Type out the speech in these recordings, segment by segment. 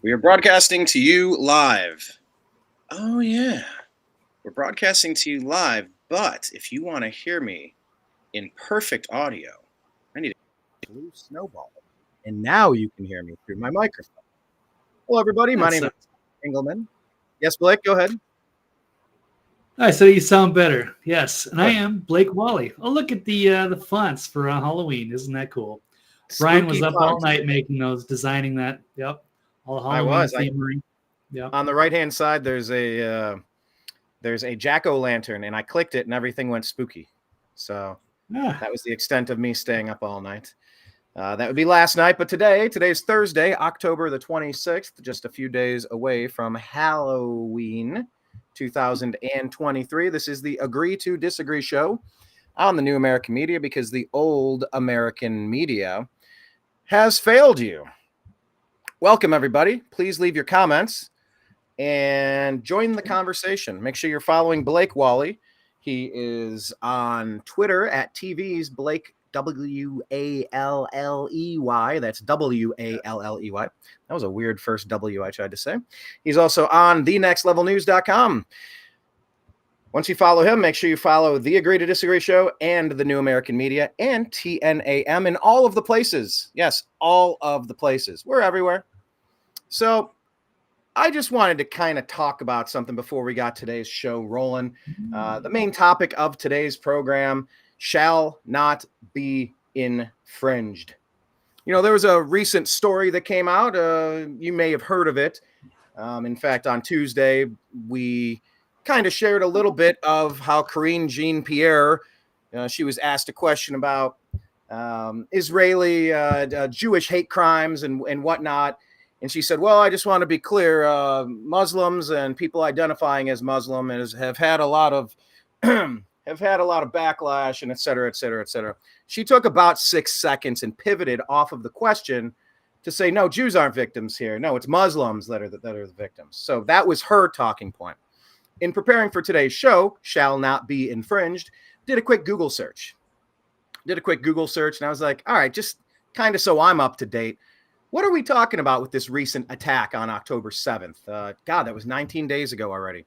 We are broadcasting to you live. Oh, yeah. We're broadcasting to you live, but if you want to hear me in perfect audio, I need a blue snowball. And now you can hear me through my microphone. Hello, everybody. My name is Engelman. Yes, Blake, go ahead. All right, so you sound better. Yes, and I am Blake Walley. Oh, look at the fonts for Halloween. Isn't that cool? Brian was up all night making those, designing that. Yep, all Halloween themery. Yep. On the right-hand side, there's a jack-o'-lantern, and I clicked it, and everything went spooky. So that was the extent of me staying up all night. That would be last night, but today's Thursday, October the 26th, just a few days away from Halloween 2023. This is the Agree to Disagree show on the New American Media because the old American media has failed you. Welcome, everybody. Please leave your comments and join the conversation. Make sure you're following Blake Walley. He is on Twitter at TV's Blake Walley. That's Walley. That was a weird first W I tried to say. He's also on thenextlevelnews.com. Once you follow him, make sure you follow the Agree to Disagree show and the New American Media and TNAM in all of the places. Yes, all of the places. We're everywhere. So I just wanted to kind of talk about something before we got today's show rolling. The main topic of today's program shall not be infringed. You know, there was a recent story that came out. You may have heard of it. In fact, on Tuesday, we kind of shared a little bit of how Karine Jean-Pierre, she was asked a question about Israeli Jewish hate crimes and whatnot. And she said, well, I just want to be clear. Muslims and people identifying as Muslim have had a lot of backlash and et cetera, et cetera, et cetera. She took about 6 seconds and pivoted off of the question to say, no, Jews aren't victims here. No, it's Muslims that are the victims. So that was her talking point. In preparing for today's show, shall not be infringed, did a quick Google search. And I was like, all right, just kind of so I'm up to date. What are we talking about with this recent attack on October 7th? God, that was 19 days ago already.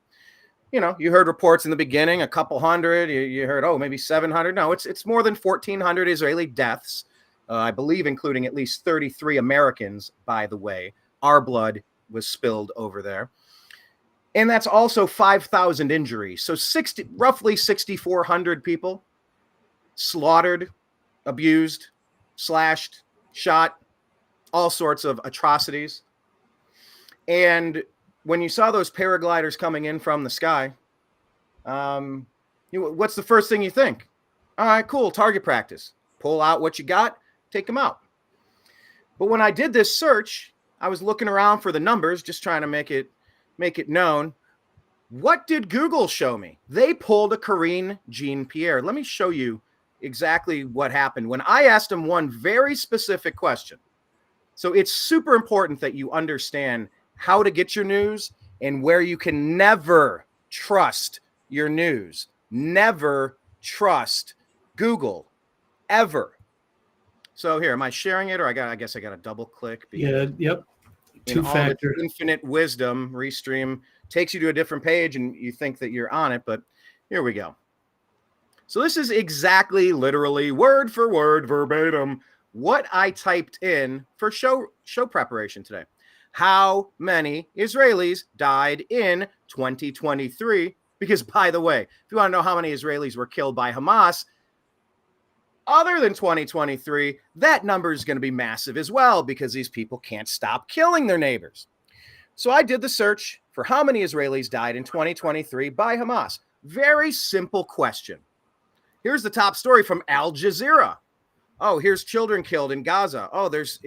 You know, you heard reports in the beginning, a couple hundred. You heard, maybe 700. No, it's more than 1,400 Israeli deaths, I believe, including at least 33 Americans, by the way. Our blood was spilled over there. And that's also 5,000 injuries. So roughly 6,400 people slaughtered, abused, slashed, shot, all sorts of atrocities. And when you saw those paragliders coming in from the sky, what's the first thing you think? All right, cool, target practice. Pull out what you got, take them out. But when I did this search, I was looking around for the numbers, just trying to make it known. What did Google show me? They pulled a Karine Jean-Pierre. Let me show you exactly what happened when I asked them one very specific question. So it's super important that you understand how to get your news and where you can never trust your news. Never trust Google, ever. So here, am I sharing it, or I guess I got to double click? Yeah, yep. Two-factor. Infinite wisdom, Restream takes you to a different page and you think that you're on it, but here we go. So this is exactly, literally, word for word, verbatim, what I typed in for show preparation today. How many Israelis died in 2023? Because, by the way, if you want to know how many Israelis were killed by Hamas, other than 2023, that number is going to be massive as well because these people can't stop killing their neighbors. So I did the search for how many Israelis died in 2023 by Hamas. Very simple question. Here's the top story from Al Jazeera. Oh, here's children killed in Gaza. Oh, there's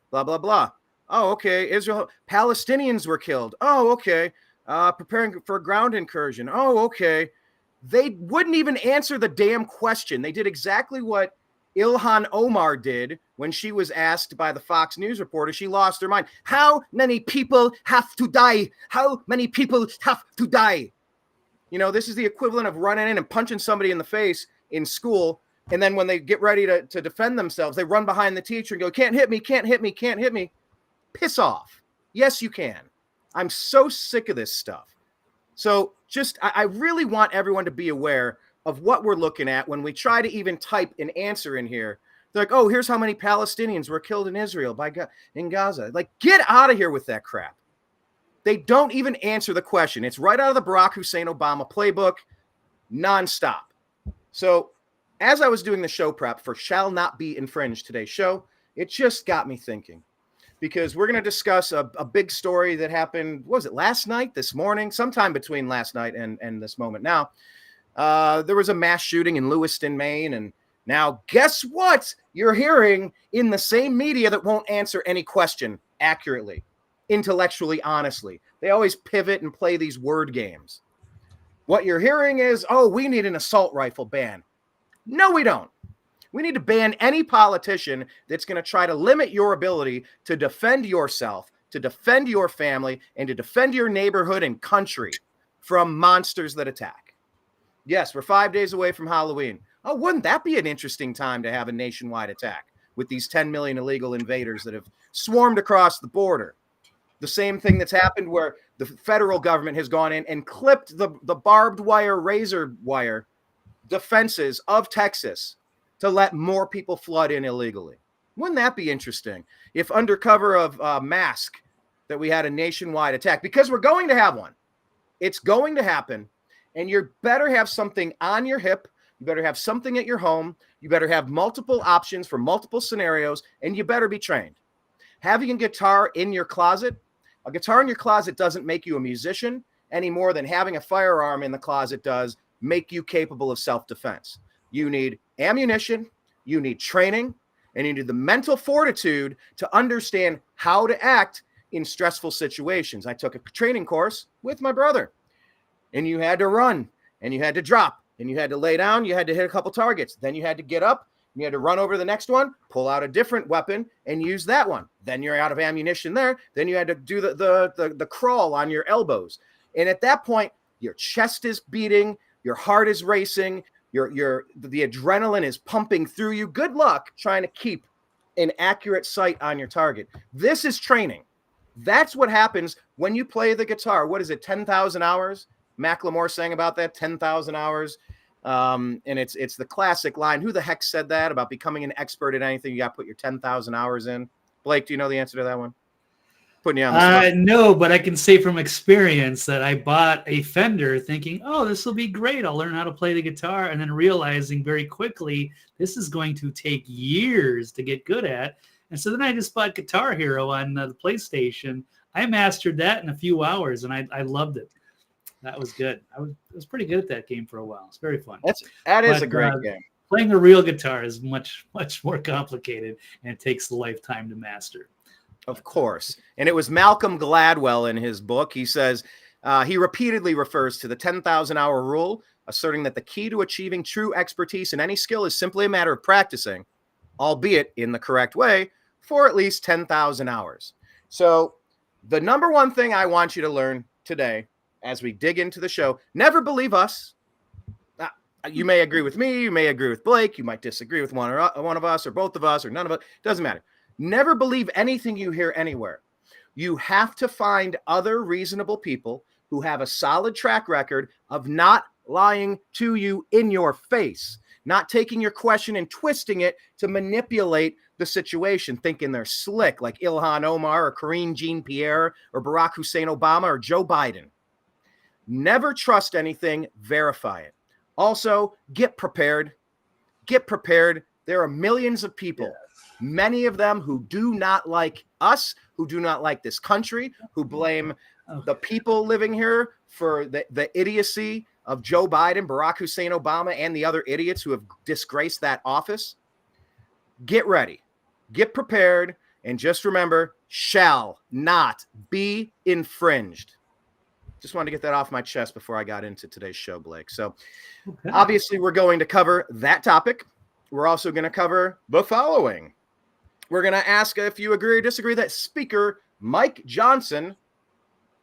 blah, blah, blah. Oh, okay. Palestinians were killed. Oh, okay. Preparing for a ground incursion. Oh, okay. They wouldn't even answer the damn question. They did exactly what Ilhan Omar did when she was asked by the Fox News reporter. She lost her mind. How many people have to die? How many people have to die? You know, this is the equivalent of running in and punching somebody in the face in school. And then when they get ready to defend themselves, they run behind the teacher and go, can't hit me, can't hit me, can't hit me. Piss off. Yes, you can. I'm so sick of this stuff. So I really want everyone to be aware of what we're looking at when we try to even type an answer in here. They're like, oh, here's how many Palestinians were killed in Israel in Gaza. Like, get out of here with that crap. They don't even answer the question. It's right out of the Barack Hussein Obama playbook, nonstop. So as I was doing the show prep for Shall Not Be Infringed today's show, it just got me thinking. Because we're going to discuss a big story that happened, what was it, last night, this morning, sometime between last night and this moment now. There was a mass shooting in Lewiston, Maine, and now guess what you're hearing in the same media that won't answer any question accurately, intellectually, honestly. They always pivot and play these word games. What you're hearing is, oh, we need an assault rifle ban. No, we don't. We need to ban any politician that's going to try to limit your ability to defend yourself, to defend your family, and to defend your neighborhood and country from monsters that attack. Yes, we're 5 days away from Halloween. Oh, wouldn't that be an interesting time to have a nationwide attack with these 10 million illegal invaders that have swarmed across the border? The same thing that's happened where the federal government has gone in and clipped the barbed wire, razor wire defenses of Texas to let more people flood in illegally. Wouldn't that be interesting if under cover of mask that we had a nationwide attack? Because we're going to have one. It's going to happen. And you better have something on your hip. You better have something at your home. You better have multiple options for multiple scenarios, and you better be trained. Having a guitar in your closet doesn't make you a musician any more than having a firearm in the closet does make you capable of self-defense. You need ammunition, you need training, and you need the mental fortitude to understand how to act in stressful situations. I took a training course with my brother, and you had to run, and you had to drop, and you had to lay down, you had to hit a couple targets, then you had to get up, you had to run over the next one, pull out a different weapon, and use that one. Then you're out of ammunition there. Then you had to do the crawl on your elbows. And at that point, your chest is beating, your heart is racing, the adrenaline is pumping through you. Good luck trying to keep an accurate sight on your target. This is training. That's what happens when you play the guitar. What is it, 10,000 hours? Macklemore sang about that, 10,000 hours. And it's the classic line. Who the heck said that about becoming an expert at anything? You got to put your 10,000 hours in. Blake, do you know the answer to that one? Putting you on the spot. No, but I can say from experience that I bought a Fender thinking, oh, this will be great. I'll learn how to play the guitar. And then realizing very quickly, this is going to take years to get good at. And so then I just bought Guitar Hero on the PlayStation. I mastered that in a few hours, and I loved it. That was good. I was pretty good at that game for a while. It's very fun. That is a great game. Playing a real guitar is much, much more complicated, and it takes a lifetime to master. Of course. And it was Malcolm Gladwell in his book. He says he repeatedly refers to the 10,000-hour rule, asserting that the key to achieving true expertise in any skill is simply a matter of practicing, albeit in the correct way, for at least 10,000 hours. So the number one thing I want you to learn today as we dig into the show, never believe us. You may agree with me. You may agree with Blake. You might disagree with one of us or both of us or none of us. Doesn't matter. Never believe anything you hear anywhere. You have to find other reasonable people who have a solid track record of not lying to you in your face, not taking your question and twisting it to manipulate the situation, thinking they're slick like Ilhan Omar or Karine Jean-Pierre or Barack Hussein Obama or Joe Biden. Never trust anything, verify it. Also, get prepared. Get prepared. There are millions of people, many of them who do not like us, who do not like this country, who blame the people living here for the idiocy of Joe Biden, Barack Hussein Obama, and the other idiots who have disgraced that office. Get ready. Get prepared. And just remember, shall not be infringed. Just wanted to get that off my chest before I got into today's show, Blake. So obviously we're going to cover that topic. We're also going to cover the following. We're going to ask if you agree or disagree that Speaker Mike Johnson,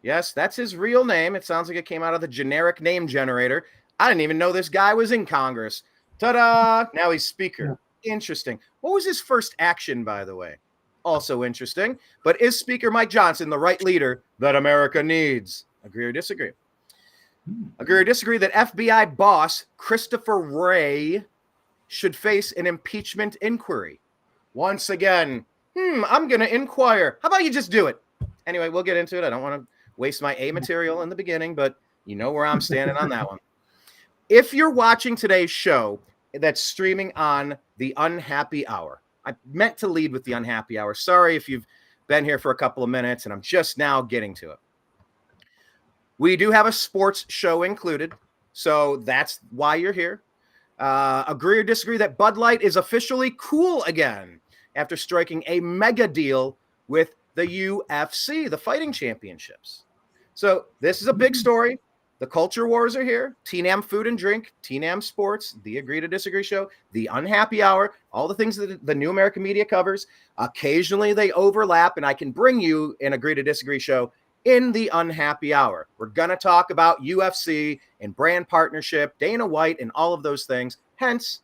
yes, that's his real name. It sounds like it came out of the generic name generator. I didn't even know this guy was in Congress. Ta-da! Now he's Speaker. Interesting. What was his first action, by the way? Also interesting. But is Speaker Mike Johnson the right leader that America needs? Agree or disagree? Agree or disagree that FBI boss Christopher Wray should face an impeachment inquiry? Once again, I'm going to inquire. How about you just do it? Anyway, we'll get into it. I don't want to waste my A material in the beginning, but you know where I'm standing on that one. If you're watching today's show that's streaming on the Unhappy Hour, I meant to lead with the Unhappy Hour. Sorry if you've been here for a couple of minutes and I'm just now getting to it. We do have a sports show included, so that's why you're here. Agree or disagree that Bud Light is officially cool again after striking a mega deal with the UFC, the fighting championships. So this is a big story. The culture wars are here. TNAM Food and Drink, TNAM Sports, the Agree to Disagree show, the Unhappy Hour, all the things that the New American Media covers. Occasionally they overlap, and I can bring you an Agree to Disagree show in the Unhappy Hour. We're going to talk about UFC and brand partnership, Dana White, and all of those things. Hence,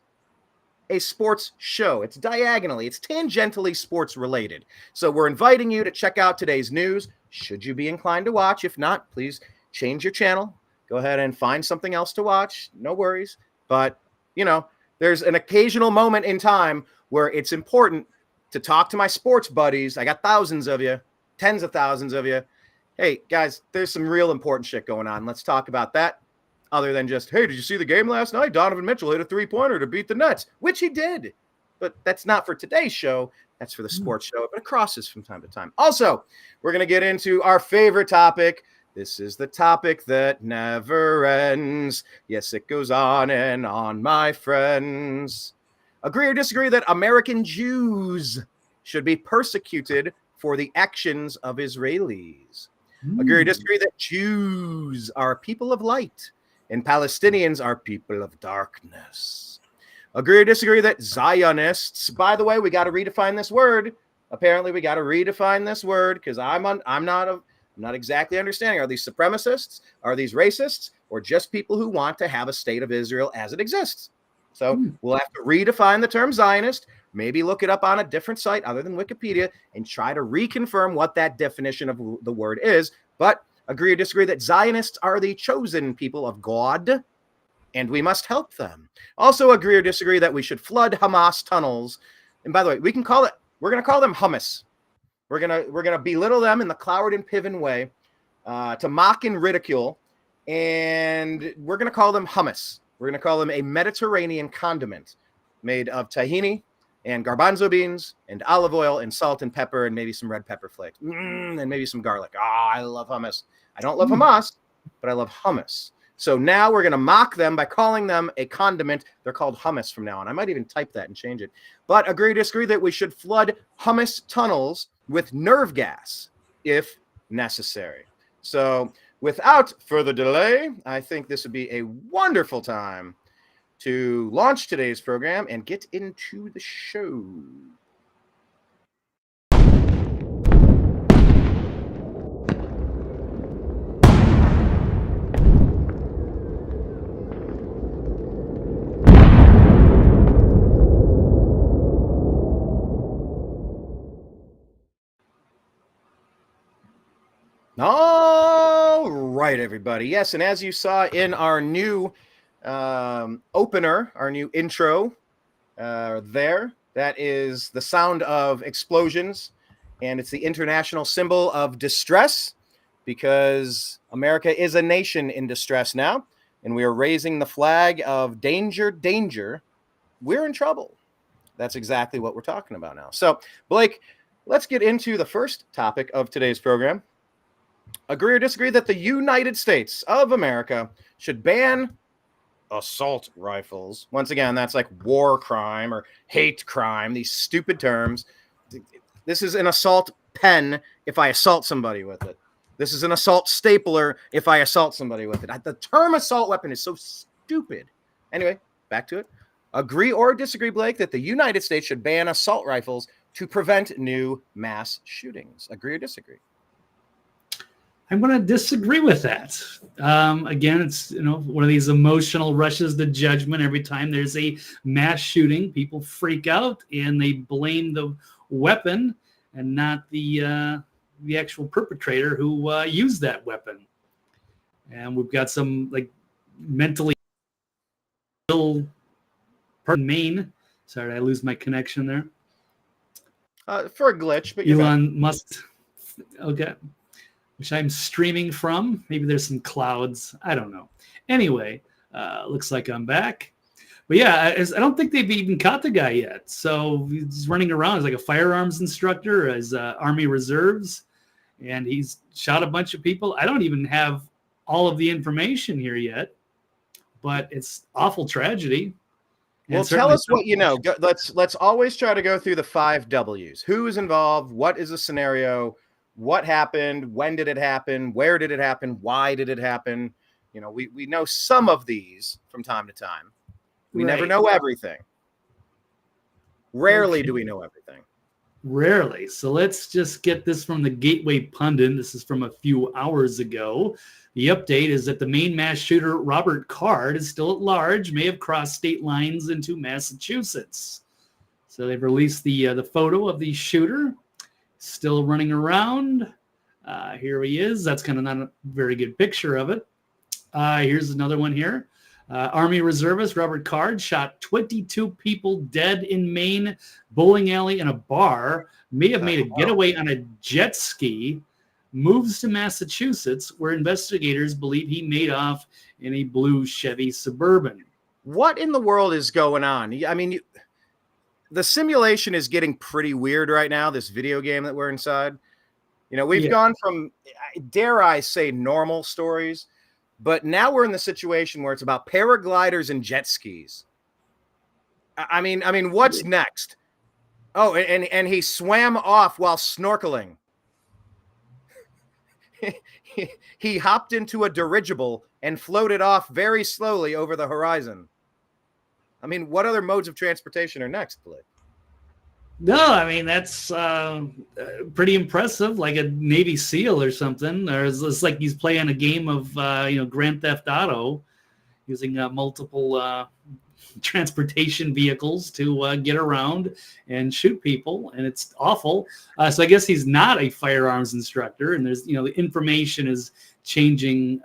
a sports show. It's diagonally, it's tangentially sports related. So we're inviting you to check out today's news. Should you be inclined to watch? If not, please change your channel. Go ahead and find something else to watch. No worries. But, you know, there's an occasional moment in time where it's important to talk to my sports buddies. I got thousands of you, tens of thousands of you. Hey, guys, there's some real important shit going on. Let's talk about that. Other than just, hey, did you see the game last night? Donovan Mitchell hit a three-pointer to beat the Nets, which he did. But that's not for today's show. That's for the sports show, but it crosses from time to time. Also, we're going to get into our favorite topic. This is the topic that never ends. Yes, it goes on and on, my friends. Agree or disagree that American Jews should be persecuted for the actions of Israelis? Agree or disagree that Jews are people of light and Palestinians are people of darkness? Agree or disagree that Zionists, by the way, we got to redefine this word. Apparently, we got to redefine this word because I'm not exactly understanding. Are these supremacists? Are these racists? Or just people who want to have a state of Israel as it exists? So we'll have to redefine the term Zionist, maybe look it up on a different site other than Wikipedia and try to reconfirm what that definition of the word is. But agree or disagree that Zionists are the chosen people of God and we must help them. Also agree or disagree that we should flood Hamas tunnels. And by the way, we're going to call them hummus. We're gonna belittle them in the Cloward and Piven way, to mock and ridicule, and we're gonna call them hummus. We're gonna call them a Mediterranean condiment made of tahini and garbanzo beans and olive oil and salt and pepper and maybe some red pepper flakes and maybe some garlic. I love hummus. I don't love Hamas, but I love hummus. So now we're gonna mock them by calling them a condiment. They're called hummus from now on. I might even type that and change it. But agree or disagree that we should flood hummus tunnels with nerve gas if necessary. So without further delay, I think this would be a wonderful time to launch today's program and get into the show. All right, everybody. Yes, and as you saw in our new opener, our new intro there, that is the sound of explosions, and it's the international symbol of distress because America is a nation in distress now, and we are raising the flag of danger, danger. We're in trouble. That's exactly what we're talking about now. So, Blake, let's get into the first topic of today's program. Agree or disagree that the United States of America should ban assault rifles? Once again, that's like war crime or hate crime, these stupid terms. This is an assault pen if I assault somebody with it. This is an assault stapler if I assault somebody with it. The term assault weapon is so stupid. Anyway, back to it. Agree or disagree, Blake, that the United States should ban assault rifles to prevent new mass shootings? Agree or disagree? I'm going to disagree with that. Again, it's one of these emotional rushes to judgment. Every time there's a mass shooting, people freak out and they blame the weapon and not the actual perpetrator who used that weapon. And we've got some like mentally ill person in Maine. Sorry, did I lose my connection there? For a glitch, but Elon Musk. Okay. Which I'm streaming from. Maybe there's some clouds. I don't know. Anyway, looks like I'm back. But yeah, I don't think they've even caught the guy yet. So he's running around as like a firearms instructor as Army Reserves. And he's shot a bunch of people. I don't even have all of the information here yet. But it's awful tragedy. Well, tell us what you know. Let's always try to go through the 5 W's. Who is involved? What is the scenario? What happened? When did it happen? Where did it happen? Why did it happen? You know, we know some of these from time to time. We never know everything. Rarely do we know everything. Rarely. So let's just get this from the Gateway Pundit. This is from a few hours ago. The update is that the main mass shooter, Robert Card, is still at large, may have crossed state lines into Massachusetts. So they've released the photo of the shooter, still running around. Here he is. That's kind of not a very good picture of it. Here's another one here. Army reservist Robert Card shot 22 people dead in Maine, bowling alley, and a bar. May have made a getaway on a jet ski. Moves to Massachusetts, where investigators believe he made off in a blue Chevy Suburban. What in the world is going on? I mean, the simulation is getting pretty weird right now, this video game that we're inside. You know, we've gone from, dare I say, normal stories, but now we're in the situation where it's about paragliders and jet skis. I mean, what's next? Oh, and he swam off while snorkeling. He hopped into a dirigible and floated off very slowly over the horizon. I mean, what other modes of transportation are next, Blake? No, I mean, that's pretty impressive, like a Navy SEAL or something. Or it's like he's playing a game of, Grand Theft Auto using multiple transportation vehicles to get around and shoot people, and it's awful. So I guess he's not a firearms instructor, and there's, the information is changing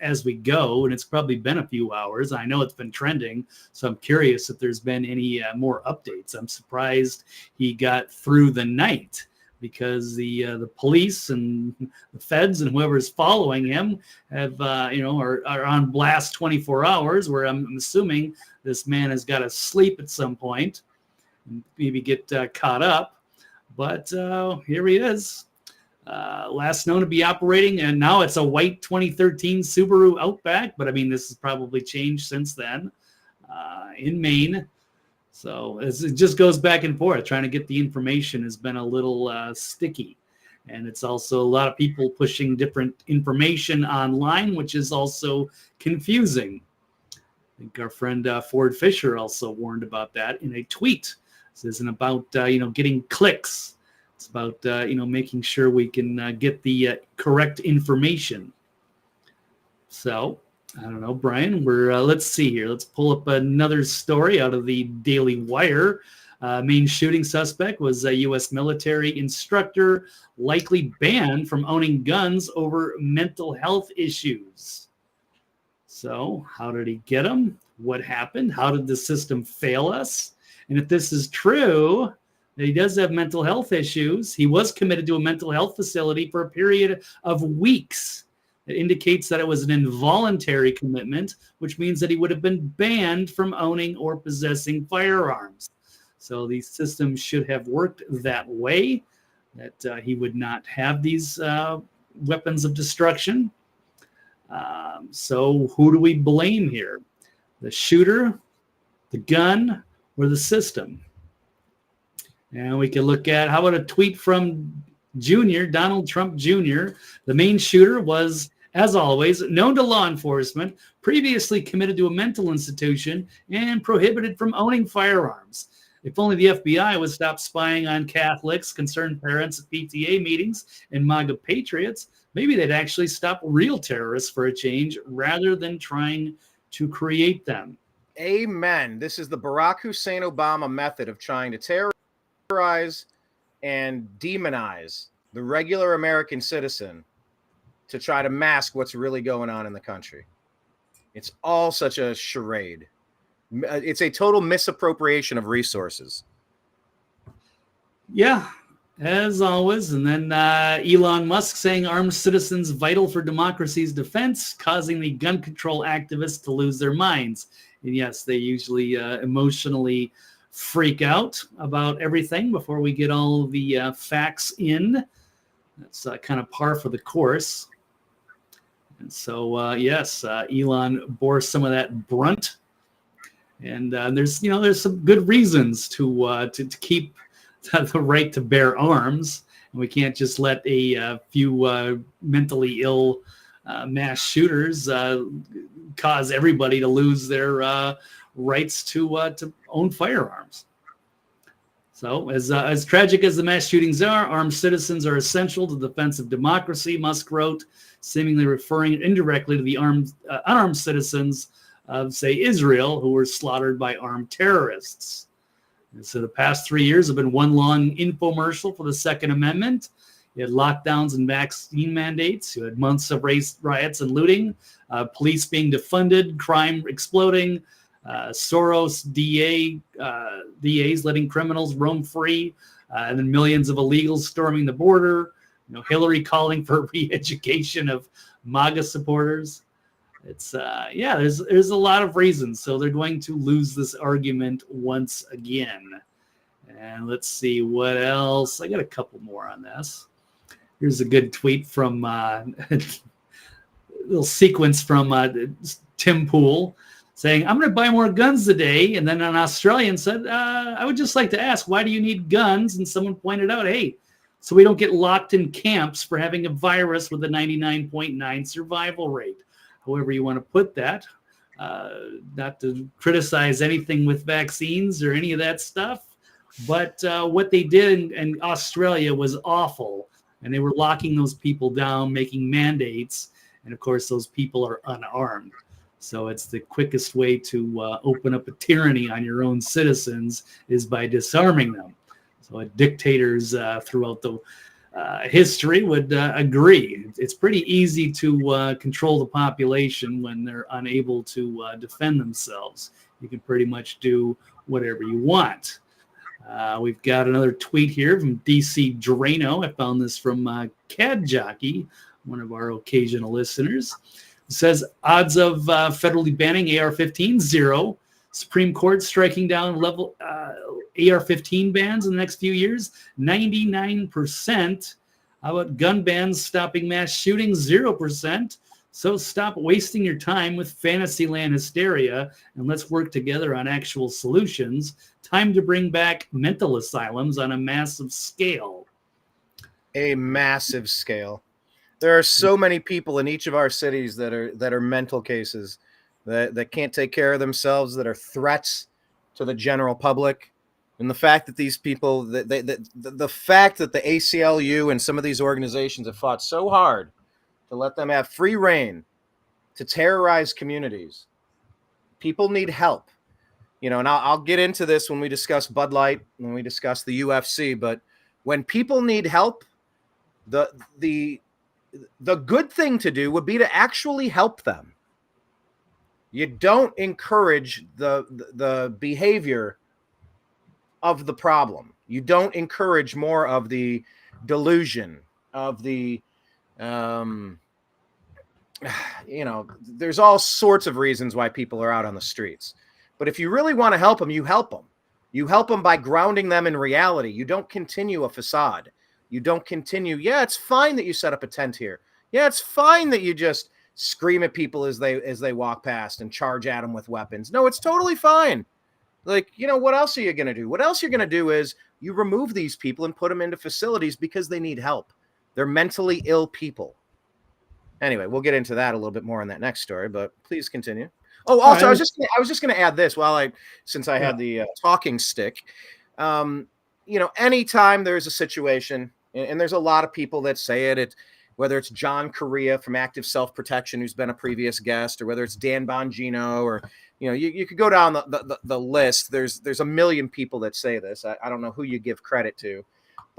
as we go, and it's probably been a few hours. I know it's been trending, so I'm curious if there's been any more updates. I'm surprised he got through the night, because the police and the feds and whoever's following him have, are on blast 24 hours, where I'm assuming this man has got to sleep at some point and maybe get caught up. But here he is. Last known to be operating, and now it's a white 2013 Subaru Outback, but I mean, this has probably changed since then, in Maine. So it just goes back and forth. Trying to get the information has been a little sticky. And it's also a lot of people pushing different information online, which is also confusing. I think our friend Ford Fisher also warned about that in a tweet. This isn't about, getting clicks. It's about, making sure we can get the correct information. So, I don't know, Brian, let's see here. Let's pull up another story out of the Daily Wire. Main shooting suspect was a U.S. military instructor, likely banned from owning guns over mental health issues. So how did he get them? What happened? How did the system fail us? And if this is true, that he does have mental health issues, he was committed to a mental health facility for a period of weeks. It indicates that it was an involuntary commitment, which means that he would have been banned from owning or possessing firearms. So these systems should have worked that way, that he would not have these weapons of destruction. So who do we blame here? The shooter, the gun, or the system? And we can look at, how about a tweet from Donald Trump Jr. The main shooter was, as always, known to law enforcement, previously committed to a mental institution, and prohibited from owning firearms. If only the FBI would stop spying on Catholics, concerned parents at PTA meetings, and MAGA patriots, maybe they'd actually stop real terrorists for a change rather than trying to create them. Amen. This is the Barack Hussein Obama method of trying to terrorize and demonize the regular American citizen to try to mask what's really going on in the country. It's all such a charade. It's a total misappropriation of resources. Yeah, as always. And then Elon Musk saying armed citizens vital for democracy's defense, causing the gun control activists to lose their minds. And yes, they usually emotionally freak out about everything before we get all of the facts in. That's kind of par for the course. And so, yes, Elon bore some of that brunt. And there's some good reasons to keep the right to bear arms. And we can't just let a few mentally ill mass shooters cause everybody to lose their rights to own firearms. So as tragic as the mass shootings are, armed citizens are essential to the defense of democracy, Musk wrote, seemingly referring indirectly to the unarmed citizens of, say, Israel, who were slaughtered by armed terrorists. And so the past 3 years have been one long infomercial for the Second Amendment. You had lockdowns and vaccine mandates. You had months of race riots and looting, police being defunded, crime exploding, Soros DAs letting criminals roam free, and then millions of illegals storming the border. Hillary calling for re-education of MAGA supporters. It's there's a lot of reasons. So they're going to lose this argument once again. And let's see what else. I got a couple more on this. Here's a good tweet from a little sequence from Tim Pool saying, I'm going to buy more guns today. And then an Australian said, I would just like to ask, why do you need guns? And someone pointed out, hey, so we don't get locked in camps for having a virus with a 99.9 survival rate. However you want to put that. Not to criticize anything with vaccines or any of that stuff. But what they did in Australia was awful. And they were locking those people down, making mandates. And, of course, those people are unarmed. So it's the quickest way to open up a tyranny on your own citizens is by disarming them. So dictators throughout the history would agree. It's pretty easy to control the population when they're unable to defend themselves. You can pretty much do whatever you want. We've got another tweet here from DC Drano. I found this from Cad Jockey, one of our occasional listeners. It says odds of federally banning AR-15, 0. Supreme Court striking down level AR-15 bans in the next few years, 99%. How about gun bans stopping mass shootings, 0%. So stop wasting your time with Fantasyland hysteria and let's work together on actual solutions. Time to bring back mental asylums on a massive scale. A massive scale. There are so many people in each of our cities that are mental cases that can't take care of themselves, that are threats to the general public. And the fact that these people, the fact that the ACLU and some of these organizations have fought so hard to let them have free reign to terrorize communities. People need help. And I'll get into this when we discuss Bud Light, when we discuss the UFC, but when people need help, the good thing to do would be to actually help them. You don't encourage the behavior of the problem. You don't encourage more of the delusion of the, there's all sorts of reasons why people are out on the streets. But if you really want to help them, you help them. You help them by grounding them in reality. You don't continue a facade. You don't continue, yeah, it's fine that you set up a tent here. Yeah, it's fine that you just scream at people as they walk past and charge at them with weapons. No, it's totally fine. Like, what else are you going to do? What else you're going to do is you remove these people and put them into facilities because they need help. They're mentally ill people. Anyway, we'll get into that a little bit more in that next story, but please continue. Oh, also, I was just going to add this since I had the talking stick. Anytime there's a situation, and there's a lot of people that say it, whether it's John Correa from Active Self-Protection, who's been a previous guest, or whether it's Dan Bongino, or you could go down the list. There's a million people that say this. I don't know who you give credit to,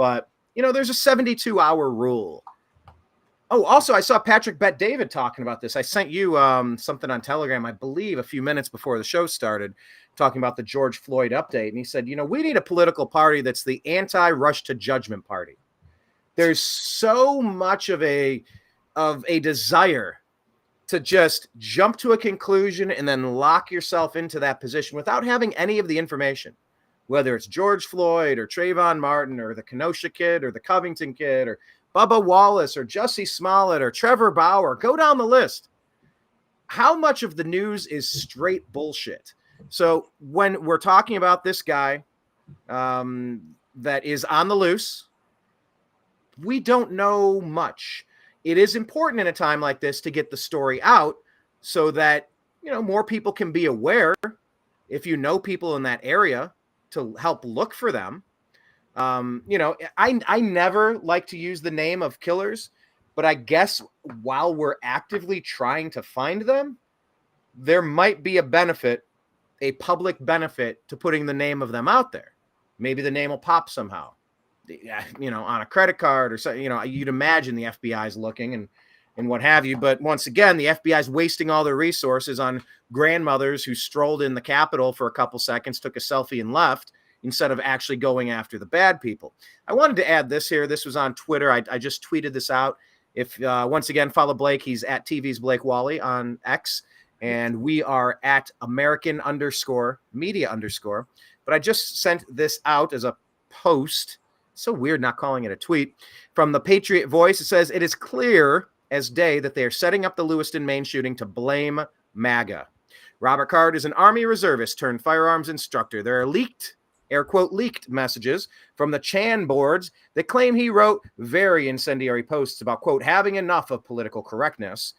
But, there's a 72-hour rule. Oh, also, I saw Patrick Bet David talking about this. I sent you something on Telegram, I believe, a few minutes before the show started, talking about the George Floyd update. And he said, we need a political party that's the anti-rush to judgment party. There's so much of a desire to just jump to a conclusion and then lock yourself into that position without having any of the information, whether it's George Floyd or Trayvon Martin or the Kenosha kid or the Covington kid or Bubba Wallace or Jussie Smollett or Trevor Bauer. Go down the list. How much of the news is straight bullshit? So when we're talking about this guy that is on the loose, we don't know much. It is important in a time like this to get the story out so that, more people can be aware, if you know people in that area, to help look for them. I never like to use the name of killers, but I guess while we're actively trying to find them, there might be a public benefit to putting the name of them out there. Maybe the name will pop somehow, on a credit card or so. You'd imagine the FBI is looking and what have you. But once again, the FBI is wasting all their resources on grandmothers who strolled in the Capitol for a couple seconds, took a selfie and left, instead of actually going after the bad people. I wanted to add this here. This was on Twitter. I just tweeted this out. If once again, follow Blake. He's at TV's Blake Walley on X. And we are at American_media_. But I just sent this out as a post. So weird not calling it a tweet. From the Patriot Voice, it says, "It is clear as day that they are setting up the Lewiston, Maine shooting to blame MAGA. Robert Card is an Army reservist turned firearms instructor. There are leaked, air quote, leaked messages from the Chan boards that claim he wrote very incendiary posts about, quote, having enough of political correctness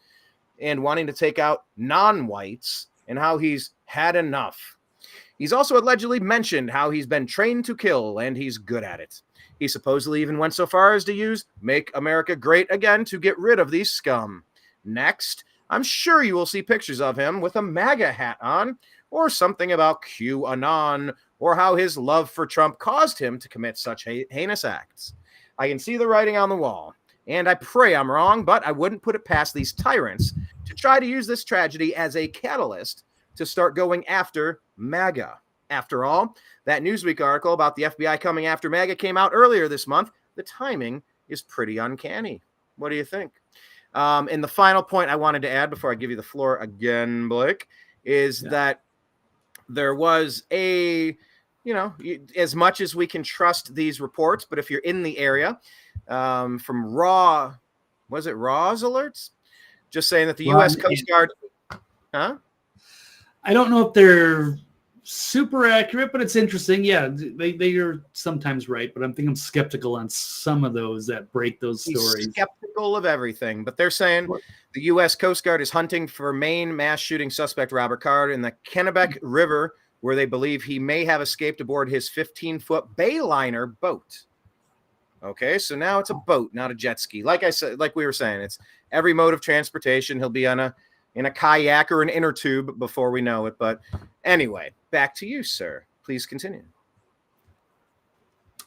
and wanting to take out non-whites and how he's had enough. He's also allegedly mentioned how he's been trained to kill and he's good at it. He supposedly even went so far as to use Make America Great Again to get rid of these scum. Next, I'm sure you will see pictures of him with a MAGA hat on or something about QAnon or how his love for Trump caused him to commit such heinous acts. I can see the writing on the wall, and I pray I'm wrong, but I wouldn't put it past these tyrants to try to use this tragedy as a catalyst to start going after MAGA. After all, that Newsweek article about the FBI coming after MAGA came out earlier this month. The timing is pretty uncanny. What do you think? And the final point I wanted to add before I give you the floor again, Blake, is that there was as much as we can trust these reports, but if you're in the area, from Raw's alerts, just saying that the U.S. Coast Guard, I don't know if they're super accurate, but it's interesting. Yeah, they are sometimes right, but I'm skeptical on some of those that break those stories. Skeptical of everything, but they're saying the U.S. Coast Guard is hunting for Maine mass shooting suspect Robert Card in the Kennebec River, where they believe he may have escaped aboard his 15-foot Bayliner boat. Okay, so now it's a boat, not a jet ski. Like I said, like we were saying, it's every mode of transportation. He'll be in a kayak or an inner tube before we know it. But anyway, back to you, sir. Please continue.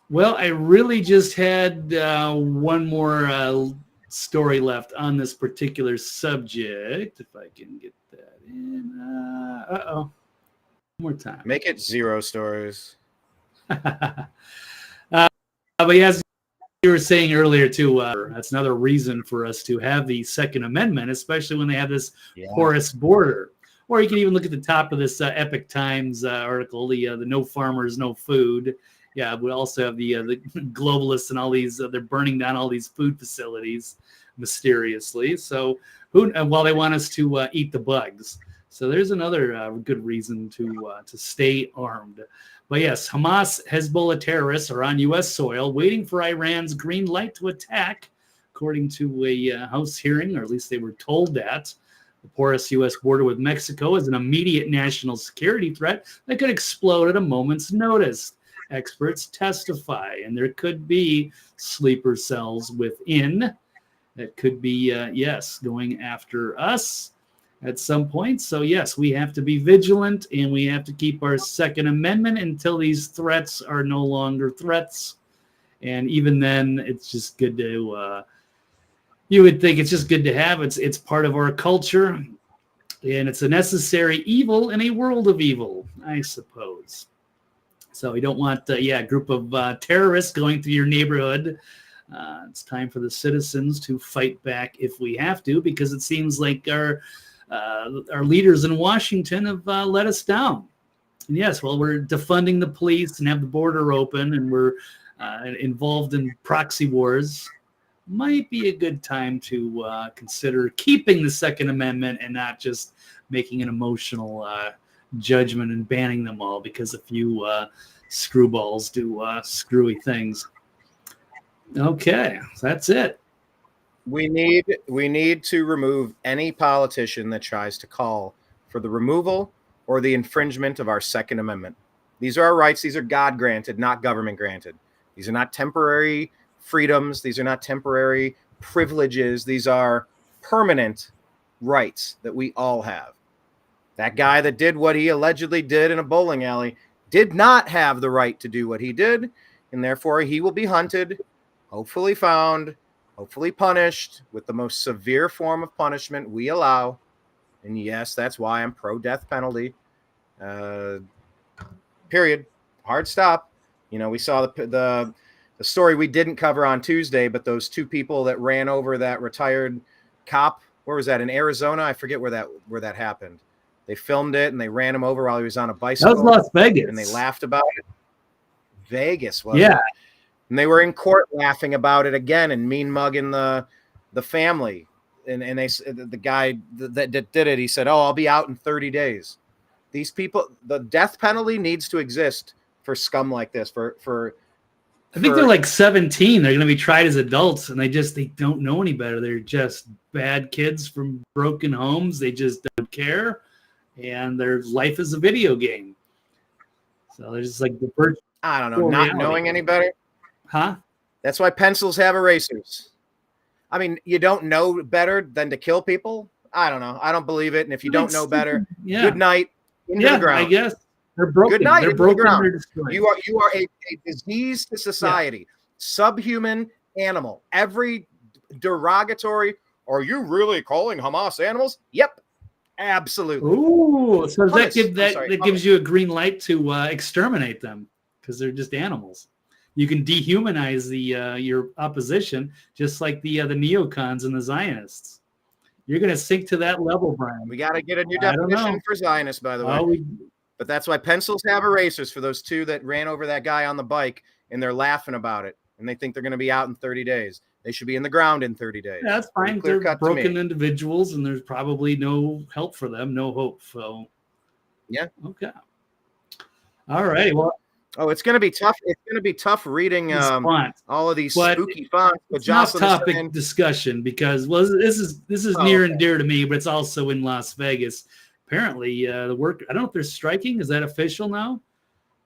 Well, I really just had one more story left on this particular subject. If I can get that in. One more time. Make it 0 stories. But yes, you were saying earlier too, that's another reason for us to have the Second Amendment, especially when they have this porous border. Or you can even look at the top of this Epic Times article, the no farmers, no food. Yeah, we also have the globalists and all these, they're burning down all these food facilities mysteriously. So while they want us to eat the bugs. So there's another good reason to stay armed. But yes, Hamas, Hezbollah terrorists are on U.S. soil waiting for Iran's green light to attack, according to a House hearing, or at least they were told that. The porous U.S. border with Mexico is an immediate national security threat that could explode at a moment's notice. Experts testify, and there could be sleeper cells within that could be, going after us at some point. So yes, we have to be vigilant and we have to keep our Second Amendment until these threats are no longer threats. And even then, it's just good to, you would think it's just good to have. It's part of our culture, and it's a necessary evil in a world of evil, I suppose. So we don't want, a group of terrorists going through your neighborhood. It's time for the citizens to fight back if we have to, because it seems like our leaders in Washington have let us down. And yes, well, we're defunding the police and have the border open, and we're involved in proxy wars. Might be a good time to consider keeping the Second Amendment and not just making an emotional judgment and banning them all because a few screwballs do screwy things. Okay, that's it. We need to remove any politician that tries to call for the removal or the infringement of our Second Amendment. These are our rights. These are God granted, not government granted. These are not temporary freedoms. These are not temporary privileges. These are permanent rights that we all have. That guy that did what he allegedly did in a bowling alley did not have the right to do what he did, and therefore he will be hunted, hopefully found, hopefully punished with the most severe form of punishment we allow. And yes, that's why I'm pro-death penalty. Period. Hard stop. You know, we saw the story we didn't cover on Tuesday, but those two people that ran over that retired cop, where was that, in Arizona? I forget where that happened. They filmed it and they ran him over while he was on a bicycle. That was Las Vegas. And they laughed about it. Vegas, wasn't yeah. it? And they were in court laughing about it again and mean mugging the family. And they, the guy that did it, he said, "Oh, I'll be out in 30 days." These people, the death penalty needs to exist for scum like this. I think they're like 17. They're going to be tried as adults, and they don't know any better. They're just bad kids from broken homes. They just don't care, and their life is a video game. So they're just like the virtual. I don't know, not knowing any better. Huh? That's why pencils have erasers. I mean, you don't know better than to kill people? I don't know. I don't believe it. And if you don't know better, good night into the ground. I guess. They're broken. Good night. They're broken. You are a disease to society, subhuman animal. Every derogatory. Are you really calling Hamas animals? Yep, absolutely. Ooh, so that gives you a green light to exterminate them because they're just animals. You can dehumanize your opposition, just like the neocons and the Zionists. You're going to sink to that level, Brian. We got to get a new definition for Zionists, by the way. But that's why pencils have erasers for those two that ran over that guy on the bike, and they're laughing about it, and they think they're going to be out in 30 days. They should be in the ground in 30 days. Yeah, that's fine. They're broken individuals, and there's probably no help for them, no hope. So, yeah. Okay. All right. Well. Oh, it's going to be tough. It's going to be tough reading all of these spooky fonts. But it's not topic discussion because this is near and dear to me, but it's also in Las Vegas. Apparently, the work. I don't know if they're striking. Is that official now?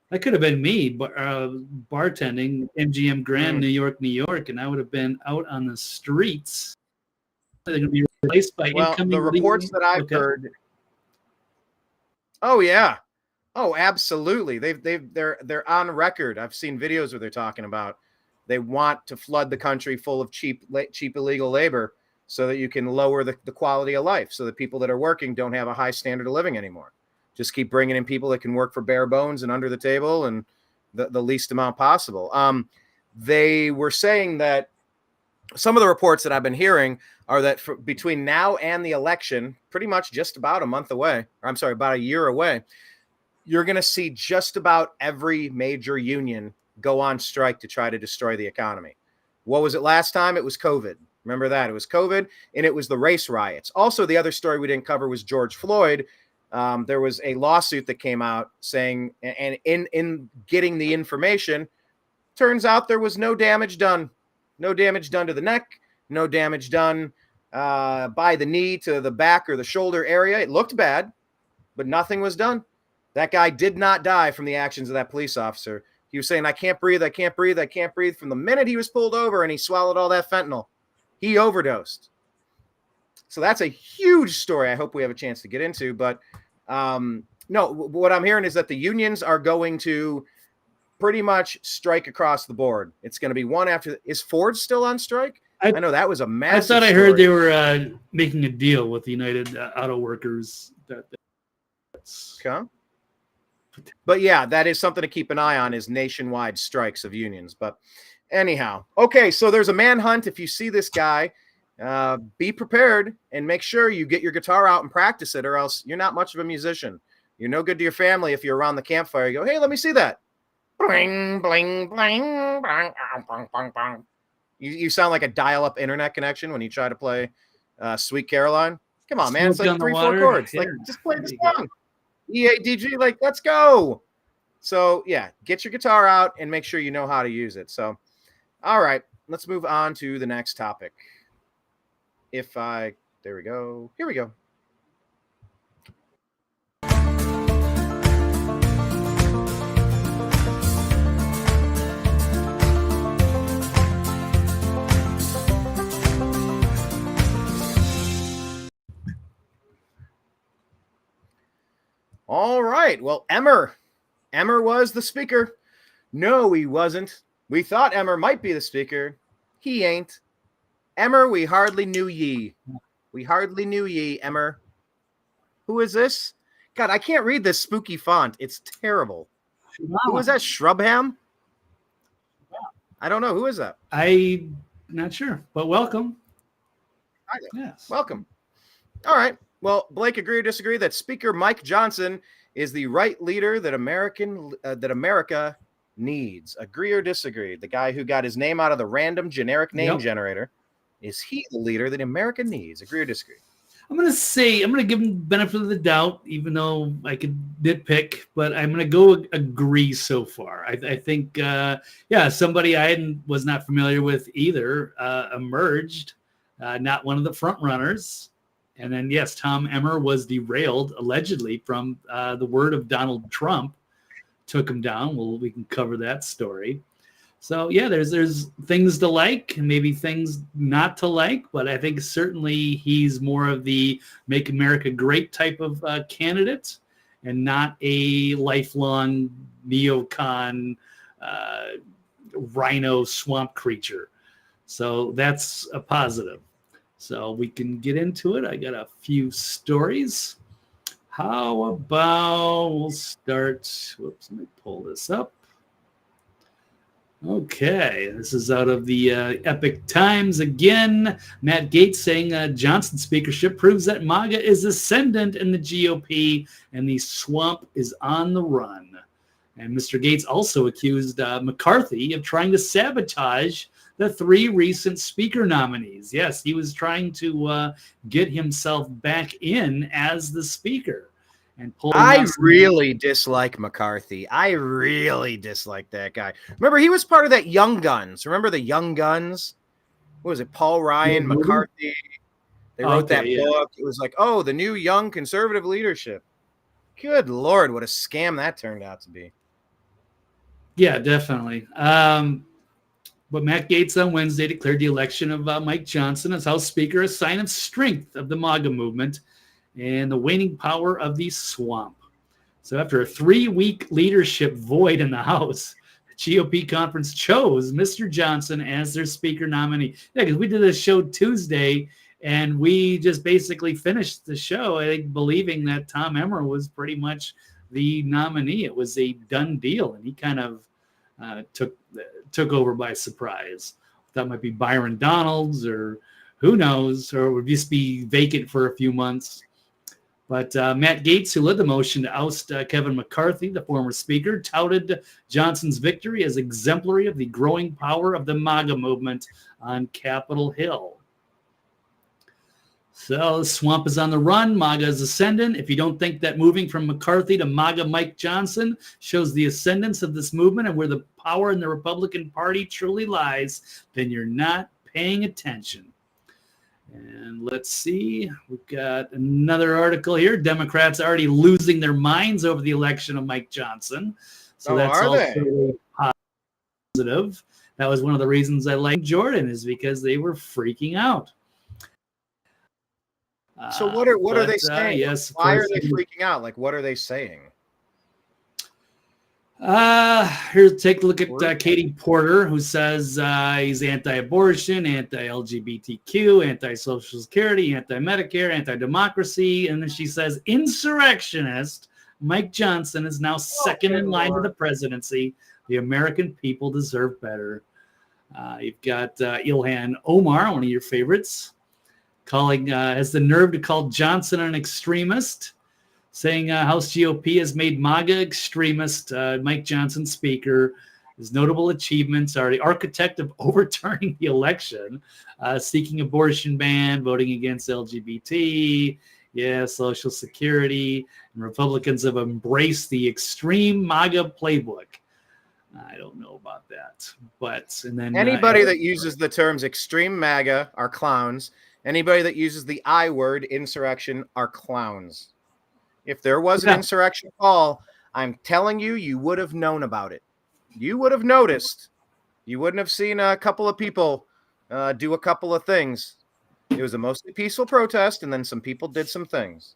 That could have been me, but bartending MGM Grand, New York, and I would have been out on the streets. They're going to be replaced by incoming. The reports that I've heard. Oh yeah. Oh, absolutely. They're on record. I've seen videos where they're talking about they want to flood the country full of cheap illegal labor so that you can lower the quality of life, so that people that are working don't have a high standard of living anymore. Just keep bringing in people that can work for bare bones and under the table and the least amount possible. They were saying that some of the reports that I've been hearing are that between now and the election, pretty much just about a month away, or I'm sorry, about a year away, you're going to see just about every major union go on strike to try to destroy the economy. What was it last time? It was COVID. Remember that? It was COVID, and it was the race riots. Also, the other story we didn't cover was George Floyd. There was a lawsuit that came out saying, and in getting the information, turns out there was no damage done. No damage done to the neck, no damage done by the knee to the back or the shoulder area. It looked bad, but nothing was done. That guy did not die from the actions of that police officer. He was saying, I can't breathe, I can't breathe, I can't breathe. From the minute he was pulled over and he swallowed all that fentanyl, he overdosed. So that's a huge story I hope we have a chance to get into. But no, what I'm hearing is that the unions are going to pretty much strike across the board. It's going to be one after. Is Ford still on strike? I know that was a massive. I thought I heard they were making a deal with the United Auto Workers. Okay. But yeah, that is something to keep an eye on, is nationwide strikes of unions. But anyhow, okay, so there's a manhunt. If you see this guy, be prepared and make sure you get your guitar out and practice it, or else you're not much of a musician. You're no good to your family if you're around the campfire. You go, hey, let me see that. Bling, bling, bling, bling, bling, bling, bling. You sound like a dial-up internet connection when you try to play Sweet Caroline. Come on, man. It's like 3-4 chords. Like, just play the song. EADG, like, let's go. So, yeah, get your guitar out and make sure you know how to use it. So, all right, let's move on to the next topic. There we go. Here we go. All right. Well, Emmer was the speaker. No, he wasn't. We thought Emmer might be the speaker. He ain't. Emmer, we hardly knew ye. We hardly knew ye, Emmer. Who is this? God, I can't read this spooky font. It's terrible. Who is that? Shrubham? I don't know. Who is that? I'm not sure, but welcome. Yes. Welcome. All right. Well, Blake, agree or disagree that Speaker Mike Johnson is the right leader that America needs? Agree or disagree? The guy who got his name out of the random generic name generator, is he the leader that America needs? Agree or disagree? I'm going to give him the benefit of the doubt, even though I could nitpick, but I'm going to go agree so far. I think, somebody I was not familiar with either emerged, not one of the front runners. And then, yes, Tom Emmer was derailed, allegedly, from the word of Donald Trump. Took him down. Well, we can cover that story. So, yeah, there's things to like and maybe things not to like. But I think certainly he's more of the Make America Great type of candidate and not a lifelong neocon rhino swamp creature. So that's a positive. So we can get into it. I got a few stories. How about we'll start. Whoops, let me pull this up. Okay, this is out of the Epic Times again. Matt Gaetz saying Johnson's speakership proves that MAGA is ascendant in the GOP and the swamp is on the run. And Mr. Gaetz also accused McCarthy of trying to sabotage the 3 recent speaker nominees. Yes, he was trying to get himself back in as the speaker. And I really dislike McCarthy. I really dislike that guy. Remember, he was part of that Young Guns. Remember the Young Guns? What was it? Paul Ryan, McCarthy. They wrote that book. It was like, the new young conservative leadership. Good Lord, what a scam that turned out to be. Yeah, definitely. But Matt Gaetz on Wednesday declared the election of Mike Johnson as House Speaker a sign of strength of the MAGA movement and the waning power of the swamp. So after a 3-week leadership void in the House, the GOP conference chose Mr. Johnson as their speaker nominee. Yeah, because we did this show Tuesday, and we just basically finished the show, I think, believing that Tom Emmer was pretty much the nominee. It was a done deal, and he kind of took over by surprise. That might be Byron Donalds, or who knows, or it would just be vacant for a few months. But Matt Gaetz, who led the motion to oust Kevin McCarthy, the former speaker, touted Johnson's victory as exemplary of the growing power of the MAGA movement on Capitol Hill. So the swamp is on the run. MAGA is ascendant. If you don't think that moving from McCarthy to MAGA Mike Johnson shows the ascendance of this movement and where the power in the Republican Party truly lies, then you're not paying attention. And let's see. We've got another article here. Democrats already losing their minds over the election of Mike Johnson. So that's also positive. That was one of the reasons I liked Jordan, is because they were freaking out. So what are they saying? Yes. Why are they freaking out? Like, what are they saying? Here, take a look at Katie Porter, who says he's anti-abortion, anti-LGBTQ, anti-Social Security, anti-Medicare, anti-democracy. And then she says insurrectionist Mike Johnson is now second in line to the presidency. The American people deserve better. You've got Ilhan Omar, one of your favorites, has the nerve to call Johnson an extremist, saying House GOP has made MAGA extremist Mike Johnson speaker. His notable achievements are the architect of overturning the election, seeking abortion ban, voting against LGBT, Social Security, and Republicans have embraced the extreme MAGA playbook. I don't know about that, and then anybody that uses the terms extreme MAGA are clowns. Anybody that uses the I word, insurrection, are clowns. If there was an insurrection call, I'm telling you, you would have known about it. You would have noticed. You wouldn't have seen a couple of people do a couple of things. It was a mostly peaceful protest, and then some people did some things.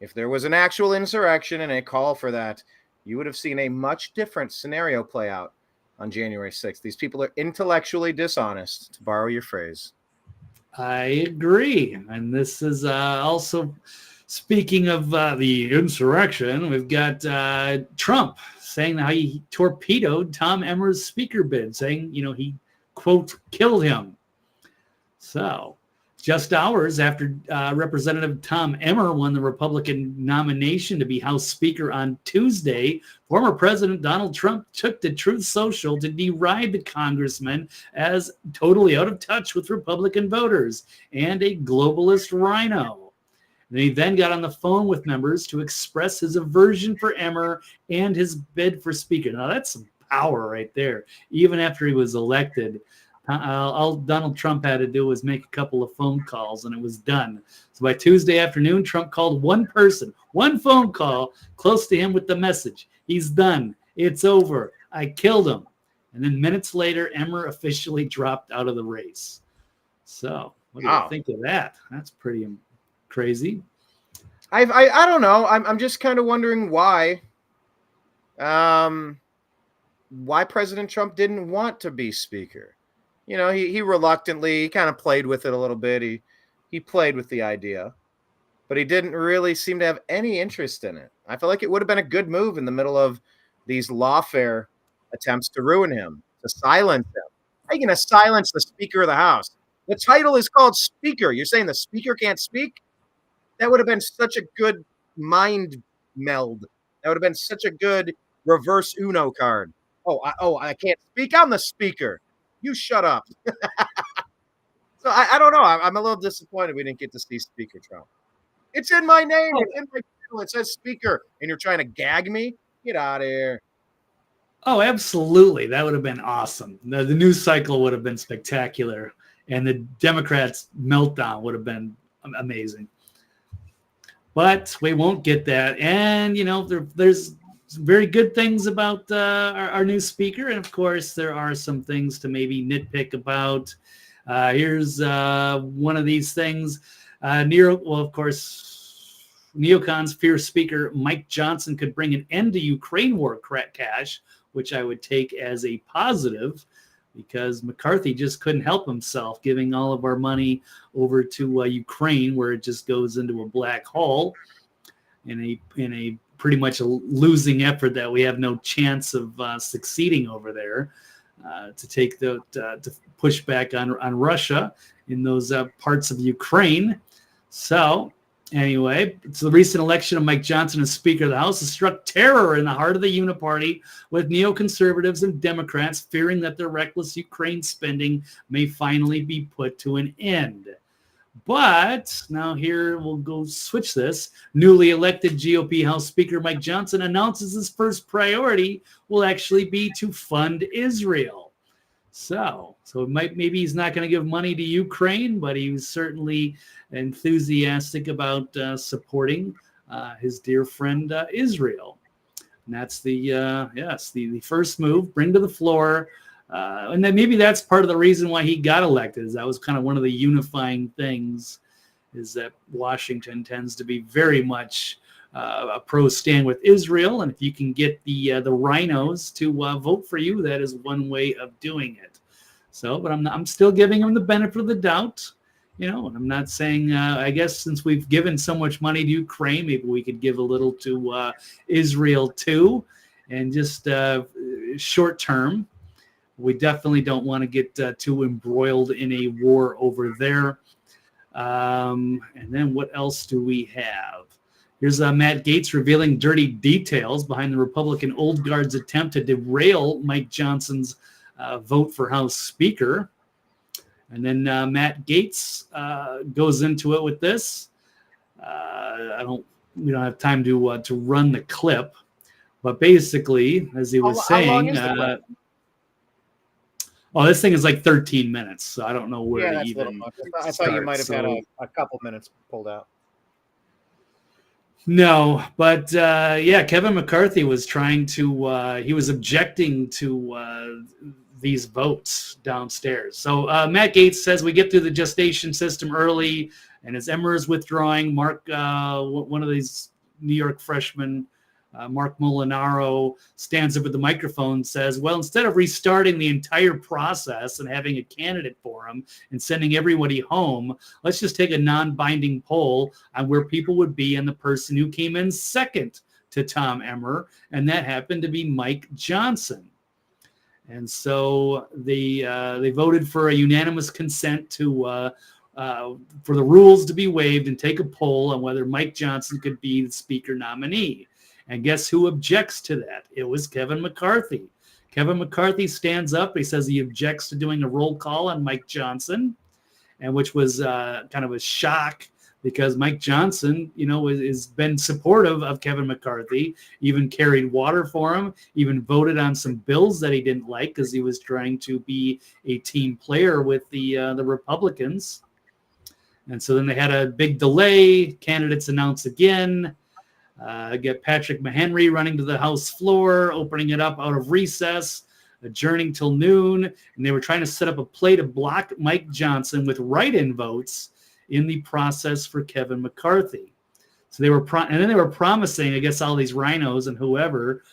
If there was an actual insurrection and a call for that, you would have seen a much different scenario play out on January 6th. These people are intellectually dishonest, to borrow your phrase. I agree. And this is also, speaking of the insurrection, we've got Trump saying how he torpedoed Tom Emmer's speaker bid, saying, he, quote, killed him. So, just hours after Representative Tom Emmer won the Republican nomination to be House Speaker on Tuesday, former President Donald Trump took to Truth Social to deride the congressman as totally out of touch with Republican voters and a globalist rhino. And he then got on the phone with members to express his aversion for Emmer and his bid for Speaker. Now, that's some power right there. Even after he was elected, all Donald Trump had to do was make a couple of phone calls, and it was done. So by Tuesday afternoon, Trump called one phone call close to him with the message, he's done. It's over. I killed him. And then minutes later, Emmer officially dropped out of the race. So what do you think of that? That's pretty crazy. I don't know. I'm just kind of wondering why President Trump didn't want to be speaker. He reluctantly kind of played with it a little bit. He played with the idea, but he didn't really seem to have any interest in it. I feel like it would have been a good move in the middle of these lawfare attempts to ruin him, to silence him. How are you going to silence the Speaker of the House? The title is called Speaker. You're saying the Speaker can't speak? That would have been such a good mind meld. That would have been such a good reverse Uno card. I can't speak. I'm the Speaker. You shut up. So I don't know. I'm a little disappointed we didn't get to see Speaker Trump. It's in my name. It's in my title. It says Speaker, and you're trying to gag me? Get out of here. Oh, absolutely. That would have been awesome. The news cycle would have been spectacular, and the Democrats' meltdown would have been amazing. But we won't get that. And, there's some very good things about our new speaker. And, of course, there are some things to maybe nitpick about. Here's one of these things. Of course, neocons fear Speaker Mike Johnson could bring an end to Ukraine war cash, which I would take as a positive, because McCarthy just couldn't help himself giving all of our money over to Ukraine, where it just goes into a black hole in a pretty much a losing effort that we have no chance of succeeding over there, to push back on Russia in those parts of Ukraine. So anyway, the recent election of Mike Johnson as Speaker of the House has struck terror in the heart of the Uniparty, with neoconservatives and Democrats fearing that their reckless Ukraine spending may finally be put to an end. But now here we'll go switch this. Newly elected GOP House Speaker Mike Johnson announces his first priority will actually be to fund Israel. So maybe he's not going to give money to Ukraine, but he was certainly enthusiastic about supporting his dear friend Israel. And that's the first move. Bring to the floor. And then maybe that's part of the reason why he got elected, is that was kind of one of the unifying things, is that Washington tends to be very much a pro stand with Israel, and if you can get the rhinos to vote for you, that is one way of doing it. So, but I'm still giving them the benefit of the doubt. And I'm not saying, I guess since we've given so much money to Ukraine, maybe we could give a little to Israel too. And just short term, we definitely don't want to get too embroiled in a war over there. And then what else do we have? Here's Matt Gaetz revealing dirty details behind the Republican Old Guard's attempt to derail Mike Johnson's vote for House Speaker. And then Matt Gaetz goes into it with this. We don't have time to run the clip, but basically, as he was saying, how long is the clip? This thing is like 13 minutes, so I don't know where to even. I thought you might have had a couple minutes pulled out. No, but Kevin McCarthy was trying to. He was objecting to these votes downstairs. So Matt Gaetz says we get through the gestation system early, and as Emmer is withdrawing, Mark, one of these New York freshmen, Mark Molinaro, stands up at the microphone and says, well, instead of restarting the entire process and having a candidate for him and sending everybody home, let's just take a non-binding poll on where people would be and the person who came in second to Tom Emmer, and that happened to be Mike Johnson. And so they voted for a unanimous consent to for the rules to be waived and take a poll on whether Mike Johnson could be the speaker nominee. And guess who objects to that? It was Kevin McCarthy. Kevin McCarthy stands up. He says he objects to doing a roll call on Mike Johnson, and which was kind of a shock because Mike Johnson, has been supportive of Kevin McCarthy, even carried water for him, even voted on some bills that he didn't like because he was trying to be a team player with the Republicans. And so then they had a big delay. Candidates announced again. Get Patrick Mahenry running to the House floor, opening it up out of recess, adjourning till noon. And they were trying to set up a play to block Mike Johnson with write-in votes in the process for Kevin McCarthy. So they were, and then they were promising, I guess, all these rhinos and whoever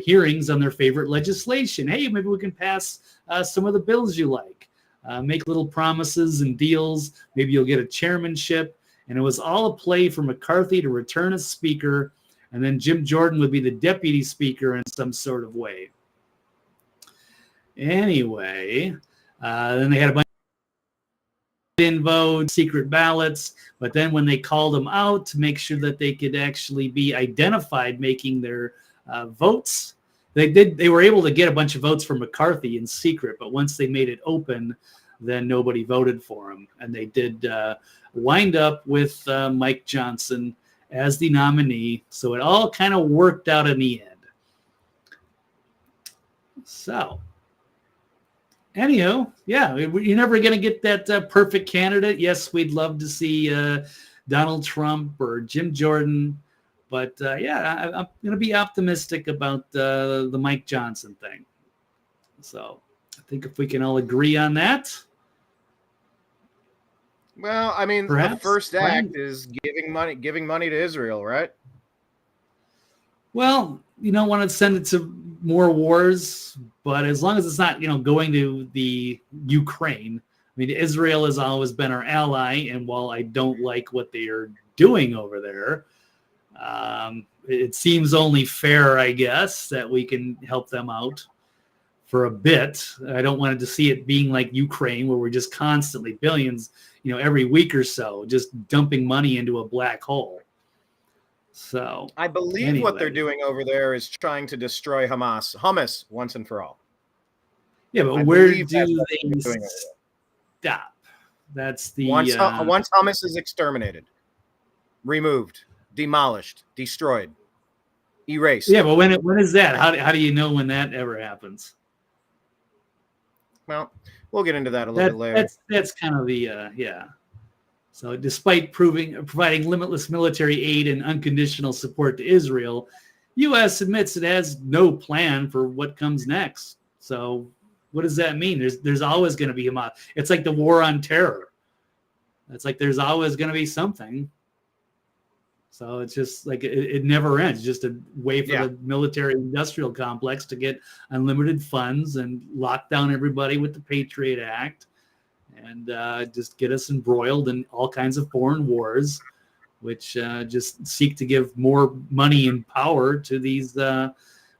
hearings on their favorite legislation. Hey, maybe we can pass some of the bills you like. Make little promises and deals. Maybe you'll get a chairmanship. And it was all a play for McCarthy to return as speaker, and then Jim Jordan would be the deputy speaker in some sort of way. Anyway, then they had a bunch of votes, secret ballots, but then when they called them out to make sure that they could actually be identified making their votes, they were able to get a bunch of votes for McCarthy in secret, but once they made it open, then nobody voted for him, and they did wind up with Mike Johnson as the nominee. So it all kind of worked out in the end. So, anywho, you're never going to get that perfect candidate. Yes, we'd love to see Donald Trump or Jim Jordan. But, I'm going to be optimistic about the Mike Johnson thing. So I think if we can all agree on that. Well, I mean, the first act is giving money to Israel, right? Well, you don't want to send it to more wars, but as long as it's not, going to the Ukraine. I mean, Israel has always been our ally, and while I don't like what they are doing over there, it seems only fair, I guess, that we can help them out for a bit. I don't want to see it being like Ukraine, where we're just constantly billions, every week or so, just dumping money into a black hole. So I believe what they're doing over there is trying to destroy Hamas once and for all. Yeah, but where do they stop? That's the once Hamas is exterminated, removed, demolished, destroyed, erased. Yeah, but when is that? How do you know when that ever happens? Well, we'll get into that a little bit later. That's kind of the So despite providing limitless military aid and unconditional support to Israel, U.S. admits it has no plan for what comes next. So what does that mean? There's always going to be Hamas. It's like the war on terror. It's like there's always going to be something. So it's just like it never ends. Just a way for the military-industrial complex to get unlimited funds and lock down everybody with the Patriot Act, and just get us embroiled in all kinds of foreign wars, which just seek to give more money and power to these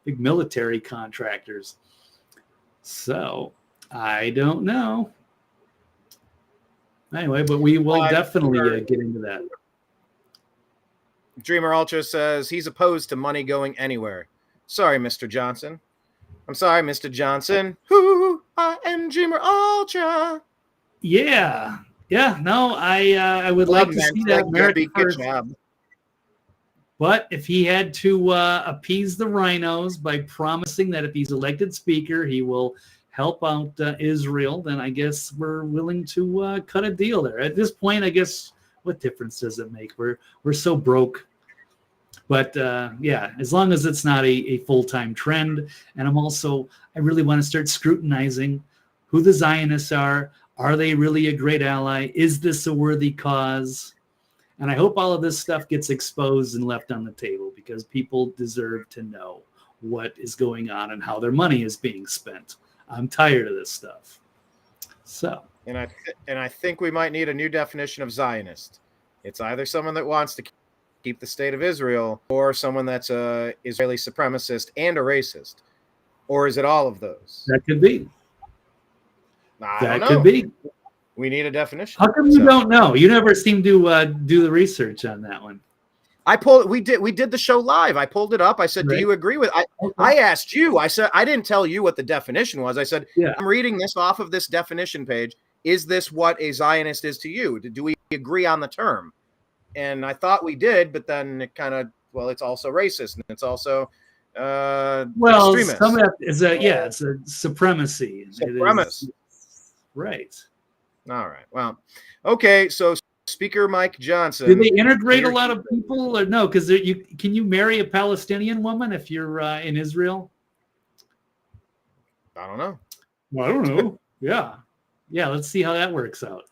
big military contractors. So I don't know. Anyway, but we will definitely get into that. Dreamer Ultra says he's opposed to money going anywhere. Sorry, Mr. Johnson. I'm sorry, Mr. Johnson. Who I am Dreamer Ultra. Yeah. No, I would like to see that America First. But if he had to appease the rhinos by promising that if he's elected speaker, he will help out Israel, then I guess we're willing to cut a deal there. At this point, I guess, what difference does it make? We're so broke. But as long as it's not a full-time trend. And I really want to start scrutinizing who the Zionists are. Are they really a great ally? Is this a worthy cause? And I hope all of this stuff gets exposed and left on the table, because people deserve to know what is going on and how their money is being spent. I'm tired of this stuff. So, and I think we might need a new definition of Zionist. It's either someone that wants to keep the state of Israel, or someone that's a Israeli supremacist and a racist, or is it all of those? That could be. I don't know. Could be. We need a definition. How come you don't know? You never seem to do the research on that one. We did the show live. I pulled it up. I said, "Do you agree with?" I asked you. I said, I didn't tell you what the definition was. I said, "I'm reading this off of this definition page. Is this what a Zionist is to you? Do we agree on the term?" And I thought we did, but then it kind of it's also racist, and it's also extremist. Some of that is it's a supremacy. Supremacy. Right. All right. Well, okay. So Speaker Mike Johnson. Do they integrate a lot of people, or no? Because can you marry a Palestinian woman if you're in Israel? I don't know. Well, I don't know. Yeah. Let's see how that works out.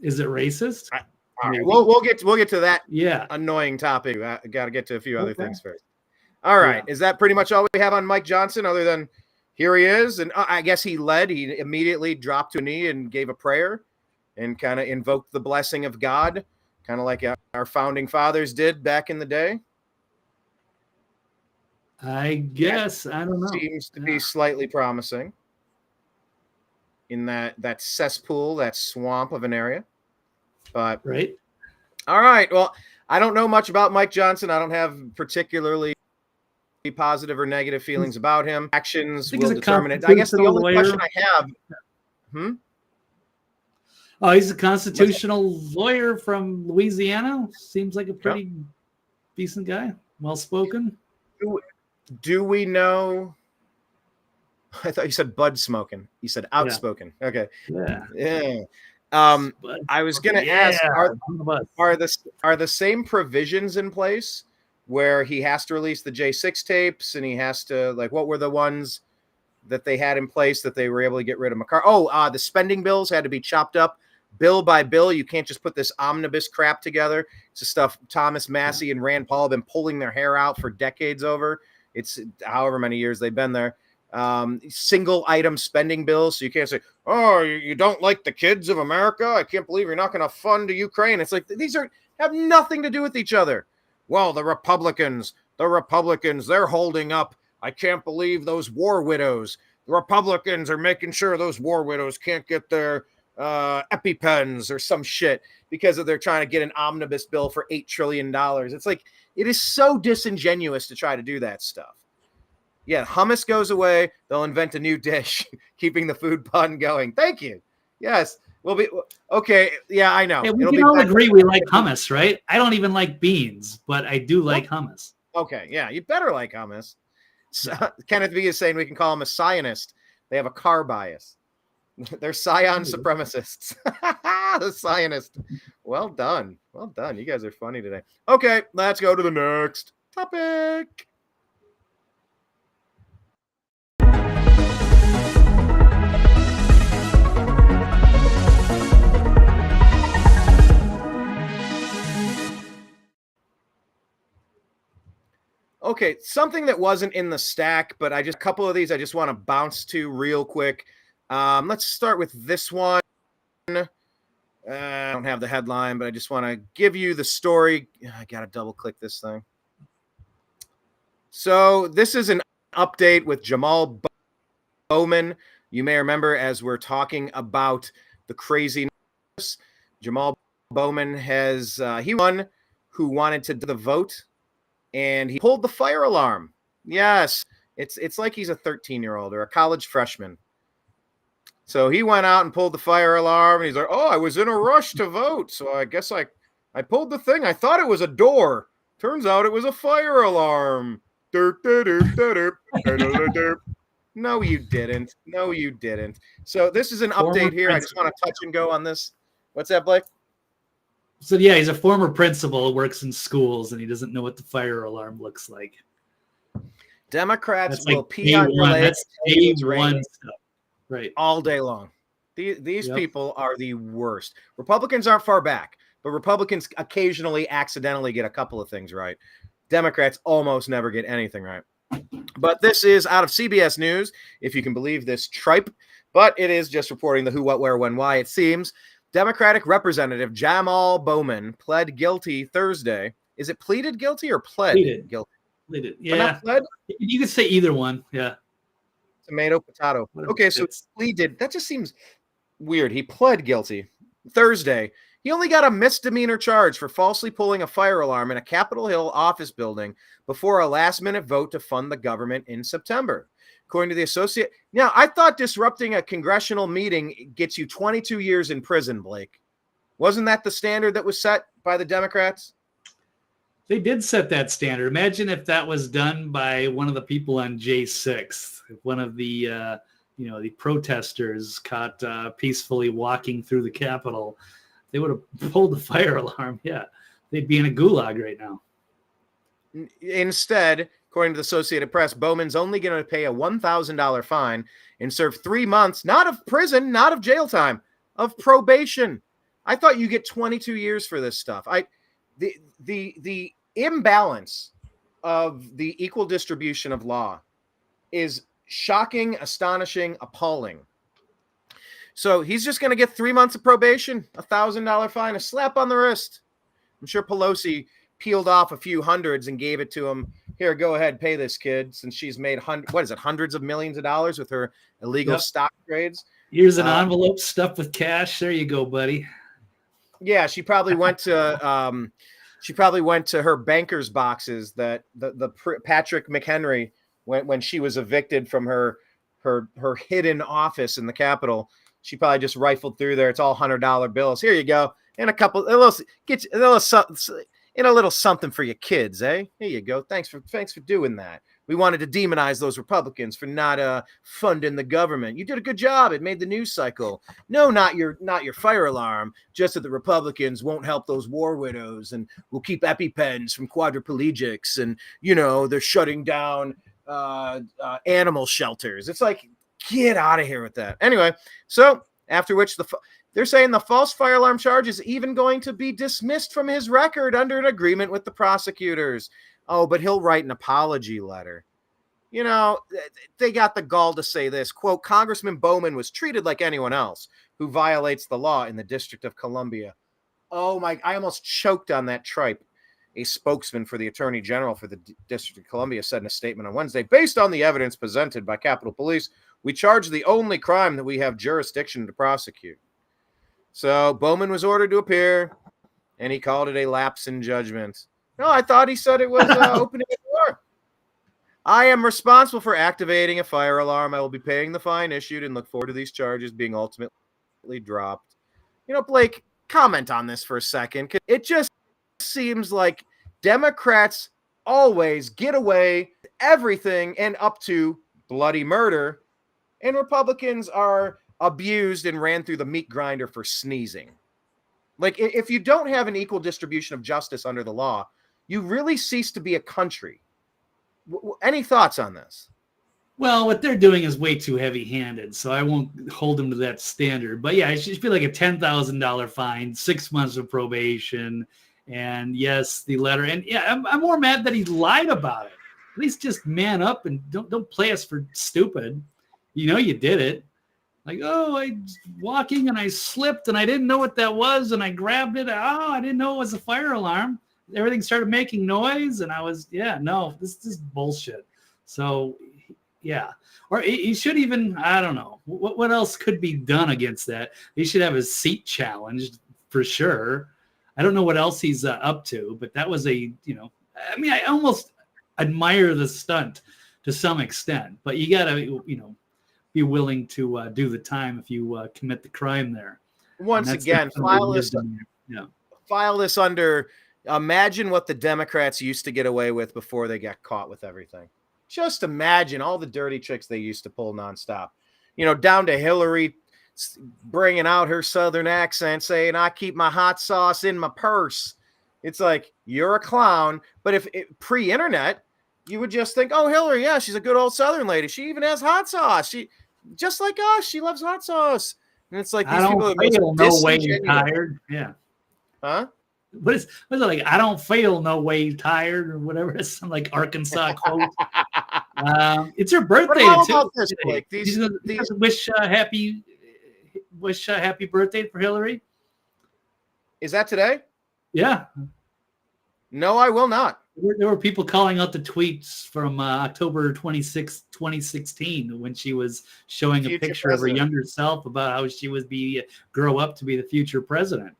Is it racist? All right. We'll get to that. Yeah. Annoying topic. I got to get to a few other things first. All right. Yeah. Is that pretty much all we have on Mike Johnson, other than here he is? And I guess he immediately dropped to a knee and gave a prayer and kind of invoked the blessing of God, kind of like our founding fathers did back in the day. I guess. I don't know. Seems to be slightly promising in that cesspool, that swamp of an area. But right. All right. Well, I don't know much about Mike Johnson. I don't have particularly positive or negative feelings about him. Actions will determine it. I guess the only question I have. Oh, he's a constitutional lawyer from Louisiana. Seems like a pretty decent guy. Well spoken. Do we know? I thought you said bud smoking. You said outspoken. Yeah. Okay. Yeah. I was going to ask: are the same provisions in place where he has to release the J6 tapes, and he has to, like, what were the ones that they had in place that they were able to get rid of McCarthy? The spending bills had to be chopped up bill by bill. You can't just put this omnibus crap together. It's the stuff Thomas Massey and Rand Paul have been pulling their hair out for decades over. It's however many years they've been there. Single item spending bills. So you can't say, "Oh, you don't like the kids of America? I can't believe you're not going to fund Ukraine." It's like, these have nothing to do with each other. Well, the Republicans, they're holding up. I can't believe those war widows. The Republicans are making sure those war widows can't get their EpiPens or some shit because they're trying to get an omnibus bill for $8 trillion. It's like, it is so disingenuous to try to do that stuff. Yeah, hummus goes away. They'll invent a new dish, keeping the food pun going. Thank you. Yes. We'll be okay. Yeah, I know. Hey, we can all agree we like hummus, right? I don't even like beans, but I do like hummus. Okay, yeah, you better like hummus. So, Kenneth V is saying we can call him a Zionist. They have a car bias. They're Scion supremacists. The Zionist. Well done. Well done. You guys are funny today. Okay, let's go to the next topic. okay, something that wasn't in the stack, but a couple of these I just want to bounce to real quick. Let's start with this one. I don't have the headline, but I just want to give you the story. I got to double click this thing. So this is an update with Jamal Bowman. You may remember, as we're talking about the craziness, Jamal Bowman has he won who wanted to do the vote, and he pulled the fire alarm. Yes, it's like he's a 13-year-old or a college freshman. So he went out and pulled the fire alarm, and he's like, "Oh, I was in a rush to vote, so I guess I pulled the thing. I thought it was a door. Turns out it was a fire alarm." No, you didn't. No, you didn't. So this is an update here. I just want to touch and go on this. What's that, Blake? So yeah, he's a former principal, works in schools, and he doesn't know what the fire alarm looks like. Democrats will pee on your legs. That's day one stuff. Right. All day long. These people are the worst. Republicans aren't far back, but Republicans occasionally accidentally get a couple of things right. Democrats almost never get anything right. But this is out of CBS News, if you can believe this tripe, but it is just reporting the who, what, where, when, why. It seems Democratic Representative Jamal Bowman pled guilty Thursday. Is it pleaded guilty or pled guilty? Pleaded. Yeah. Pled? You could say either one. Yeah. Tomato, potato. Okay, so it's pleaded. That just seems weird. He pled guilty Thursday. He only got a misdemeanor charge for falsely pulling a fire alarm in a Capitol Hill office building before a last-minute vote to fund the government in September. According to the Associate. Now, I thought disrupting a congressional meeting gets you 22 years in prison, Blake. Wasn't that the standard that was set by the Democrats? They did set that standard. Imagine if that was done by one of the people on J6, if one of the the protesters caught peacefully walking through the Capitol. They would have pulled the fire alarm. Yeah, they'd be in a gulag right now. Instead, according to the Associated Press, Bowman's only going to pay a $1,000 fine and serve 3 months, not of prison, not of jail time, of probation. I thought you get 22 years for this stuff. The imbalance of the equal distribution of law is shocking, astonishing, appalling. So he's just going to get 3 months of probation, $1,000 fine, a slap on the wrist. I'm sure Pelosi peeled off a few hundreds and gave it to him. Here, go ahead, pay this kid, since she's made hundreds of millions of dollars with her illegal stock trades. Here's an envelope stuffed with cash. There you go, buddy. Yeah, she probably went to her banker's boxes that the Patrick McHenry when she was evicted from her hidden office in the Capitol. She probably just rifled through there. It's all $100 bills. Here you go, and a little something for your kids, eh? Here you go. Thanks for doing that. We wanted to demonize those Republicans for not funding the government. You did a good job. It made the news cycle. No, not your fire alarm. Just that the Republicans won't help those war widows and will keep EpiPens from quadriplegics, and they're shutting down animal shelters. It's like, get out of here with that. Anyway, so after which they're saying the false fire alarm charge is even going to be dismissed from his record under an agreement with the prosecutors. Oh, but he'll write an apology letter. They got the gall to say this, quote, Congressman Bowman was treated like anyone else who violates the law in the District of Columbia. Oh my, I almost choked on that tripe. A spokesman for the Attorney General for the District of Columbia said in a statement on Wednesday, based on the evidence presented by Capitol Police, we charge the only crime that we have jurisdiction to prosecute. So Bowman was ordered to appear, and he called it a lapse in judgment. No, I thought he said it was opening a door. I am responsible for activating a fire alarm. I will be paying the fine issued and look forward to these charges being ultimately dropped. Blake, comment on this for a second. It just seems like Democrats always get away with everything and up to bloody murder, and Republicans are abused and ran through the meat grinder for sneezing. Like, if you don't have an equal distribution of justice under the law, you really cease to be a country. Any thoughts on this? Well, what they're doing is way too heavy-handed, so I won't hold them to that standard. But yeah, it should be like a $10,000 fine, 6 months of probation, and yes, the letter. And yeah, I'm more mad that he lied about it. least just man up and don't play us for stupid. You know you did it. Like, oh, I was walking and I slipped and I didn't know what that was and I grabbed it. Oh, I didn't know it was a fire alarm. Everything started making noise and I was, no, this is bullshit. So, yeah. Or he should even, I don't know, what else could be done against that? He should have his seat challenged for sure. I don't know what else he's up to, but that was I almost admire the stunt to some extent, but you got to, be willing to do the time if you commit the crime there. Once again, file this under, imagine what the Democrats used to get away with before they got caught with everything. Just imagine all the dirty tricks they used to pull nonstop. Down to Hillary bringing out her Southern accent, saying, I keep my hot sauce in my purse. It's like, you're a clown. But if pre-internet, you would just think, oh, Hillary, yeah, she's a good old Southern lady. She even has hot sauce. She, just like us, she loves hot sauce. And it's like, these people feel no way tired. Yeah. Huh? What is it like? I don't feel no way tired or whatever. It's some like Arkansas quote. It's her birthday too. This, Blake? These wish happy birthday for Hillary. Is that today? Yeah. No, I will not. There were people calling out the tweets from October 26, 2016, when she was showing a picture of her younger self about how she would grow up to be the future president.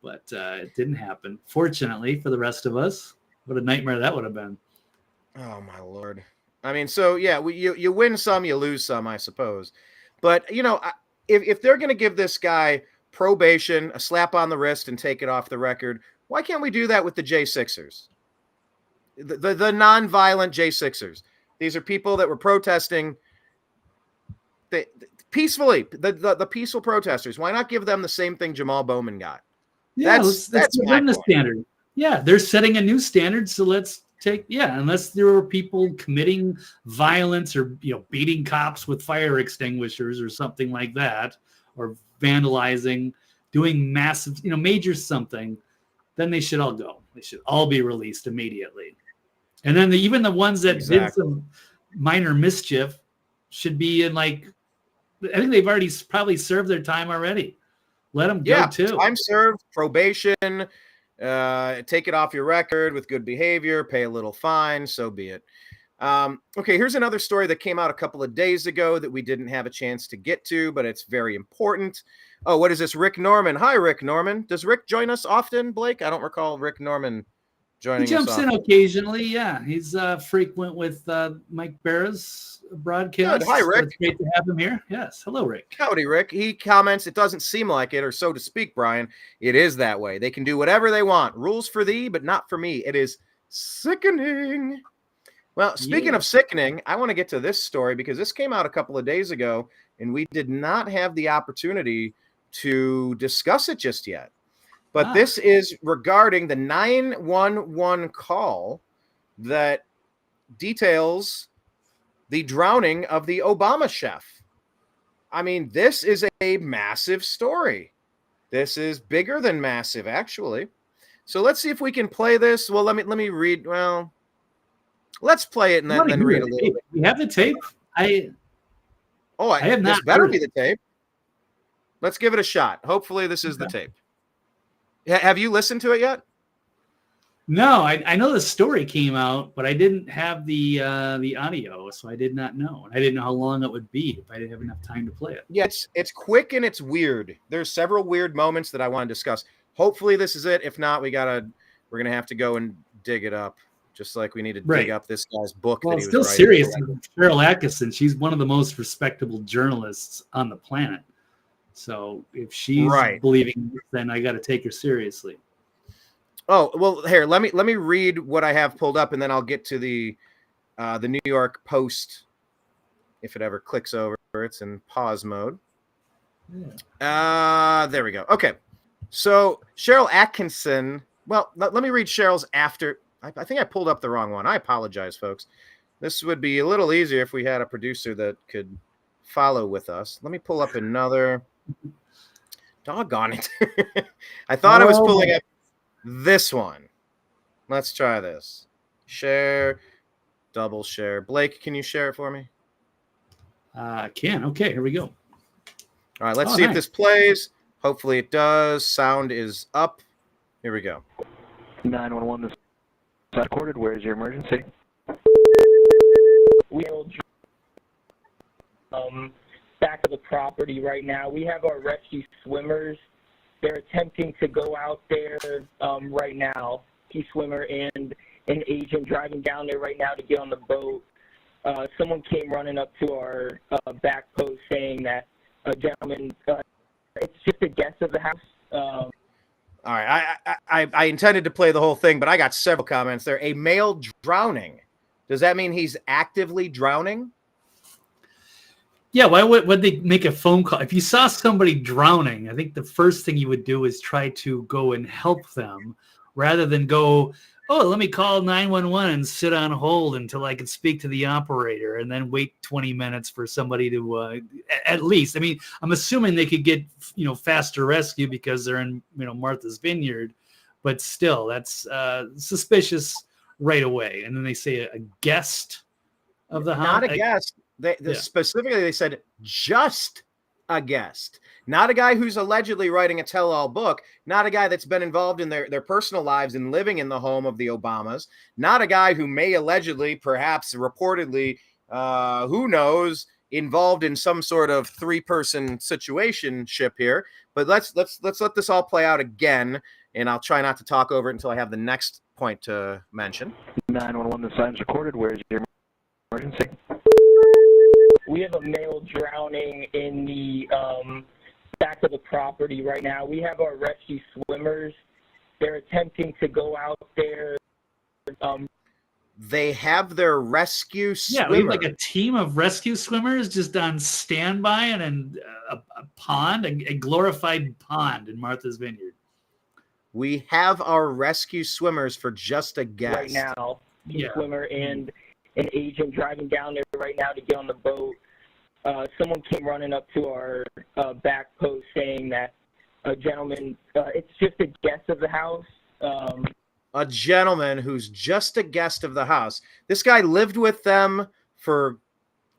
But it didn't happen. Fortunately for the rest of us, what a nightmare that would have been. Oh my Lord! I mean, so yeah, you win some, you lose some, I suppose. But if they're going to give this guy probation, a slap on the wrist, and take it off the record, why can't we do that with the J6ers? The non-violent J6ers. These are people that were protesting peacefully. The peaceful protesters. Why not give them the same thing Jamal Bowman got? Yeah, that's the standard. Yeah, they're setting a new standard. So let's unless there were people committing violence or beating cops with fire extinguishers or something like that, or vandalizing, doing massive, major something, then they should all go. They should all be released immediately. And then even the ones that did some minor mischief should be in I think they've already probably served their time already. Let them go too. Time served, probation, take it off your record with good behavior, pay a little fine, so be it. Okay, here's another story that came out a couple of days ago that we didn't have a chance to get to, but it's very important. Oh, what is this? Rick Norman. Hi, Rick Norman. Does Rick join us often, Blake? I don't recall Rick Norman joining us. He jumps in occasionally, yeah. He's frequent with Mike Barra's broadcast. Good. Hi, Rick. So it's great to have him here. Yes. Hello, Rick. Howdy, Rick. He comments, it doesn't seem like it, or so to speak, Brian. It is that way. They can do whatever they want. Rules for thee, but not for me. It is sickening. Well, speaking of sickening, I want to get to this story because this came out a couple of days ago, and we did not have the opportunity to discuss it just yet. But this is regarding the 911 call that details the drowning of the Obama chef. I mean, this is a massive story. This is bigger than massive, actually. So let's see if we can play this. Well, let me read. Well, let's play it and then read a little bit. We have the tape. I have not. This better be the tape. Let's give it a shot. Hopefully, this is the tape. Have you listened to it yet? No, I know the story came out, but I didn't have the audio, so I did not know. And I didn't know how long it would be if I didn't have enough time to play it. Yeah, it's quick and it's weird. There's several weird moments that I want to discuss. Hopefully, this is it. If not, we're gonna have to go and dig it up, just like we need to dig up this guy's book. Well, that he it's still was serious. Cheryl Atkinson, she's one of the most respectable journalists on the planet. So if she's believing this, then I got to take her seriously. Oh, well, here, let me read what I have pulled up, and then I'll get to the New York Post. If it ever clicks over, it's in pause mode. Yeah. There we go. Okay. So Cheryl Atkinson, well, let me read Cheryl's after. I think I pulled up the wrong one. I apologize, folks. This would be a little easier if we had a producer that could follow with us. Let me pull up another. Doggone it. I thought I was pulling up this one. Let's try this. Share. double share. Blake, can you share it for me? I can. Okay, here we go. All right, let's see if this plays. Hopefully it does. Sound is up. Here we go. 911, this is recorded. Where is your emergency? Back of the property right now. We have our rescue swimmers. They're attempting to go out there right now. Rescue swimmer and an agent driving down there right now to get on the boat. Someone came running up to our back post saying that a gentleman, it's just a guest of the house. All right, I intended to play the whole thing, but I got several comments there. A male drowning. Does that mean he's actively drowning? Yeah, why would they make a phone call? If you saw somebody drowning, I think the first thing you would do is try to go and help them rather than go, oh, let me call 911 and sit on hold until I can speak to the operator and then wait 20 minutes for somebody to at least. I mean, I'm assuming they could get, faster rescue because they're in, Martha's Vineyard, but still that's suspicious right away. And then they say a guest of the house. Not a guest. Specifically, they said just a guest, not a guy who's allegedly writing a tell-all book, not a guy that's been involved in their personal lives and living in the home of the Obamas, not a guy who may allegedly, perhaps reportedly, who knows, involved in some sort of three-person situationship here. But let's let this all play out again, and I'll try not to talk over it until I have the next point to mention. 911, the sign's recorded. Where is your emergency? We have a male drowning in the back of the property right now. We have our rescue swimmers. They're attempting to go out there. They have their rescue swimmer. Yeah, we have like a team of rescue swimmers just on standby and a pond, a glorified pond in Martha's Vineyard. We have our rescue swimmers for just a guest. Right now, swimmer and an agent driving down there right now to get on the boat. Someone came running up to our back post saying that a gentleman, it's just a guest of the house. A gentleman who's just a guest of the house. This guy lived with them for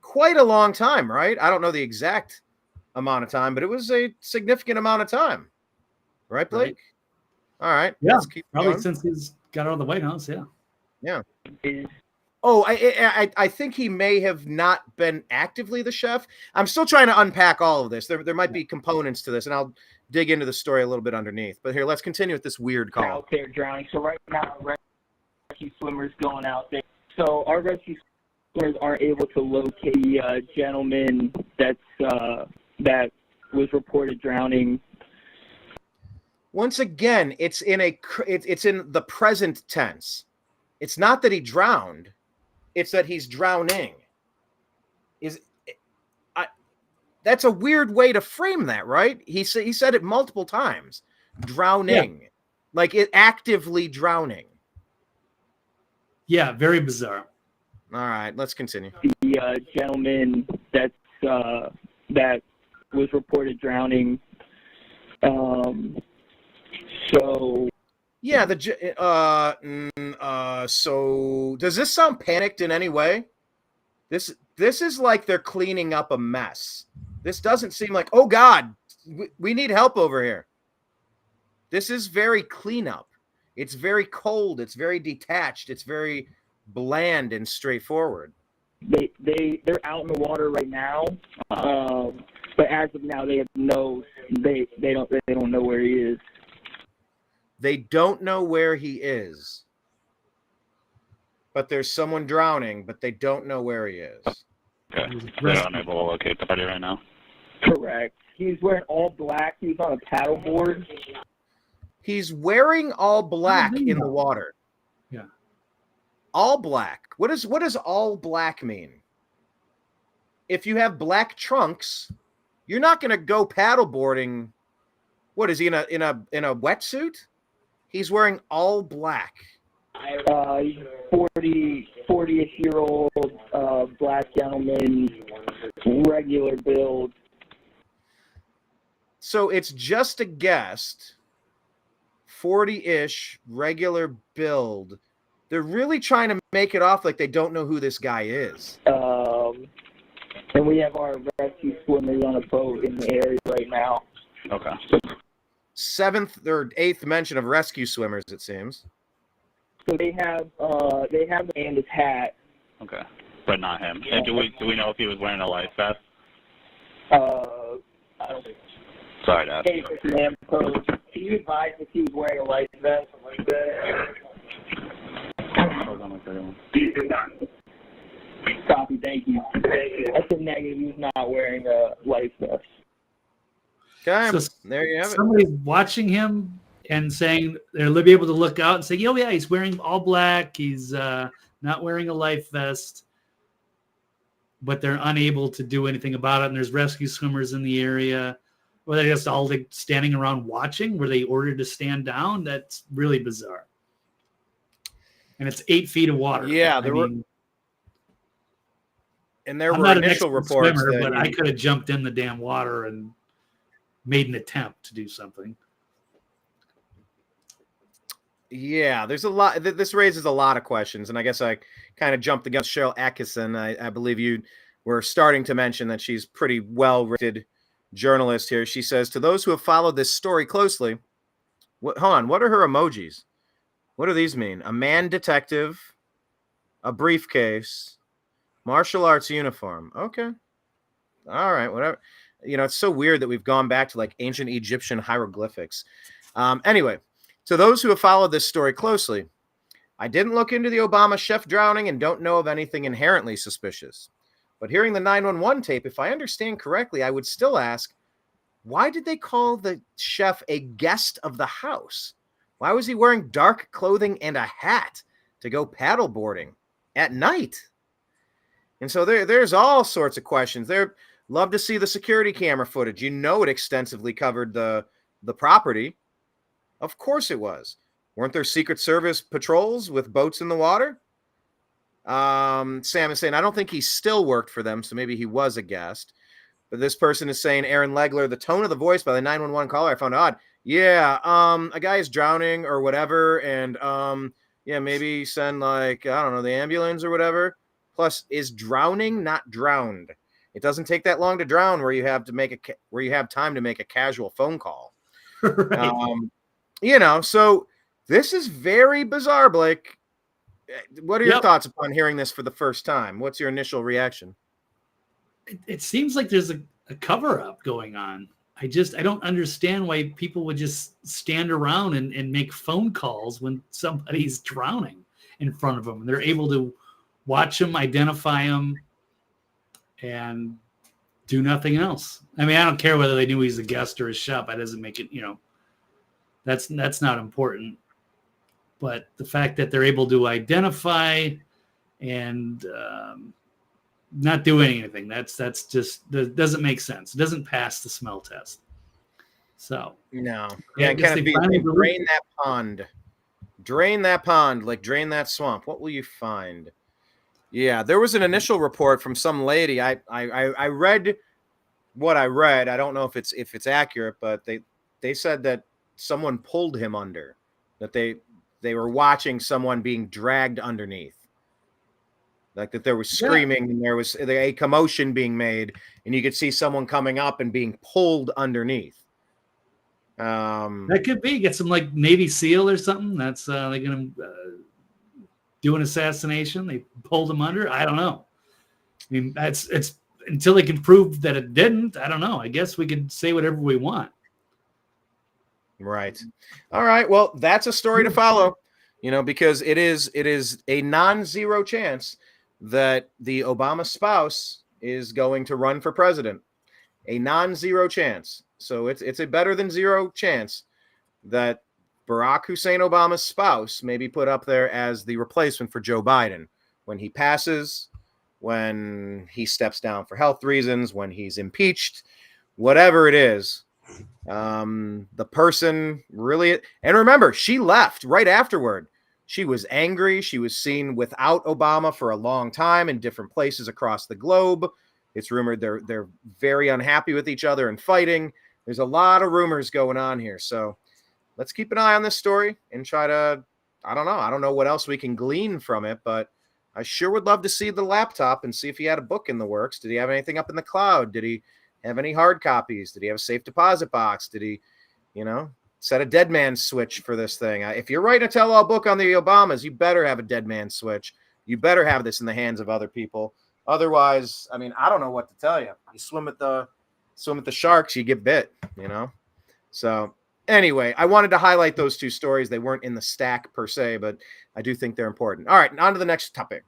quite a long time, right? I don't know the exact amount of time, but it was a significant amount of time. Right, Blake? Right. All right. Yeah, probably going. Since he's got out of the White House, yeah. Yeah. Oh, I think he may have not been actively the chef. I'm still trying to unpack all of this. There might be components to this, and I'll dig into the story a little bit underneath. But here, let's continue with this weird call. Out there drowning. So right now, rescue swimmers going out there. So our rescue swimmers aren't able to locate the gentleman that was reported drowning. Once again, it's in the present tense. It's not that he drowned. It's that he's drowning. That's a weird way to frame that, right? He said it multiple times. Drowning. Yeah. Like it actively drowning. Yeah, very bizarre. All right, let's continue. The gentleman that was reported drowning. Yeah, so does this sound panicked in any way? This is like they're cleaning up a mess. This doesn't seem like, oh God, we need help over here. This is very cleanup. It's very cold. It's very detached. It's very bland and straightforward. They're out in the water right now, but as of now, they don't know where he is. They don't know where he is. But there's someone drowning, but they don't know where he is. Okay. They're unable to locate the body right now. Correct. He's wearing all black. He's on a paddleboard. He's wearing all black in the water. Yeah. All black. What does all black mean? If you have black trunks, you're not going to go paddleboarding. What is he in a wetsuit? He's wearing all black. 40-ish-year-old black gentleman, regular build. So it's just a guest, 40-ish, regular build, They're really trying to make it off like they don't know who this guy is. And we have our rescue swimmers on a boat in the area right now. Okay. 7th or 8th mention of rescue swimmers, it seems. So they have him and his hat. Okay. But not him. And do we know if he was wearing a life vest? I don't think so. Sorry to ask Hey, you. ma'am, can you advise if he was wearing a life vest or like that? Hold on, everyone. Copy, thank you. That's a negative. He was not wearing a life vest. Okay, So there you have it. Somebody's watching him and saying they'll be able to look out and say, "Oh yeah, he's wearing all black. He's not wearing a life vest." But they're unable to do anything about it. And there's rescue swimmers in the area. Or they're just all like standing around watching. Were they ordered to stand down? That's really bizarre. And it's 8 feet of water. Yeah, there were initial reports swimmer, that but I could have jumped in the damn water and made an attempt to do something. Yeah, there's a lot. This raises a lot of questions, and I guess I kind of jumped the gun. Cheryl Atkinson, I believe you were starting to mention that she's pretty well-rated journalist here. She says, to those who have followed this story closely, hold on, what are her emojis? What do these mean? A man detective, a briefcase, martial arts uniform. Okay. All right, whatever. You know, it's so weird that we've gone back to like ancient Egyptian hieroglyphics. Anyway, to those who have followed this story closely, I didn't look into the Obama chef drowning and don't know of anything inherently suspicious. But hearing the 911 tape, if I understand correctly, I would still ask, why did they call the chef a guest of the house? Why was he wearing dark clothing and a hat to go paddleboarding at night? And so there's all sorts of questions. There, love to see the security camera footage. You know, it extensively covered the property. Of course it was. Weren't there Secret Service patrols with boats in the water? Sam is saying, I don't think he still worked for them, so maybe he was a guest. But this person is saying, Aaron Legler, the tone of the voice by the 911 caller I found odd. Yeah, a guy is drowning or whatever, and yeah, maybe send like, I don't know, the ambulance or whatever. Plus, is drowning not drowned? It doesn't take that long to drown where you have time to make a casual phone call. Right. You know, so this is very bizarre, Blake. What are your thoughts upon hearing this for the first time? What's your initial reaction? It seems like there's a cover-up going on. I don't understand why people would just stand around and make phone calls when somebody's drowning in front of them. They're able to watch them, identify them, and do nothing else. I mean, I don't care whether they knew he's a guest or a chef. That doesn't make it, you know, that's not important. But the fact that they're able to identify and not do anything, that's just doesn't make sense. It doesn't pass the smell test. So no, yeah, kind of drain that pond, like drain that swamp. What will you find? Yeah, there was an initial report from some lady. I read what I read. I don't know if it's accurate, but they said that someone pulled him under, that they were watching someone being dragged underneath. Like that there was screaming and there was a commotion being made and you could see someone coming up and being pulled underneath. That could be. Get some like Navy SEAL or something. That's they're going to do an assassination. They pulled him under. I don't know. I mean, it's until they can prove that it didn't. I don't know. I guess we could say whatever we want. Right. All right. Well, that's a story to follow, you know, because it is a non-zero chance that the Obama spouse is going to run for president. A non-zero chance. So it's a better than zero chance that Barack Hussein Obama's spouse may be put up there as the replacement for Joe Biden when he passes, when he steps down for health reasons, when he's impeached, whatever it is. The person really, and remember, she left right afterward. She was angry. She was seen without Obama for a long time in different places across the globe. It's rumored they're very unhappy with each other and fighting. There's a lot of rumors going on here. So let's keep an eye on this story and try to I don't know. I don't know what else we can glean from it, but I sure would love to see the laptop and see if he had a book in the works. Did he have anything up in the cloud? Did he have any hard copies? Did he have a safe deposit box? Did he, set a dead man switch for this thing? If you're writing a tell-all book on the Obamas, you better have a dead man switch. You better have this in the hands of other people. Otherwise, I mean, I don't know what to tell you. You swim at the sharks, you get bit, So anyway, I wanted to highlight those two stories. They weren't in the stack per se, but I do think they're important. All right, on to the next topic.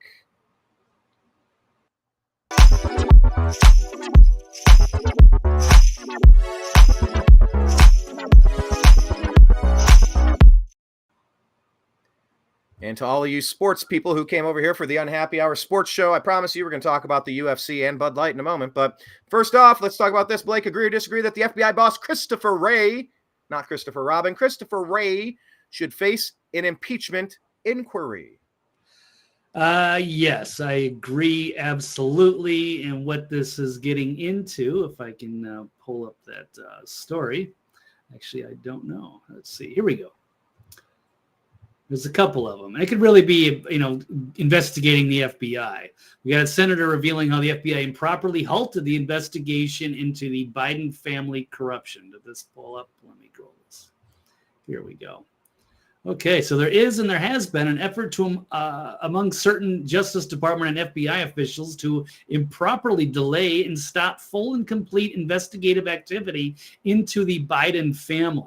And to all of you sports people who came over here for the Unhappy Hour Sports Show, I promise you we're going to talk about the UFC and Bud Light in a moment. But first off, let's talk about this. Blake, agree or disagree that the FBI boss Christopher Wray, not Christopher Robin, Christopher Wray should face an impeachment inquiry? Yes, I agree absolutely. And what this is getting into, if I can pull up that story. Actually, I don't know. Let's see. Here we go. There's a couple of them. And it could really be, investigating the FBI. We got a senator revealing how the FBI improperly halted the investigation into the Biden family corruption. Did this pull up? Let me go this. Here we go. Okay, so there is and there has been an effort to among certain Justice Department and FBI officials to improperly delay and stop full and complete investigative activity into the Biden family.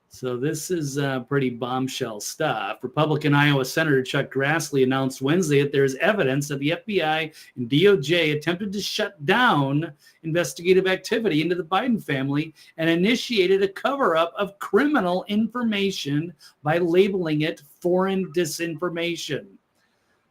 So this is pretty bombshell stuff. Republican Iowa Senator Chuck Grassley announced Wednesday that there is evidence that the FBI and DOJ attempted to shut down investigative activity into the Biden family and initiated a cover-up of criminal information by labeling it foreign disinformation.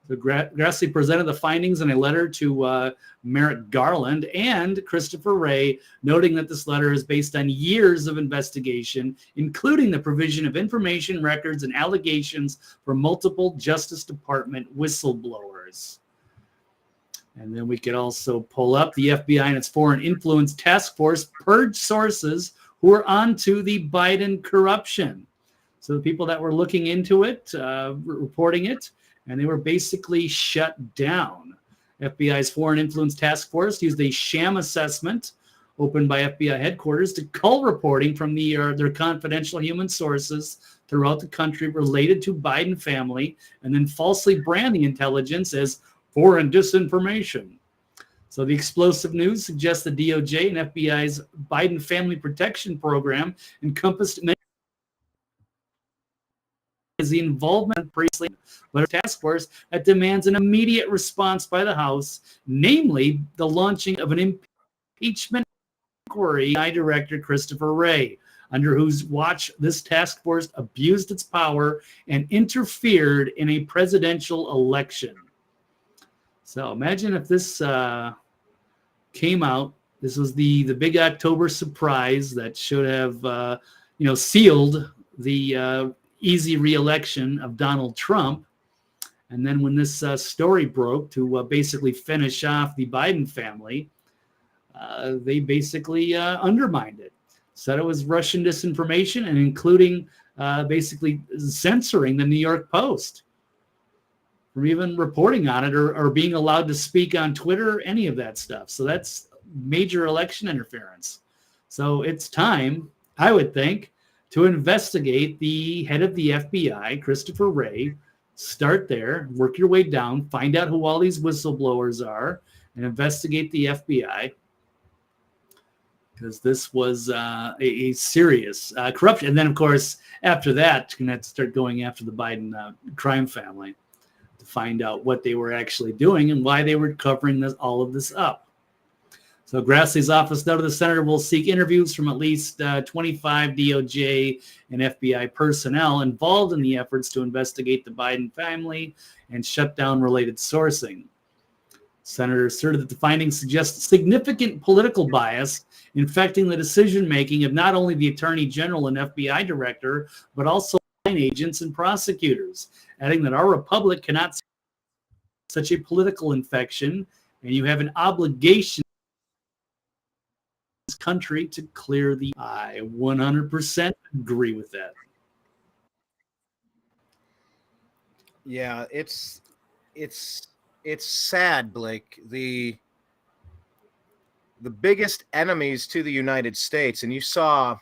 So Grassley presented the findings in a letter to Merrick Garland and Christopher Wray, noting that this letter is based on years of investigation, including the provision of information, records, and allegations from multiple Justice Department whistleblowers. And then we could also pull up the FBI and its Foreign Influence Task Force purged sources who were onto the Biden corruption. So the people that were looking into it, reporting it, and they were basically shut down. FBI's Foreign Influence Task Force used a sham assessment opened by FBI headquarters to cull reporting from their confidential human sources throughout the country related to Biden family, and then falsely brand the intelligence as foreign disinformation. So the explosive news suggests the DOJ and FBI's Biden Family Protection Program encompassed many is the involvement of Priestley, but a task force that demands an immediate response by the House, namely the launching of an impeachment inquiry by Director Christopher Wray, under whose watch this task force abused its power and interfered in a presidential election. So imagine if this came out. This was the big October surprise that should have sealed the easy re-election of Donald Trump. And then when this story broke to basically finish off the Biden family, they basically undermined it. Said it was Russian disinformation, and including basically censoring the New York Post from even reporting on it or being allowed to speak on Twitter, any of that stuff. So that's major election interference. So it's time, I would think, to investigate the head of the FBI, Christopher Wray. Start there, work your way down, find out who all these whistleblowers are, and investigate the FBI. Because this was a serious corruption. And then, of course, after that, you're going to have to start going after the Biden crime family to find out what they were actually doing and why they were covering all of this up. So Grassley's office noted the senator will seek interviews from at least 25 DOJ and FBI personnel involved in the efforts to investigate the Biden family and shut down related sourcing. Senator asserted that the findings suggest significant political bias infecting the decision-making of not only the Attorney General and FBI director, but also agents and prosecutors, adding that our republic cannot such a political infection, and you have an obligation country to clear the eye. 100% agree with that. Yeah, it's sad, Blake. The biggest enemies to the United States, and you saw,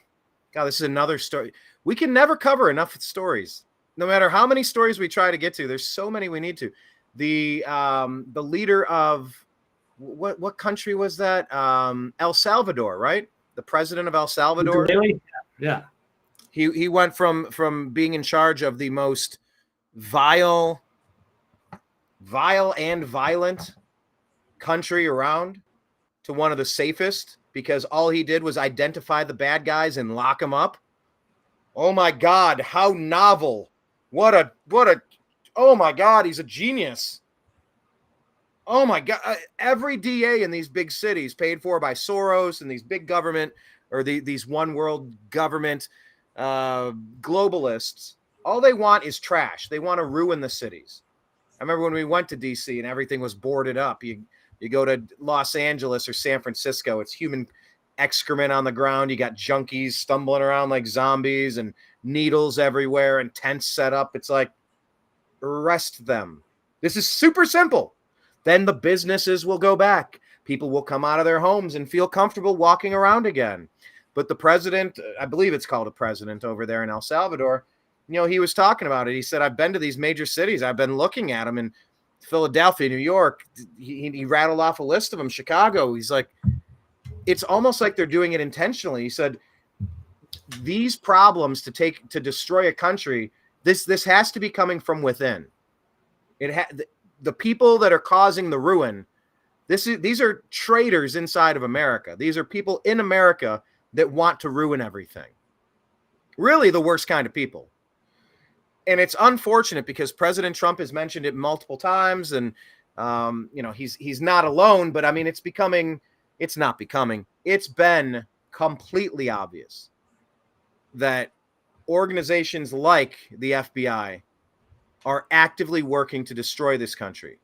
God, this is another story. We can never cover enough stories. No matter how many stories we try to get to, there's so many we need to. The leader of what country was that? El Salvador, right? The president of El Salvador. Really? Yeah. He went from being in charge of the most vile and violent country around to one of the safest, because all he did was identify the bad guys and lock them up. Oh my God, how novel. What a oh my God, he's a genius. Oh my God, every DA in these big cities paid for by Soros and these big government or these one world government globalists, all they want is trash. They want to ruin the cities. I remember when we went to DC and everything was boarded up. You go to Los Angeles or San Francisco, it's human excrement on the ground. You got junkies stumbling around like zombies and needles everywhere and tents set up. It's like, arrest them. This is super simple. Then the businesses will go back. People will come out of their homes and feel comfortable walking around again. But the president, I believe it's called a president over there in El Salvador, he was talking about it. He said, I've been to these major cities. I've been looking at them in Philadelphia, New York. He rattled off a list of them. Chicago. He's like, it's almost like they're doing it intentionally. He said, these problems to destroy a country, this has to be coming from within. The people that are causing the ruin, these are traitors inside of America. These are people in America that want to ruin everything. Really the worst kind of people. And it's unfortunate because President Trump has mentioned it multiple times, and he's not alone, but I mean it's been completely obvious that organizations like the FBI are actively working to destroy this country,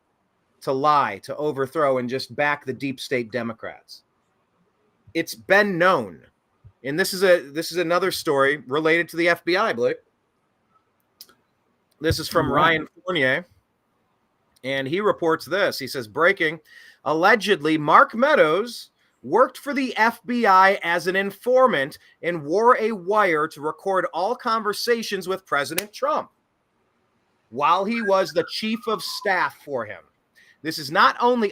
to lie, to overthrow, and just back the deep state Democrats. It's been known. And this is another story related to the FBI, Blake. This is from Ryan Fournier, and he reports this. He says, breaking, allegedly Mark Meadows worked for the FBI as an informant and wore a wire to record all conversations with President Trump while he was the chief of staff for him. This is not only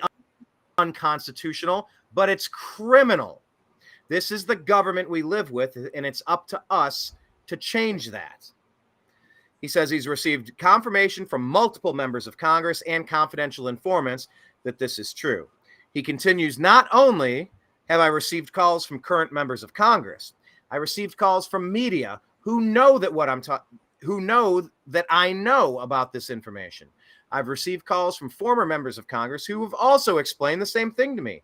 unconstitutional, but it's criminal. This is the government we live with, and it's up to us to change that. He says he's received confirmation from multiple members of Congress and confidential informants that this is true. He continues, not only have I received calls from current members of Congress, I received calls from media who know that who know that I know about this information. I've received calls from former members of Congress who have also explained the same thing to me.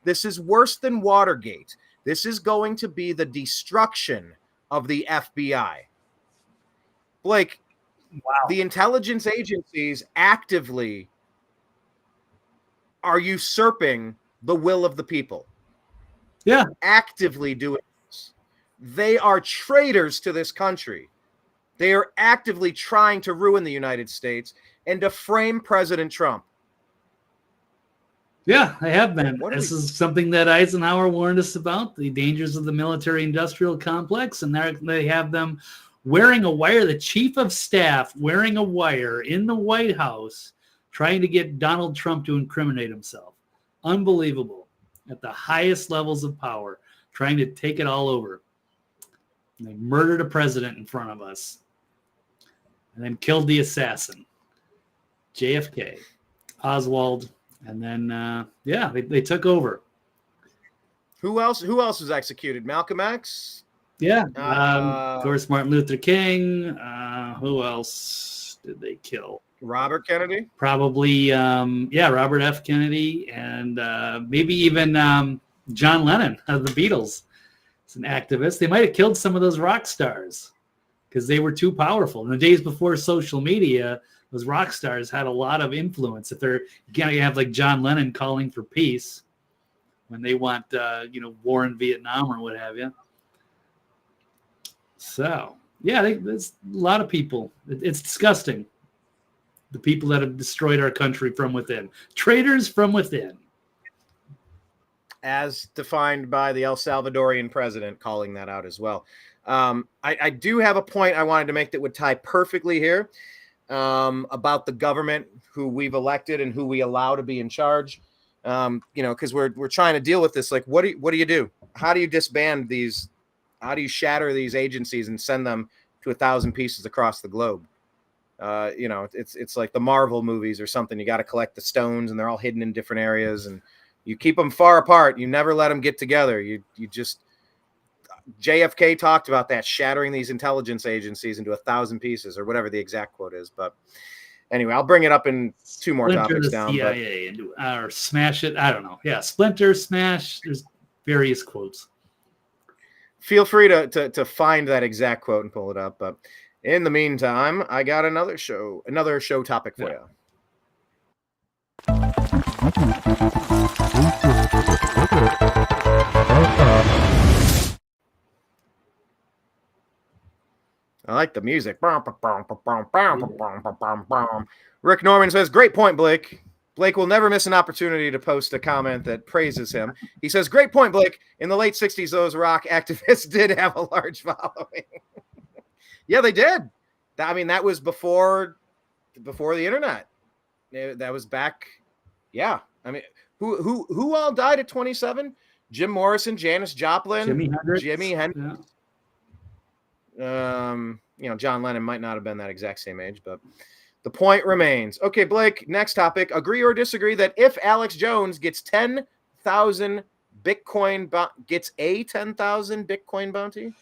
This is worse than Watergate. This is going to be the destruction of the FBI. Blake, wow. The intelligence agencies actively are usurping the will of the people. Yeah. Actively doing this. They are traitors to this country. They are actively trying to ruin the United States and to frame President Trump. Yeah, I have been. This is something that Eisenhower warned us about, the dangers of the military-industrial complex, and they have them wearing a wire, the chief of staff wearing a wire in the White House, trying to get Donald Trump to incriminate himself. Unbelievable. At the highest levels of power, trying to take it all over. And they murdered a president in front of us and then killed the assassin, JFK, Oswald. And then, they took over. Who else was executed? Malcolm X? Yeah. Of course, Martin Luther King. Who else did they kill? Robert Kennedy? Probably, Robert F. Kennedy. And maybe even John Lennon of the Beatles. He's an activist. They might have killed some of those rock stars because they were too powerful. In the days before social media, those rock stars had a lot of influence. If you can't have like John Lennon calling for peace when they want, war in Vietnam or what have you. So, there's a lot of people. It's disgusting. the people that have destroyed our country from within. Traitors from within. As defined by the El Salvadorian president calling that out as well. I do have a point I wanted to make that would tie perfectly here about the government who we've elected and who we allow to be in charge. Because we're trying to deal with this. Like, what do you do? How do you disband these? How do you shatter these agencies and send them to 1,000 pieces across the globe? It's like the Marvel movies or something. You got to collect the stones, and they're all hidden in different areas, and you keep them far apart. You never let them get together. You just JFK talked about that, shattering these intelligence agencies into 1,000 pieces, or whatever the exact quote is. But anyway, I'll bring it up in two more topics down. CIA or smash it. I don't know. Yeah, splinter, smash. There's various quotes. Feel free to find that exact quote and pull it up. But in the meantime, I got another show topic for you. I like the music. Rick Norman says, great point, Blake. Blake will never miss an opportunity to post a comment that praises him. He says, great point, Blake. In the late 60s, those rock activists did have a large following. Yeah, they did. I mean, that was before the internet. That was back. Yeah. I mean, who all died at 27? Jim Morrison, Janis Joplin, Jimi Hendrix. Yeah. John Lennon might not have been that exact same age, but the point remains. Okay, Blake, next topic. Agree or disagree that if Alex Jones gets 10,000 Bitcoin, gets a 10,000 Bitcoin bounty,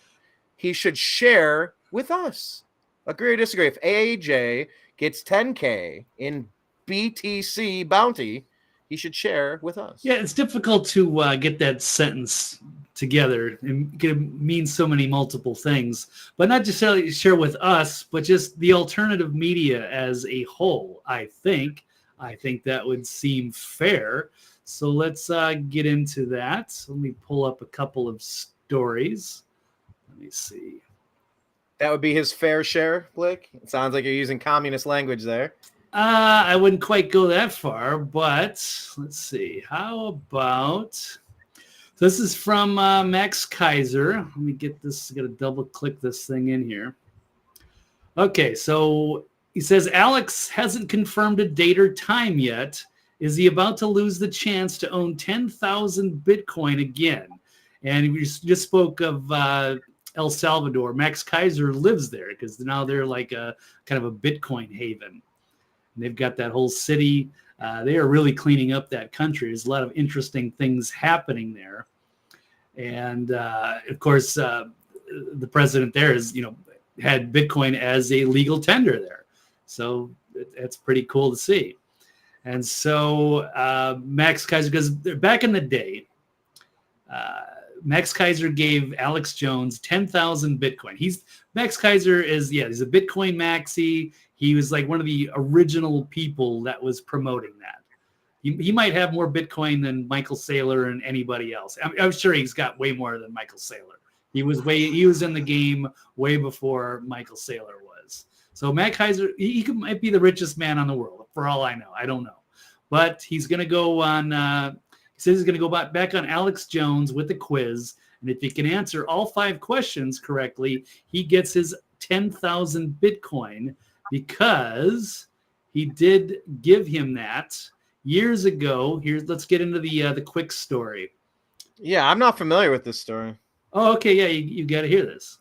he should share with us? Agree or disagree? If AJ gets 10K in BTC bounty, he should share with us. Yeah, it's difficult to get that sentence together. It can mean so many multiple things, but not necessarily share with us, but just the alternative media as a whole. I think that would seem fair. So let's get into that. Let me pull up a couple of stories. Let me see. That would be his fair share, Blake. It sounds like you're using communist language there. I wouldn't quite go that far, but let's see. How about... So this is from Max Kaiser. Let me get this. I got to double click this thing in here. Okay, so he says Alex hasn't confirmed a date or time yet. Is he about to lose the chance to own 10,000 Bitcoin again? And we just spoke of El Salvador. Max Kaiser lives there because now they're like a kind of a Bitcoin haven. And they've got that whole city. They are really cleaning up that country. There's a lot of interesting things happening there. And of course, the president there is, had Bitcoin as a legal tender there. So it's pretty cool to see. And so Max Kaiser, because back in the day, Max Kaiser gave Alex Jones 10,000 Bitcoin. Max Kaiser he's a Bitcoin maxi. He was like one of the original people that was promoting that. He might have more Bitcoin than Michael Saylor and anybody else. I'm sure he's got way more than Michael Saylor. He was in the game way before Michael Saylor was. So Matt Kaiser, he might be the richest man on the world for all I know. I don't know, but he's going to go on. He says he's going to go back on Alex Jones with a quiz, and if he can answer all 5 questions correctly, he gets his 10,000 Bitcoin because he did give him that years ago. Let's get into the quick story. Yeah, I'm not familiar with this story. Oh, okay. Yeah, you got to hear this.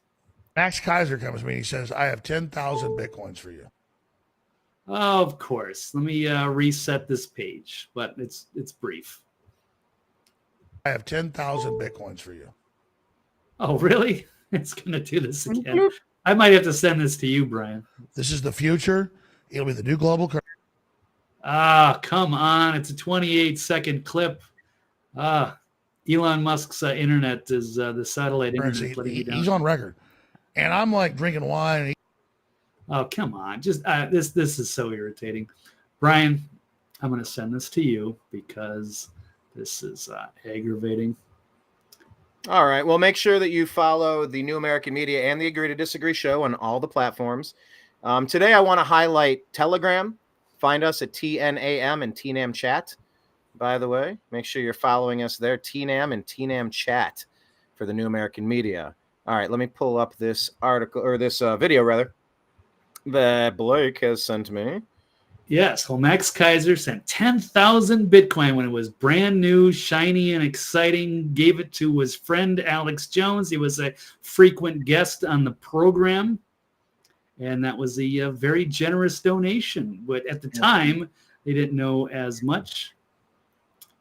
Max Kaiser comes to me and he says, I have 10,000 Bitcoins for you. Oh, of course. Let me reset this page, but it's brief. I have 10,000 Bitcoins for you. Oh, really? It's going to do this again. I might have to send this to you, Brian. This is the future. It'll be the new global currency. Ah, come on. It's a 28-second clip. Elon Musk's internet is the satellite internet. He's on record. And I'm like drinking wine. Oh, come on. Just this is so irritating. Brian, I'm going to send this to you because this is aggravating. All right. Well, make sure that you follow the New American Media and the Agree to Disagree show on all the platforms. Today, I want to highlight Telegram. find us at TNAM and TNAM Chat. By the way, make sure you're following us there, TNAM and TNAM Chat for the New American Media. All right, let me pull up this article, or this video, rather, that Blake has sent me. Yes, well, Max Kaiser sent 10,000 Bitcoin when it was brand new, shiny, and exciting. Gave it to his friend Alex Jones. He was a frequent guest on the program, and that was a very generous donation. But at the time, they didn't know as much.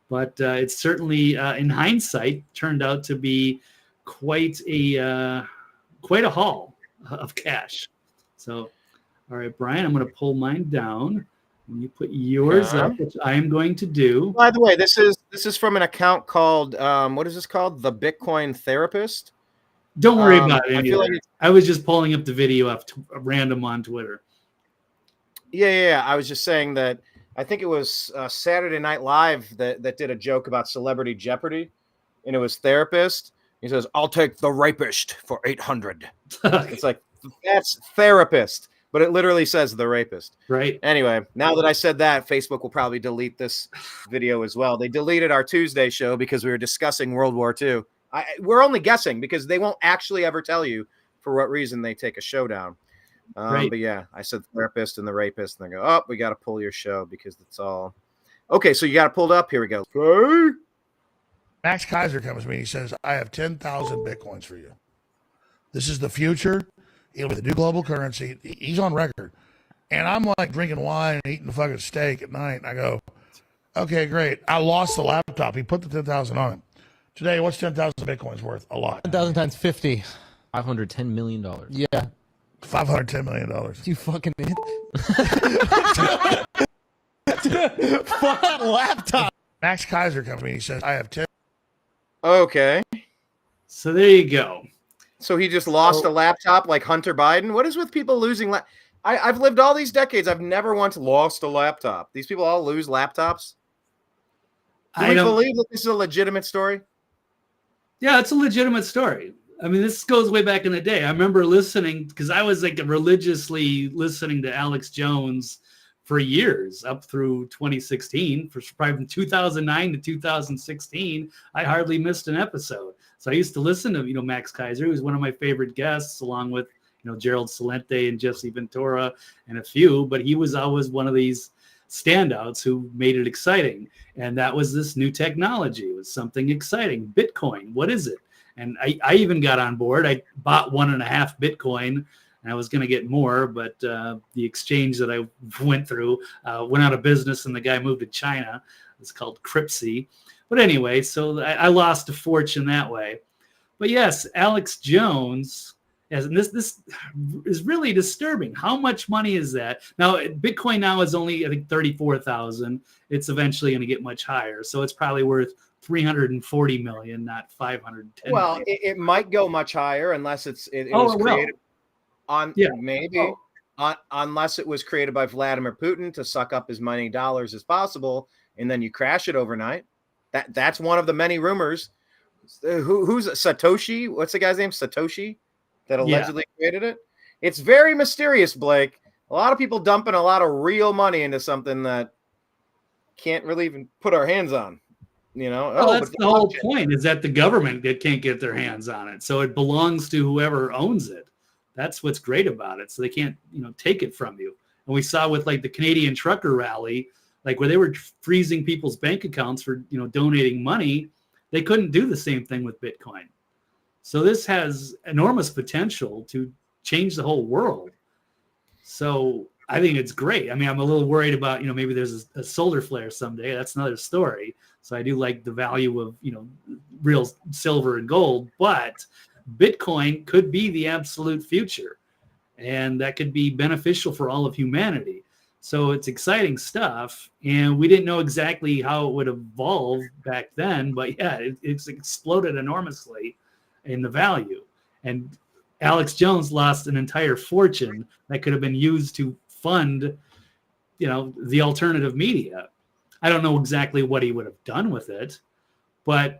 But it certainly, in hindsight, turned out to be quite a haul of cash. So, all right, Brian, I'm going to pull mine down. And you put yours up, which I am going to do. By the way, this is from an account called what is this called? The Bitcoin Therapist. Don't worry about it. I was just pulling up the video up random on Twitter. Yeah. I was just saying that I think it was Saturday Night Live that did a joke about Celebrity Jeopardy, and it was Therapist. He says, "I'll take the rapist for 800." It's like, that's Therapist, but it literally says the rapist. Right. Anyway, now that I said that, Facebook will probably delete this video as well. They deleted our Tuesday show because we were discussing World War II. We're only guessing because they won't actually ever tell you for what reason they take a show down. Right. But yeah, I said therapist and the rapist, and they go, "Oh, we got to pull your show because it's all." Okay, so you got it pulled up. Here we go. Okay. Max Kaiser comes to me and he says, I have 10,000 Bitcoins for you. This is the future. It'll be the new global currency. He's on record. And I'm like drinking wine and eating a fucking steak at night. And I go, okay, great. I lost the laptop. He put the 10,000 on it. Today, what's 10,000 Bitcoins worth? A lot. 10,000 times 50. $510 million. Yeah. $510 million. You fucking idiot. For that laptop. Max Kaiser comes to me and he says, I have 10. Okay. So there you go. So he just lost a laptop like Hunter Biden? What is with people losing I've lived all these decades. I've never once lost a laptop. These people all lose laptops. Do we believe that this is a legitimate story? Yeah, it's a legitimate story. I mean, this goes way back in the day. I remember listening, because I was like religiously listening to Alex Jones for years up through 2016. For probably from 2009 to 2016, I hardly missed an episode. So I used to listen to Max Kaiser, who was one of my favorite guests, along with Gerald Celente and Jesse Ventura and a few. But he was always one of these standouts who made it exciting. And that was this new technology. It was something exciting. Bitcoin, what is it? And I even got on board. I bought 1.5 Bitcoin, and I was going to get more, but the exchange that I went through went out of business, and the guy moved to China. It's called Cryptsy. But anyway, so I lost a fortune that way. But yes, Alex Jones, and this is really disturbing. How much money is that? Now, Bitcoin now is only, I think, 34,000. It's eventually going to get much higher. So it's probably worth 340 million, not 510 well, million. it might go much higher unless it was created on unless it was created by Vladimir Putin to suck up as many dollars as possible, and then you crash it overnight. That's one of the many rumors. Who's Satoshi? What's the guy's name? Satoshi that allegedly created it. It's very mysterious, Blake. A lot of people dumping a lot of real money into something that can't really even put our hands on. Well, that's the whole point, is that the government can't get their hands on it. So it belongs to whoever owns it. That's what's great about it. So they can't, take it from you. And we saw with like the Canadian trucker rally, like where they were freezing people's bank accounts for, donating money, they couldn't do the same thing with Bitcoin. So this has enormous potential to change the whole world. So I think it's great. I mean, I'm a little worried about, maybe there's a solar flare someday. That's another story. So I do like the value of, real silver and gold, but Bitcoin could be the absolute future, and that could be beneficial for all of humanity. So it's exciting stuff, and we didn't know exactly how it would evolve back then, but yeah, it's exploded enormously in the value. And Alex Jones lost an entire fortune that could have been used to fund, the alternative media. I don't know exactly what he would have done with it, but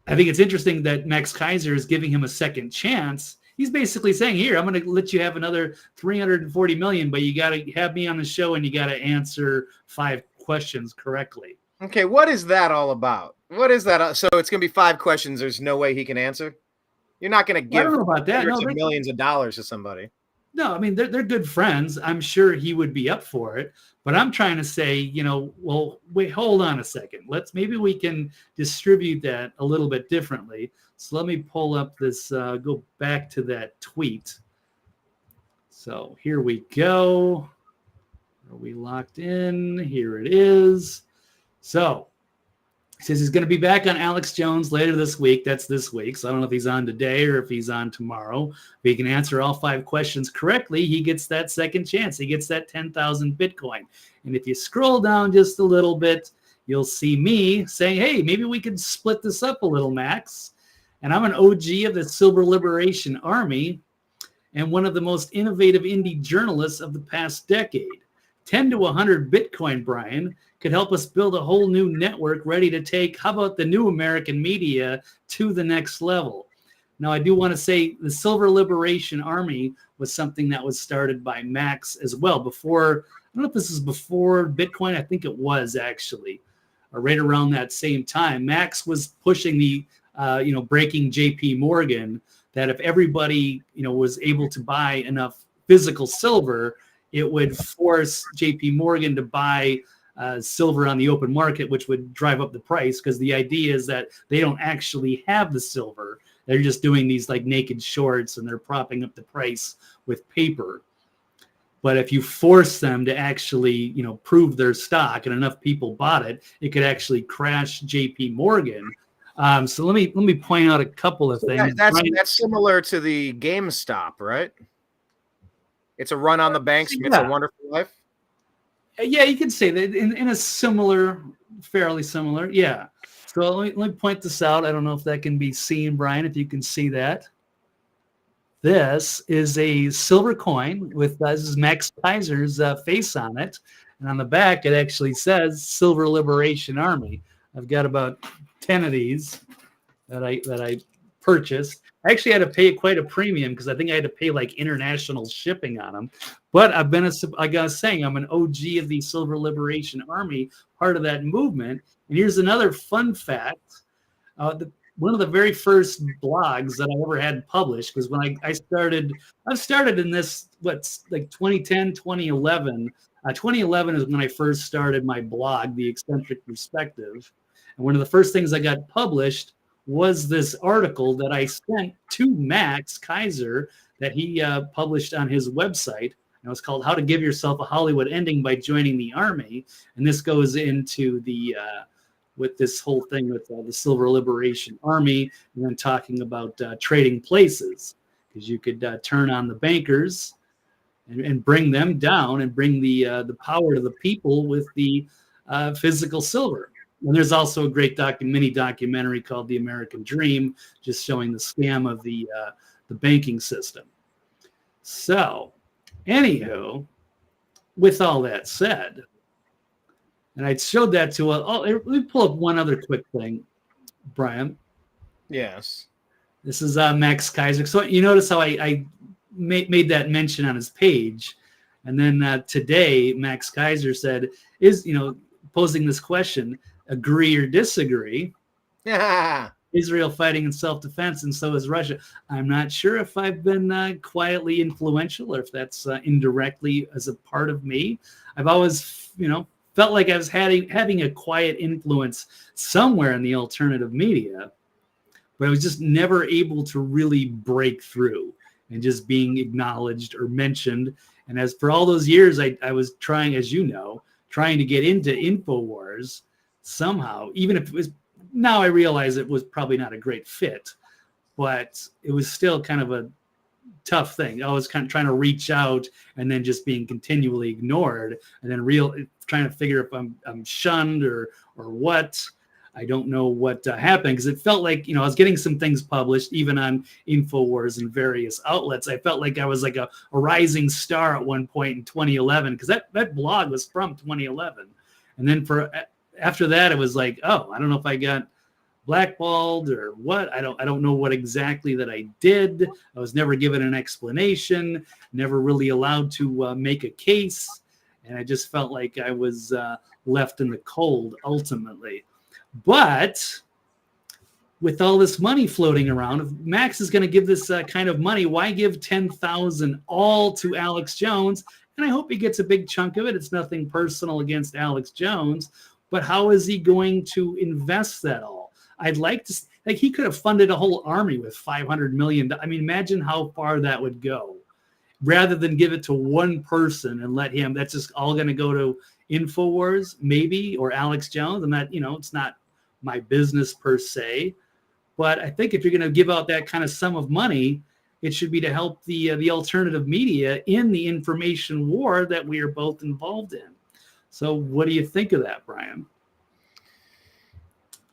I think it's interesting that Max Kaiser is giving him a second chance, he's basically saying, here, I'm going to let you have another 340 million, but you got to have me on the show and you got to answer 5 questions correctly. Okay, what is that all about? What is that? So it's going to be 5 questions. There's no way he can answer. You're not going to give I don't know about that. hundreds of millions of dollars to somebody. No, I mean, they're good friends. I'm sure he would be up for it. But I'm trying to say, well, wait, hold on a second. Maybe we can distribute that a little bit differently. So let me pull up this, go back to that tweet. So here we go. Are we locked in? Here it is. So he says he's going to be back on Alex Jones later this week. That's this week. So I don't know if he's on today or if he's on tomorrow. If he can answer all 5 questions correctly, he gets that second chance. He gets that 10,000 Bitcoin. And if you scroll down just a little bit, you'll see me saying, hey, maybe we could split this up a little, Max. And I'm an OG of the Silver Liberation Army and one of the most innovative indie journalists of the past decade. 10 to 100 Bitcoin, Brian, could help us build a whole new network ready to take, how about the new American media, to the next level. Now, I do want to say the Silver Liberation Army was something that was started by Max as well. Before, I don't know if this is before Bitcoin. I think it was actually, or right around that same time. Max was pushing the, breaking JP Morgan, that if everybody, was able to buy enough physical silver, it would force JP Morgan to buy silver on the open market, which would drive up the price, because the idea is that they don't actually have the silver. They're just doing these like naked shorts and they're propping up the price with paper. But if you force them to actually, prove their stock and enough people bought it, it could actually crash JP Morgan. So let me point out a couple of things. That's similar to the GameStop, right? It's a run on the banks. It's a wonderful life. Yeah, you could say that in a similar, fairly similar. Yeah. So let me point this out. I don't know if that can be seen, Brian, if you can see that. This is a silver coin with this is Max Kaiser's face on it. And on the back, it actually says Silver Liberation Army. I've got about 10 of these that I purchased. I actually had to pay quite a premium because I think I had to pay like international shipping on them. But like I was saying, I'm an OG of the Silver Liberation Army, part of that movement. And here's another fun fact. One of the very first blogs that I ever had published, because when I started in this, 2010, 2011. 2011 is when I first started my blog, The Eccentric Perspective. And one of the first things I got published was this article that I sent to Max Kaiser that he published on his website. And it was called How to Give Yourself a Hollywood Ending by Joining the Army. And this goes into the with this whole thing with the Silver Liberation Army, and then talking about trading places, because you could turn on the bankers and bring them down and bring the power to the people with the physical silver. And there's also a great mini documentary called The American Dream, just showing the scam of the banking system. So, anywho, with all that said, and I showed that to let me pull up one other quick thing, Brian. Yes. This is Max Kaiser. So you notice how I made that mention on his page. And then today, Max Kaiser said, posing this question, agree or disagree? Yeah. Israel fighting in self-defense, and so is Russia. I'm not sure if I've been quietly influential or if that's indirectly as a part of me. I've always, felt like I was having a quiet influence somewhere in the alternative media, but I was just never able to really break through and just being acknowledged or mentioned. And as for all those years, I was trying, as you know, trying to get into InfoWars somehow, even if it was, now I realize it was probably not a great fit, but it was still kind of a tough thing. I was kind of trying to reach out and then just being continually ignored, and then trying to figure if I'm shunned or what. I don't know what happened, because it felt like, I was getting some things published even on InfoWars and various outlets. I felt like I was like a rising star at one point in 2011, because that blog was from 2011. And then after that, it was like, oh, I don't know if I got blackballed or what. I don't know what exactly that I did. I was never given an explanation, never really allowed to make a case. And I just felt like I was left in the cold ultimately. But with all this money floating around, if Max is going to give this kind of money, why give $10,000 all to Alex Jones? And I hope he gets a big chunk of it. It's nothing personal against Alex Jones, but how is he going to invest that all? I'd like to, like, he could have funded a whole army with $500 million. I mean, imagine how far that would go, rather than give it to one person and let him. That's just all going to go to InfoWars, maybe, or Alex Jones. And that, it's not my business per se. But I think if you're going to give out that kind of sum of money, it should be to help the alternative media in the information war that we are both involved in. So what do you think of that, Brian?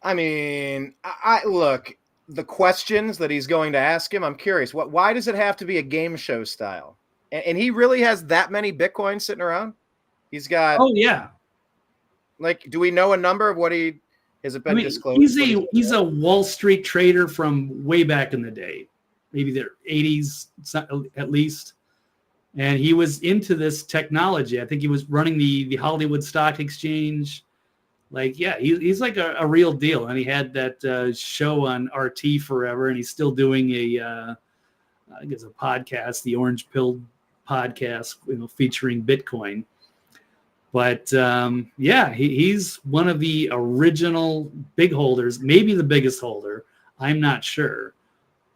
I mean, I look, the questions that he's going to ask him, I'm curious. Why does it have to be a game show style? And he really has that many Bitcoin sitting around? He's got... Oh, yeah. Like, do we know a number of what he... Has it been disclosed? He's a Wall Street trader from way back in the day, maybe the 80s at least. And he was into this technology. I think he was running the Hollywood Stock Exchange. Like, yeah, he's like a real deal. And he had that show on RT forever, and he's still doing I think it's a podcast, the Orange Pill podcast, featuring Bitcoin. But yeah, he's one of the original big holders, maybe the biggest holder. I'm not sure,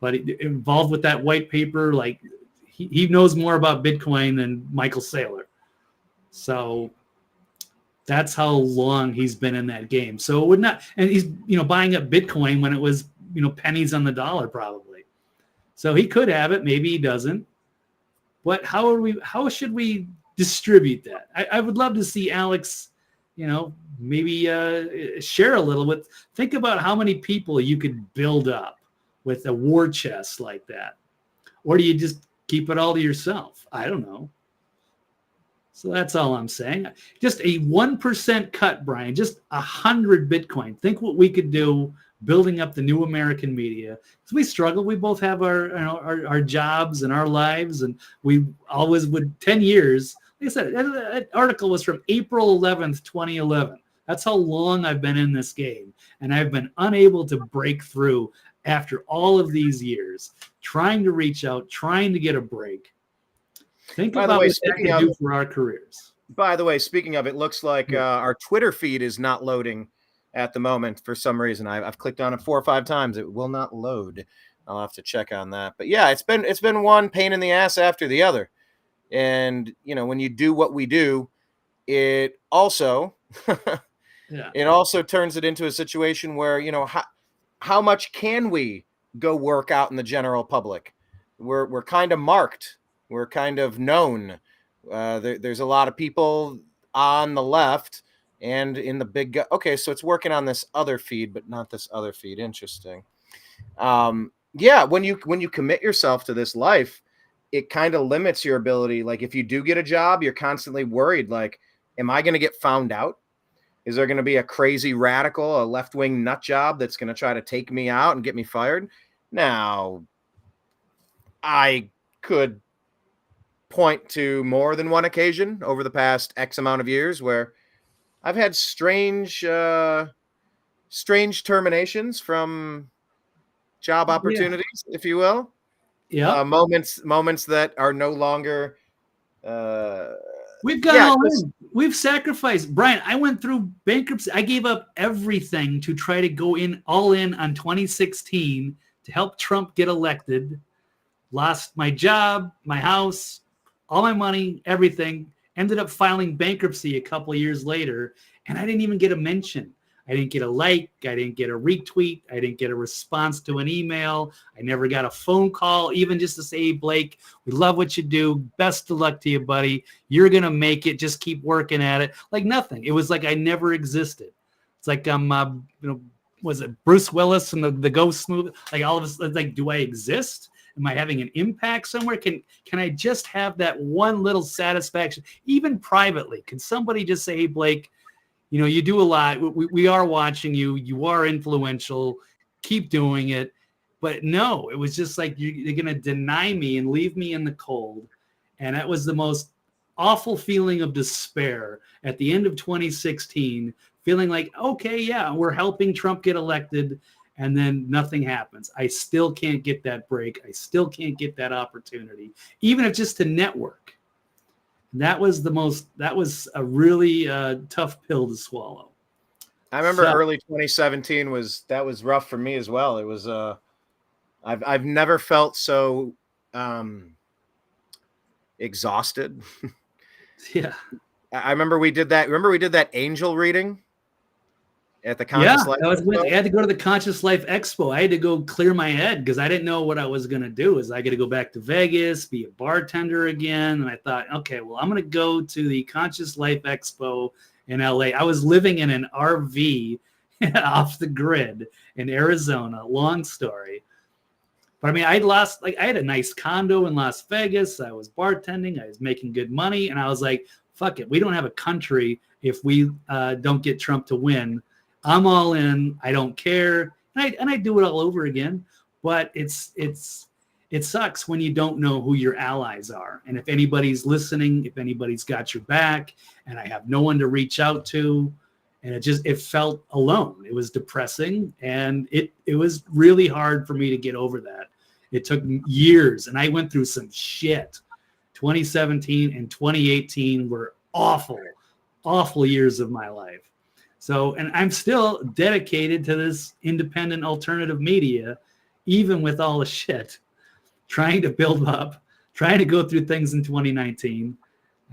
but involved with that white paper, like he knows more about Bitcoin than Michael Saylor. So that's how long he's been in that game. So it would not, and he's buying up Bitcoin when it was pennies on the dollar probably. So he could have it, maybe he doesn't. But how should we distribute that? I would love to see Alex, maybe share a little with. Think about how many people you could build up with a war chest like that, or do you just keep it all to yourself? I don't know. So that's all I'm saying. Just a 1% cut, Brian. Just 100 Bitcoin. Think what we could do building up the new American media. Because we struggle. We both have our jobs and our lives, and we always would 10 years. Like I said, that article was from April 11th, 2011. That's how long I've been in this game. And I've been unable to break through after all of these years, trying to reach out, trying to get a break. Think about what that can do for our careers. By the way, speaking of, it looks like our Twitter feed is not loading at the moment for some reason. I've clicked on it 4 or 5 times. It will not load. I'll have to check on that. But yeah, it's been one pain in the ass after the other. And, when you do what we do, it also it also turns it into a situation where, how much can we go work out in the general public? We're kind of marked. We're kind of known. There's a lot of people on the left and in the big. Okay, so it's working on this other feed, but not this other feed. Interesting. Yeah, when you commit yourself to this life, it kind of limits your ability. Like if you do get a job, you're constantly worried. Like, am I going to get found out? Is there going to be a crazy radical, a left-wing nut job that's going to try to take me out and get me fired? Now, I could point to more than one occasion over the past X amount of years where I've had strange terminations from job opportunities, if you will. Yeah. Moments that are no longer. We've gone all in. We've sacrificed. Brian, I went through bankruptcy. I gave up everything to try to go all in on 2016 to help Trump get elected. Lost my job, my house, all my money, everything. Ended up filing bankruptcy a couple of years later, and I didn't even get a mention. I didn't get a like. I didn't get a retweet. I didn't get a response to an email. I never got a phone call, even just to say, hey, Blake, we love what you do. Best of luck to you, buddy. You're going to make it. Just keep working at it. Like nothing. It was like I never existed. It's like, was it Bruce Willis and the Ghost movie? Like all of us, like, do I exist? Am I having an impact somewhere? Can I just have that one little satisfaction, even privately? Can somebody just say, hey, Blake, you do a lot. We are watching you. You are influential. Keep doing it. But no, it was just like you're going to deny me and leave me in the cold. And that was the most awful feeling of despair at the end of 2016, feeling like, okay, yeah, we're helping Trump get elected. And then nothing happens. I still can't get that break. I still can't get that opportunity, even if just to network. That was a really tough pill to swallow. I remember early 2017 was rough for me as well. It was I've never felt so exhausted. Yeah. I remember we did that. Remember we did that angel reading at the Conscious Life Expo? I had to go to the Conscious Life Expo. I had to go clear my head because I didn't know what I was going to do. I got to go back to Vegas, be a bartender again. And I thought, okay, well, I'm going to go to the Conscious Life Expo in LA. I was living in an RV off the grid in Arizona. Long story. But I mean, I had a nice condo in Las Vegas. I was bartending. I was making good money. And I was like, fuck it. We don't have a country if we don't get Trump to win. I'm all in. I don't care. And I do it all over again. But it sucks when you don't know who your allies are. And if anybody's listening, if anybody's got your back, and I have no one to reach out to, and it felt alone. It was depressing. And it was really hard for me to get over that. It took years. And I went through some shit. 2017 and 2018 were awful, awful years of my life. So, and I'm still dedicated to this independent alternative media, even with all the shit, trying to build up, trying to go through things in 2019.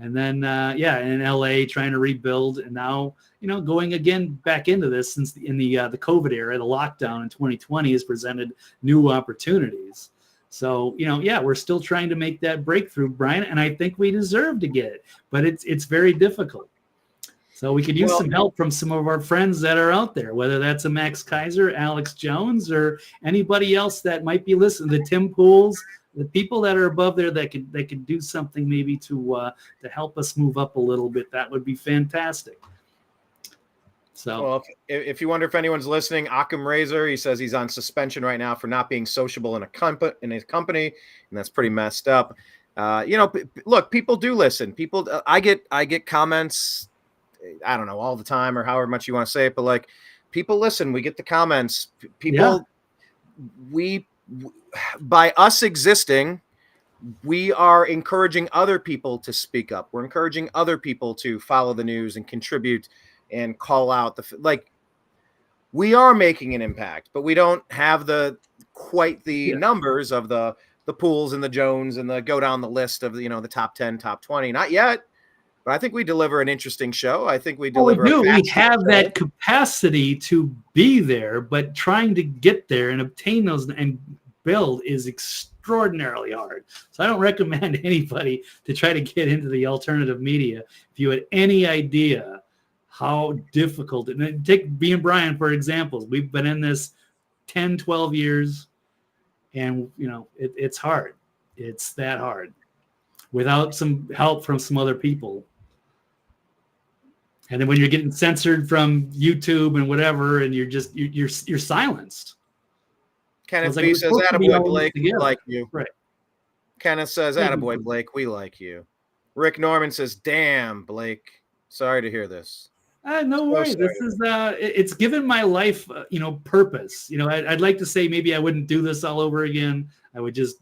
And then, in LA, trying to rebuild. And now, going again back into this since in the COVID era, the lockdown in 2020 has presented new opportunities. So, we're still trying to make that breakthrough, Brian, and I think we deserve to get it, but it's very difficult. So we could use some help from some of our friends that are out there, whether that's a Max Kaiser, Alex Jones, or anybody else that might be listening, the Tim Pools, the people that are above there that could do something maybe to help us move up a little bit. That would be fantastic. So, well, if you wonder if anyone's listening, Occam Razor, he says he's on suspension right now for not being sociable in his company, and that's pretty messed up. Look, people do listen. People, I get comments, I don't know, all the time or however much you want to say it, but like people listen, we get the comments. People, by us existing, we are encouraging other people to speak up. We're encouraging other people to follow the news and contribute and call out we are making an impact, but we don't have quite the numbers of the Pools and the Jones and the go down the list of the top 10, top 20. Not yet, but I think we deliver an interesting show. I think we deliver. We do. We have that capacity to be there, but trying to get there and obtain those and build is extraordinarily hard. So I don't recommend anybody to try to get into the alternative media. If you had any idea how difficult, and take me and Brian, for example, we've been in this 10, 12 years, and it's hard. It's that hard without some help from some other people. And then when you're getting censored from YouTube and whatever, and you're silenced. Kenneth B says, "Attaboy Blake, we like you." Right. Kenneth says, "Attaboy Blake, we like you." Rick Norman says, "Damn, Blake, sorry to hear this." No worries. This is it's given my life, purpose. I'd like to say maybe I wouldn't do this all over again. I would just,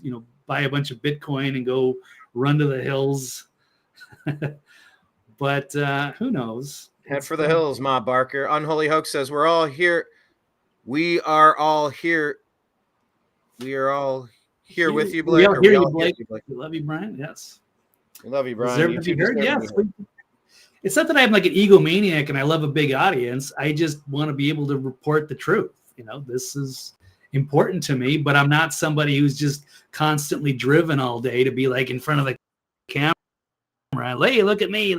buy a bunch of Bitcoin and go run to the hills. But who knows? Head for the hills, Ma Barker. Unholy Hoax says, "We're all here. We are all here. We are all here with you, Blake." We all hear you, Blake. We love you, Brian. Yes. We love you, Brian. Deserve to be heard. Yes. It's not that I'm like an egomaniac and I love a big audience. I just want to be able to report the truth. This is important to me, but I'm not somebody who's just constantly driven all day to be like in front of the camera. Hey, look at me.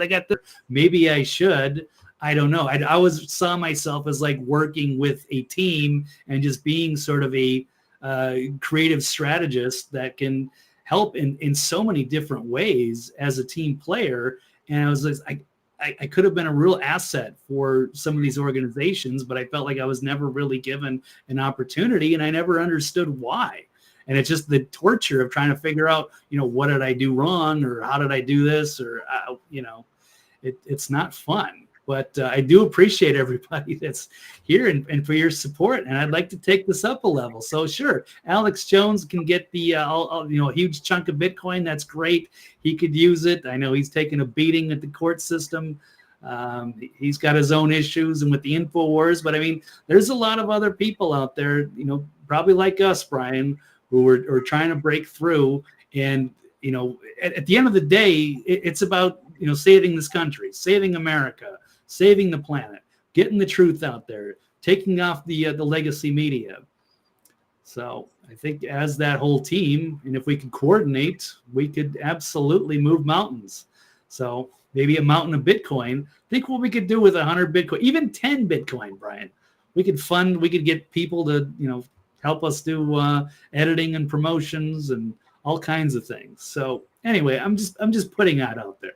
Maybe I should. I don't know. I always saw myself as like working with a team and just being sort of a creative strategist that can help in so many different ways as a team player. And I was like, I could have been a real asset for some of these organizations, but I felt like I was never really given an opportunity, and I never understood why. And it's just the torture of trying to figure out, what did I do wrong, or how did I do this, or it's not fun. But I do appreciate everybody that's here and for your support. And I'd like to take this up a level. So sure, Alex Jones can get the a huge chunk of Bitcoin. That's great. He could use it. I know he's taken a beating at the court system. He's got his own issues and with the InfoWars. But I mean, there's a lot of other people out there, probably like us, Brian, who are trying to break through. And at the end of the day, it's about saving this country, saving America, saving the planet, getting the truth out there, taking off the legacy media. So I think as that whole team, and if we could coordinate, we could absolutely move mountains. So maybe a mountain of Bitcoin. Think what we could do with 100 Bitcoin, even 10 Bitcoin, Brian. We could get people to, help us do editing and promotions and all kinds of things. So anyway, I'm just putting that out there.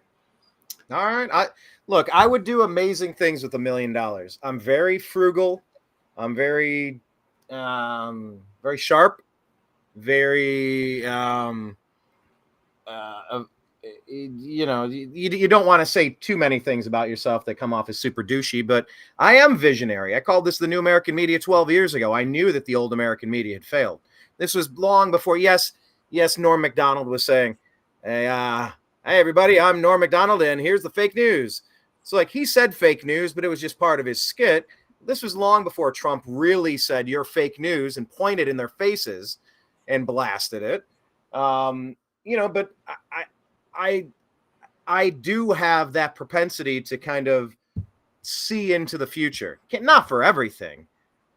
All right. Look, I would do amazing things with $1 million. I'm very frugal. I'm very sharp. Very, you don't want to say too many things about yourself that come off as super douchey, but I am visionary. I called this the new American media 12 years ago. I knew that the old American media had failed. This was long before, yes, Norm Macdonald was saying, hey, everybody, I'm Norm Macdonald, and here's the fake news. So, he said fake news, but it was just part of his skit. This was long before Trump really said you're fake news and pointed in their faces and blasted it. But I do have that propensity to kind of see into the future. Not for everything,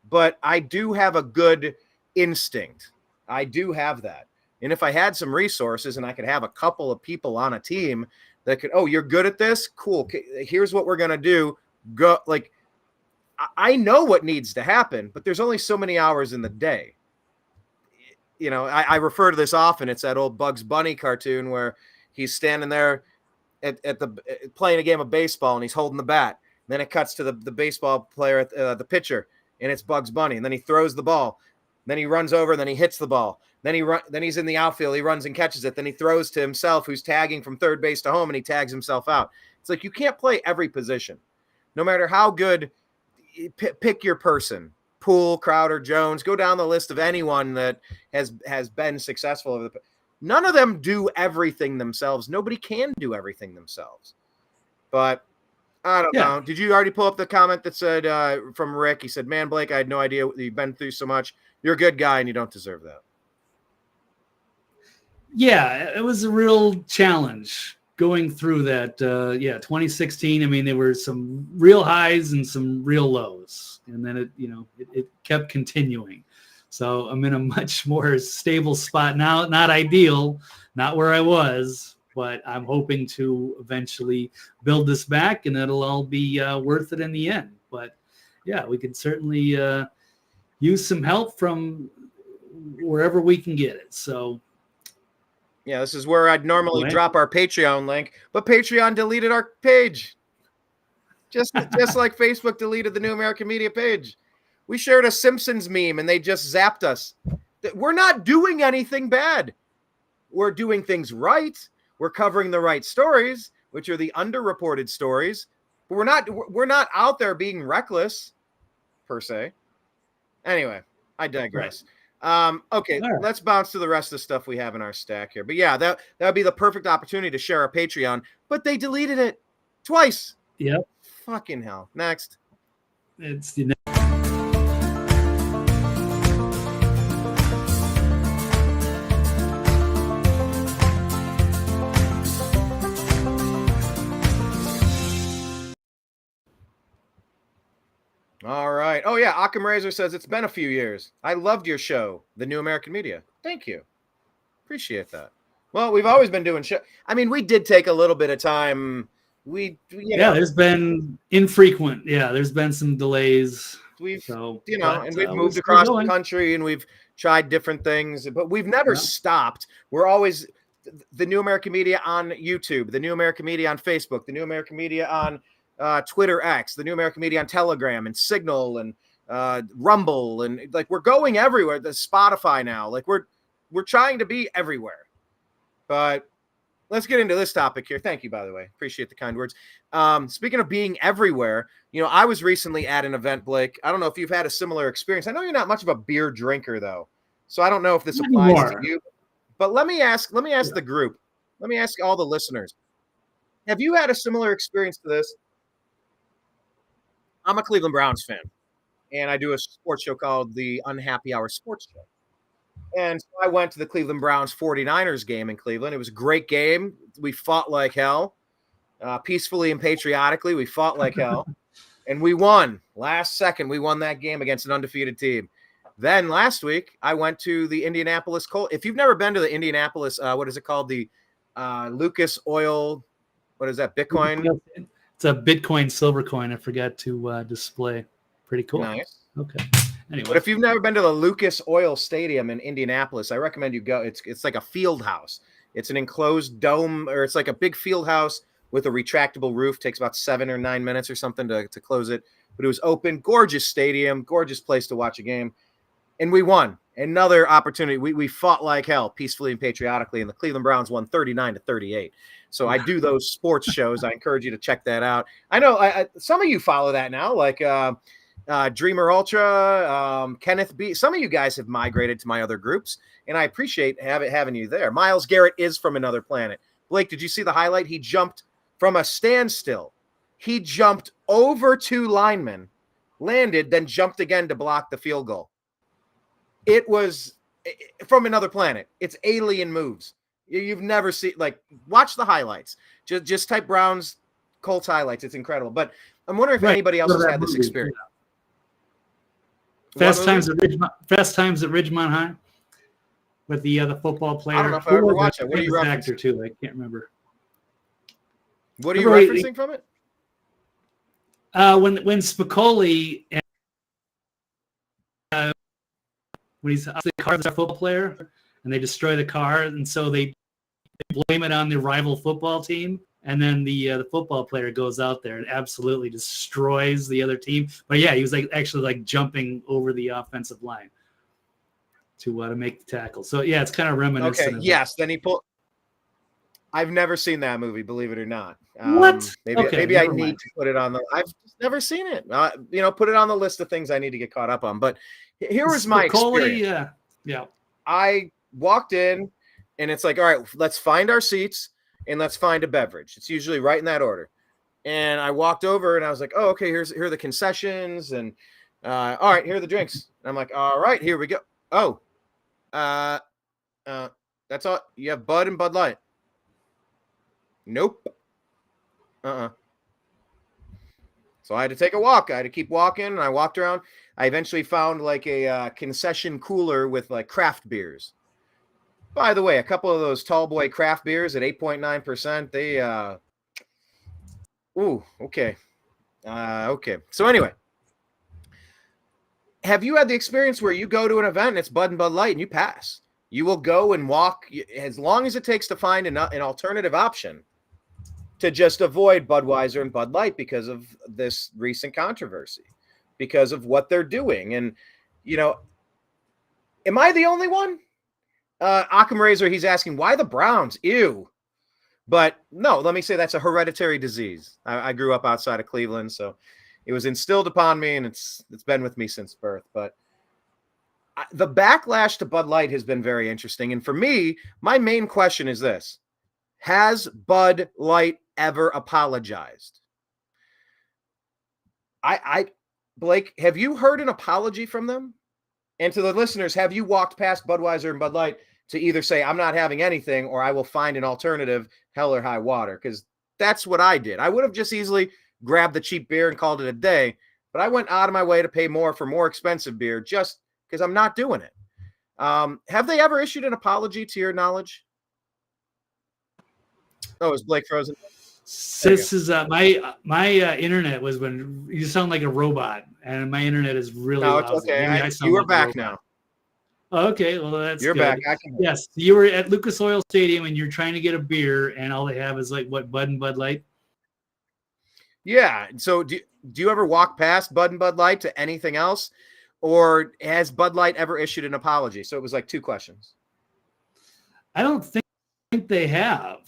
but I do have a good instinct. I do have that. And if I had some resources and I could have a couple of people on a team that could, you're good at this? Cool. Here's what we're going to do. Go. I know what needs to happen, but there's only so many hours in the day. I refer to this often. It's that old Bugs Bunny cartoon where he's standing there at playing a game of baseball and he's holding the bat. And then it cuts to the baseball player, the pitcher, and it's Bugs Bunny. And then he throws the ball. Then he runs over, and then he hits the ball. Then he's in the outfield. He runs and catches it. Then he throws to himself, who's tagging from third base to home, and he tags himself out. It's like you can't play every position, no matter how good. Pick your person. Poole, Crowder, Jones. Go down the list of anyone that has been successful over the. None of them do everything themselves. Nobody can do everything themselves. But I don't know. Did you already pull up the comment that said from Rick? He said, "Man, Blake, I had no idea you've been through so much. You're a good guy, and you don't deserve that." Yeah, it was a real challenge going through that. 2016. I mean, there were some real highs and some real lows, and then it kept continuing. So I'm in a much more stable spot now. Not ideal, not where I was, but I'm hoping to eventually build this back, and it'll all be worth it in the end. But yeah, we could certainly use some help from wherever we can get it. So yeah, this is where I'd normally drop our Patreon link, but Patreon deleted our page. Just like Facebook deleted the New American Media page. We shared a Simpsons meme and they just zapped us. We're not doing anything bad. We're doing things right. We're covering the right stories, which are the underreported stories. But we're not out there being reckless, per se. Anyway, I digress. Okay, let's bounce to the rest of the stuff we have in our stack here. But yeah, that would be the perfect opportunity to share our Patreon, but they deleted it twice. Yep. Fucking hell. Next. It's All right. Oh, yeah. Occam Razor says, it's been a few years. I loved your show, The New American Media. Thank you. Appreciate that. Well, we've always been doing show. I mean, we did take a little bit of time. There's been infrequent. Yeah, there's been some delays. We've moved across the country and we've tried different things, but we've never stopped. We're always the New American Media on YouTube, the New American Media on Facebook, the New American Media on Twitter X, the New American Media on Telegram and Signal and Rumble, and like we're going everywhere. The Spotify now, like we're trying to be everywhere. But let's get into this topic here. Thank you, by the way. Appreciate the kind words. Speaking of being everywhere, I was recently at an event, Blake. I don't know if you've had a similar experience. I know you're not much of a beer drinker, though, so I don't know if this applies to you. But let me ask the group. Let me ask all the listeners. Have you had a similar experience to this? I'm a Cleveland Browns fan, and I do a sports show called the Unhappy Hour Sports Show. And so I went to the Cleveland Browns 49ers game in Cleveland. It was a great game. We fought like hell, peacefully and patriotically. We fought like hell, and we won. Last second, we won that game against an undefeated team. Then last week, I went to the Indianapolis Colts. If you've never been to the Indianapolis, what is it called? The Lucas Oil, what is that, Bitcoin? It's a Bitcoin silver coin. I forgot to display. Pretty cool. Nice. Okay. Anyway. But if you've never been to the Lucas Oil Stadium in Indianapolis, I recommend you go. It's like a field house. It's an enclosed dome, or it's like a big field house with a retractable roof. Takes about 7 or 9 minutes or something to close it. But it was open. Gorgeous stadium. Gorgeous place to watch a game. And we won. Another opportunity. We fought like hell, peacefully and patriotically, and the Cleveland Browns won 39-38. So I do those sports shows. I encourage you to check that out. I know some of you follow that now, like Dreamer Ultra, Kenneth B. Some of you guys have migrated to my other groups, and I appreciate having you there. Miles Garrett is from another planet. Blake, did you see the highlight? He jumped from a standstill. He jumped over 2 linemen, landed, then jumped again to block the field goal. It was from another planet. It's alien moves. You've never seen, like, watch the highlights. Just type Browns Colts highlights. It's incredible. But I'm wondering if anybody else has had this experience. Fast Times at Ridgemont High with the football player. I don't know if I ever watched it. What are you referencing? Actor too. I can't remember. What are you referencing from it? When Spicoli when he's the car, the football player, and they destroy the car, and so they blame it on the rival football team, and then the football player goes out there and absolutely destroys the other team. But yeah, he was actually jumping over the offensive line to make the tackle. So yeah, it's kind of reminiscent. Okay, yes. Then he pulled. I've never seen that movie, believe it or not. What? Maybe I need to put it on the. I've just never seen it. Put it on the list of things I need to get caught up on. But here was my experience. Yeah. I walked in, and it's like, all right, let's find our seats and let's find a beverage. It's usually right in that order. And I walked over, and I was like, oh, okay, here are the concessions, and all right, here are the drinks. And I'm like, all right, here we go. Oh, that's all. You have Bud and Bud Light. Nope. So I had to take a walk. I had to keep walking, and I walked around. I eventually found like a concession cooler with like craft beers. By the way, a couple of those tall boy craft beers at 8.9%, they okay. Okay. So anyway, have you had the experience where you go to an event and it's Bud and Bud Light and you pass? You will go and walk as long as it takes to find an alternative option to just avoid Budweiser and Bud Light because of this recent controversy, because of what they're doing. And, am I the only one? Occam Razor, he's asking, why the Browns? Ew. But no, let me say that's a hereditary disease. I grew up outside of Cleveland, so it was instilled upon me, and it's been with me since birth. But the backlash to Bud Light has been very interesting. And for me, my main question is this. Has Bud Light ever apologized? Blake, have you heard an apology from them? And to the listeners, have you walked past Budweiser and Bud Light to either say, I'm not having anything, or I will find an alternative, hell or high water? Because that's what I did. I would have just easily grabbed the cheap beer and called it a day, but I went out of my way to pay more for more expensive beer just because I'm not doing it. Have they ever issued an apology to your knowledge? Oh, is Blake frozen? This is my internet was when you sound like a robot, and my internet is really lousy. Okay. You are back now. Okay, well that's You're good. back. I can. Yes, you were at Lucas Oil Stadium and you're trying to get a beer, and all they have is like what, Bud and Bud Light. Yeah. So do you ever walk past Bud and Bud Light to anything else, or has Bud Light ever issued an apology? So it was like two questions. I don't think they have.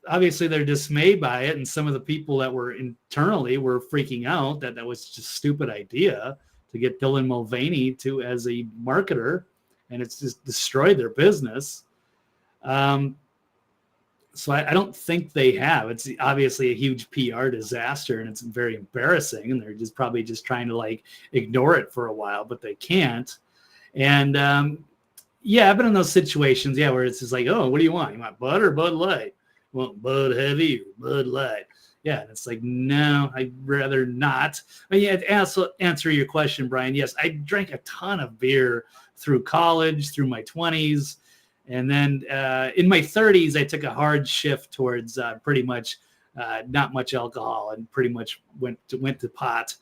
Obviously, they're dismayed by it, and some of the people that were internally were freaking out that was just a stupid idea to get Dylan Mulvaney as a marketer, and it's just destroyed their business. So I don't think they have. It's obviously a huge PR disaster, and it's very embarrassing, and they're probably just trying to like ignore it for a while, but they can't. And yeah, I've been in those situations, where it's just like, oh, what do you want? You want Bud or Bud Light? You want Bud Heavy or Bud Light? Yeah, and it's like, no, I'd rather not. But yeah, to answer your question, Brian, yes, I drank a ton of beer through college, through my 20s. And then in my 30s, I took a hard shift towards pretty much not much alcohol, and pretty much went to pot.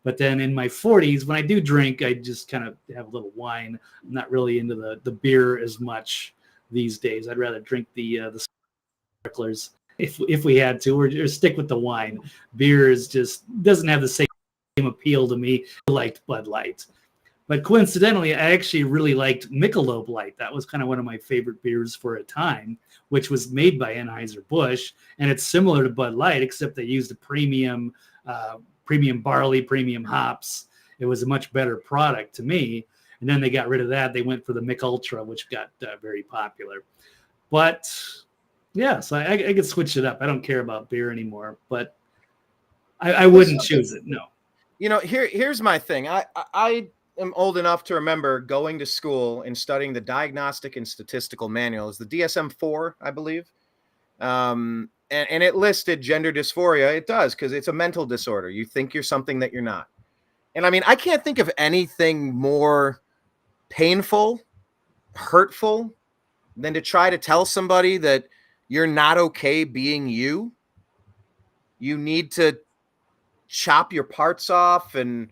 But then in my 40s, when I do drink, I just kind of have a little wine. I'm not really into the beer as much these days. I'd rather drink the sparklers if we had to, or stick with the wine. Beer doesn't have the same appeal to me. I liked Bud Light. But coincidentally, I actually really liked Michelob Light. That was kind of one of my favorite beers for a time, which was made by Anheuser-Busch. And it's similar to Bud Light, except they used a premium barley, premium hops. It was a much better product to me. And then they got rid of that. They went for the Mich Ultra, which got very popular. But yeah, so I could switch it up. I don't care about beer anymore, but I wouldn't choose it. No. Here's my thing. I am old enough to remember going to school and studying the Diagnostic and Statistical Manual. It's the DSM-4, I believe. And it listed gender dysphoria. It does, because it's a mental disorder. You think you're something that you're not. And I mean, I can't think of anything more painful, hurtful than to try to tell somebody that you're not okay being you. You need to chop your parts off and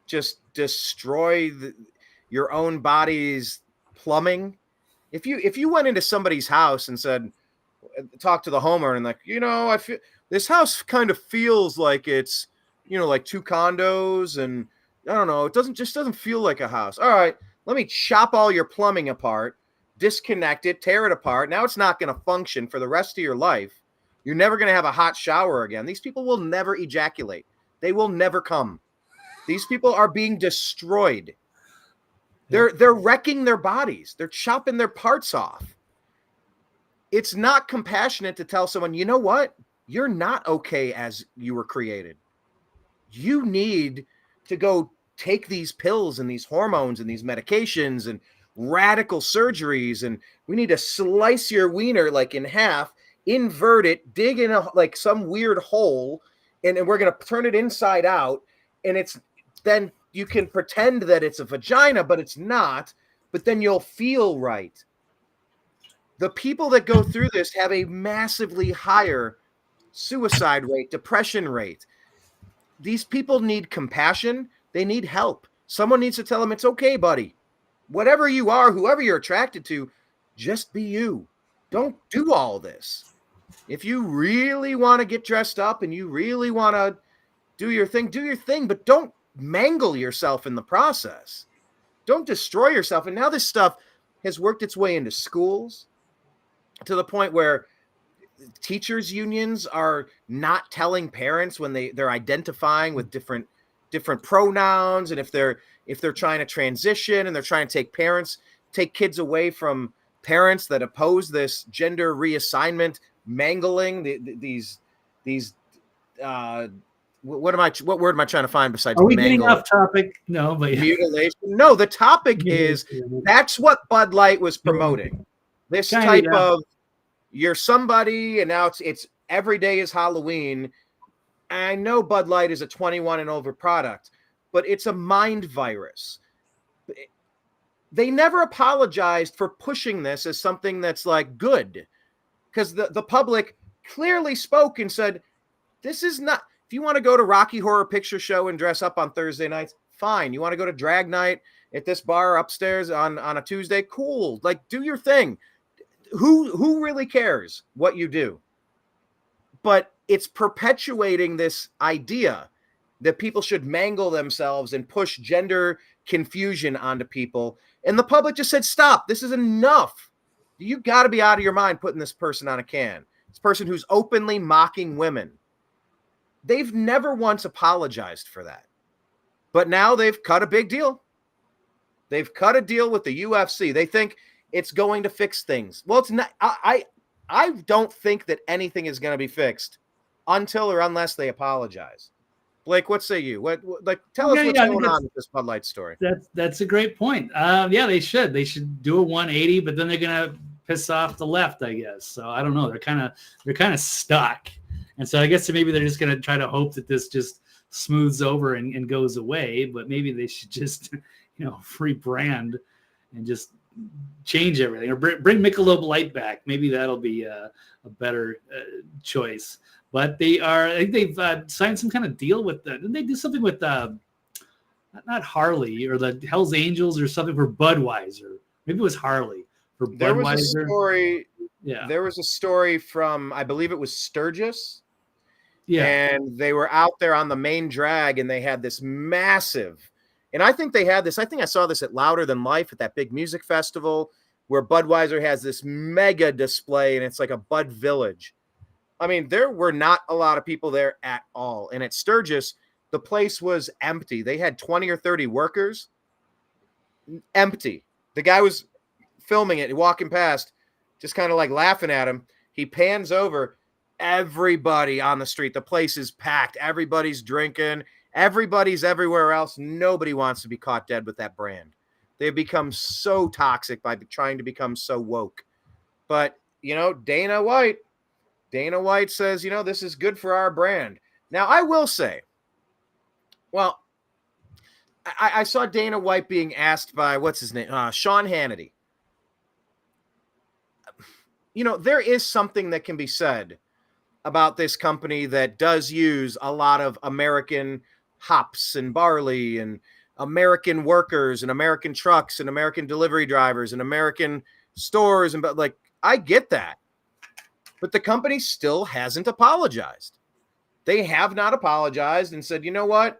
just destroy your own body's plumbing. If you went into somebody's house and said, talk to the homeowner and like, I feel this house kind of feels like it's, like two condos, and I don't know, it doesn't feel like a house. All right, let me chop all your plumbing apart, disconnect it, tear it apart. Now it's not going to function for the rest of your life. You're never going to have a hot shower again. These people will never ejaculate. They will never come. These people are being destroyed. They're wrecking their bodies. They're chopping their parts off. It's not compassionate to tell someone, you know what? You're not okay as you were created. You need to go take these pills and these hormones and these medications and radical surgeries, and we need to slice your wiener like in half, invert it, dig in like some weird hole, and we're going to turn it inside out, and then you can pretend that it's a vagina, but it's not, but then you'll feel right. The people that go through this have a massively higher suicide rate, depression rate. These people need compassion. They need help. Someone needs to tell them, it's okay, buddy. Whatever you are, whoever you're attracted to, just be you. Don't do all this. If you really want to get dressed up and you really want to do your thing, but don't mangle yourself in the process. Don't destroy yourself. And now this stuff has worked its way into schools to the point where teachers' unions are not telling parents when they're identifying with different pronouns, and if they're trying to transition and they're trying to take kids away from parents that oppose this gender reassignment, mangling these what word am I trying to find besides are we mangle? Getting off topic? No, but mutilation. No, the topic is that's what Bud Light was promoting. This type of you're somebody, and now it's every day is Halloween. I know Bud Light is a 21 and over product, but it's a mind virus. They never apologized for pushing this as something that's like good, because the public clearly spoke and said, this is not, if you want to go to Rocky Horror Picture Show and dress up on Thursday nights, fine. You want to go to drag night at this bar upstairs on a Tuesday, cool. Like, do your thing. Who really cares what you do? But it's perpetuating this idea that people should mangle themselves and push gender confusion onto people. And the public just said, stop, this is enough. You got to be out of your mind putting this person on a can. This person who's openly mocking women. They've never once apologized for that. But now they've cut a big deal. They've cut a deal with the UFC. They think it's going to fix things. Well, it's not. I don't think that anything is going to be fixed until or unless they apologize. Blake, what say you? Tell us what's going on with this Bud Light story. That's a great point. Yeah, they should. They should do a 180, but then they're gonna piss off the left, I guess. So I don't know. They're kind of stuck, and so I guess maybe they're just gonna try to hope that this just smooths over and goes away. But maybe they should just rebrand and just change everything, or bring Michelob Light back. Maybe that'll be a better choice. But I think they've signed some kind of deal with didn't they do something with not Harley or the Hells Angels or something for Budweiser? Maybe it was Harley for Budweiser. There was a story from, I believe it was Sturgis. Yeah. And they were out there on the main drag and they had this massive, and I think I saw this at Louder Than Life at that big music festival where Budweiser has this mega display and it's like a Bud Village. I mean, there were not a lot of people there at all. And at Sturgis, the place was empty. They had 20 or 30 workers. Empty. The guy was filming it, walking past, just kind of like laughing at him. He pans over. Everybody on the street. The place is packed. Everybody's drinking. Everybody's everywhere else. Nobody wants to be caught dead with that brand. They've become so toxic by trying to become so woke. But, Dana White says, this is good for our brand. Now, I will say, well, I saw Dana White being asked by, what's his name? Sean Hannity. There is something that can be said about this company that does use a lot of American hops and barley and American workers and American trucks and American delivery drivers and American stores. And I get that. But the company still hasn't apologized. They have not apologized and said, you know what?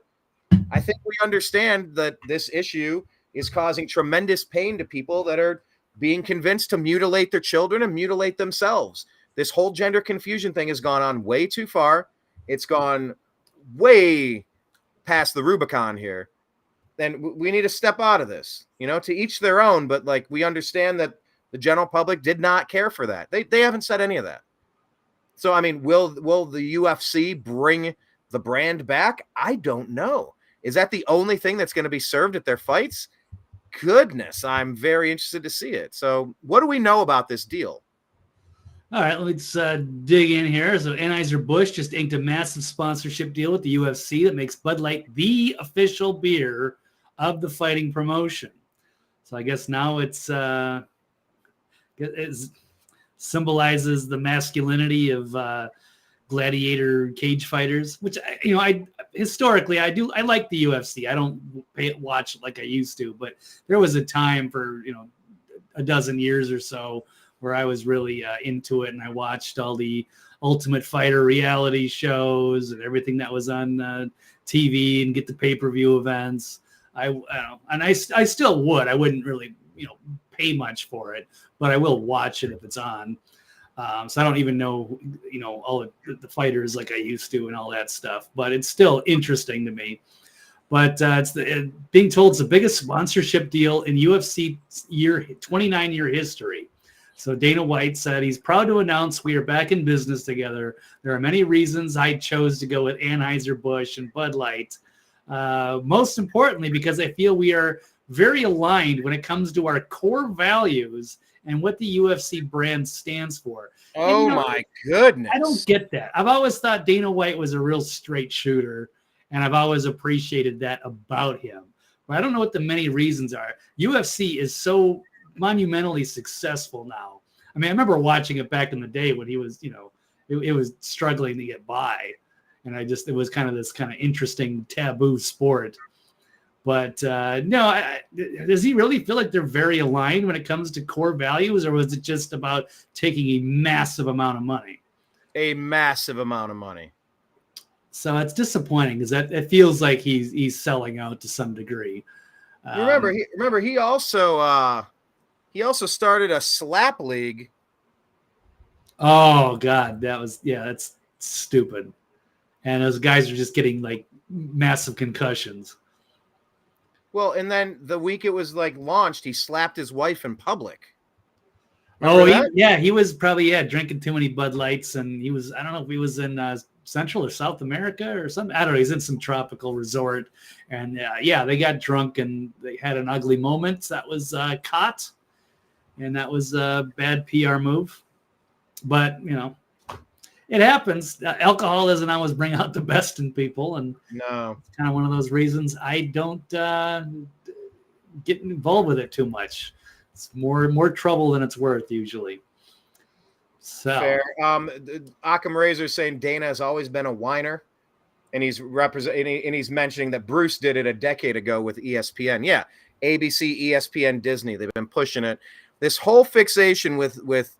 I think we understand that this issue is causing tremendous pain to people that are being convinced to mutilate their children and mutilate themselves. This whole gender confusion thing has gone on way too far. It's gone way past the Rubicon here. And we need to step out of this, to each their own. But we understand that the general public did not care for that. They haven't said any of that. So, I mean, will the UFC bring the brand back? I don't know. Is that the only thing that's going to be served at their fights? Goodness, I'm very interested to see it. So what do we know about this deal? All right, let's dig in here. So Anheuser-Busch just inked a massive sponsorship deal with the UFC that makes Bud Light the official beer of the fighting promotion. So I guess now it symbolizes the masculinity of gladiator cage fighters, which I historically I like the UFC. I don't watch it like I used to, but there was a time for a dozen years or so where I was really into it, and I watched all the Ultimate Fighter reality shows and everything that was on TV, and get the pay-per-view events. I still would. I wouldn't really pay much for it, but I will watch it if it's on. So I don't even know all the fighters like I used to and all that stuff, but it's still interesting to me. But it's being told it's the biggest sponsorship deal in UFC 29-year history. So Dana White said he's proud to announce we are back in business together. There are many reasons I chose to go with Anheuser-Busch and Bud Light. Most importantly, because I feel we are very aligned when it comes to our core values and what the UFC brand stands for. Oh, my goodness. I don't get that. I've always thought Dana White was a real straight shooter, and I've always appreciated that about him. But I don't know what the many reasons are. UFC is so monumentally successful now. I mean, I remember watching it back in the day when he was, it was struggling to get by. And it was kind of this kind of interesting taboo sport. But no, does he really feel like they're very aligned when it comes to core values, or was it just about taking a massive amount of money? A massive amount of money. So it's disappointing because it feels like he's selling out to some degree. Remember, he also started a slap league. Oh God, that's stupid. And those guys are just getting like massive concussions. Well, and then the week it was like launched, he slapped his wife in public. He was probably drinking too many Bud Lights, and I don't know if he was in Central or South America or something. I don't know. He's in some tropical resort, and they got drunk and they had an ugly moment. That was caught, and that was a bad PR move. But it happens. Alcohol doesn't always bring out the best in people, and no, it's kind of one of those reasons I don't get involved with it too much. It's more trouble than it's worth usually. So fair. Occam Razor saying Dana has always been a whiner, and he's mentioning that Bruce did it a decade ago with ESPN. Yeah, ABC, ESPN, Disney. They've been pushing it. This whole fixation with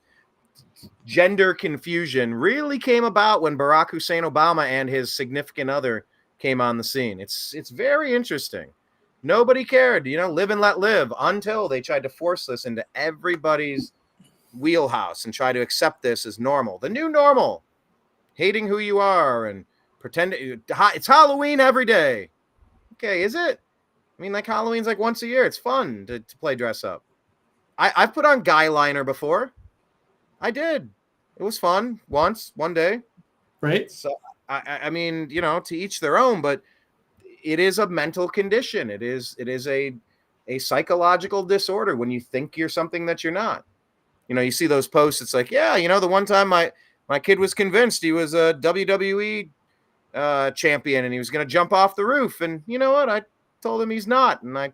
gender confusion really came about when Barack Hussein Obama and his significant other came on the scene. It's very interesting. Nobody cared, live and let live, until they tried to force this into everybody's wheelhouse and try to accept this as normal. The new normal, hating who you are and pretending it's Halloween every day. Okay, is it? I mean, like Halloween's like once a year. It's fun to play dress up. I've put on guy liner before. I did. It was fun one day. Right. So I mean, to each their own, but it is a mental condition. It is a psychological disorder when you think you're something that you're not. You see those posts. It's like, the one time my kid was convinced he was a WWE champion and he was going to jump off the roof. And you know what? I told him he's not. And I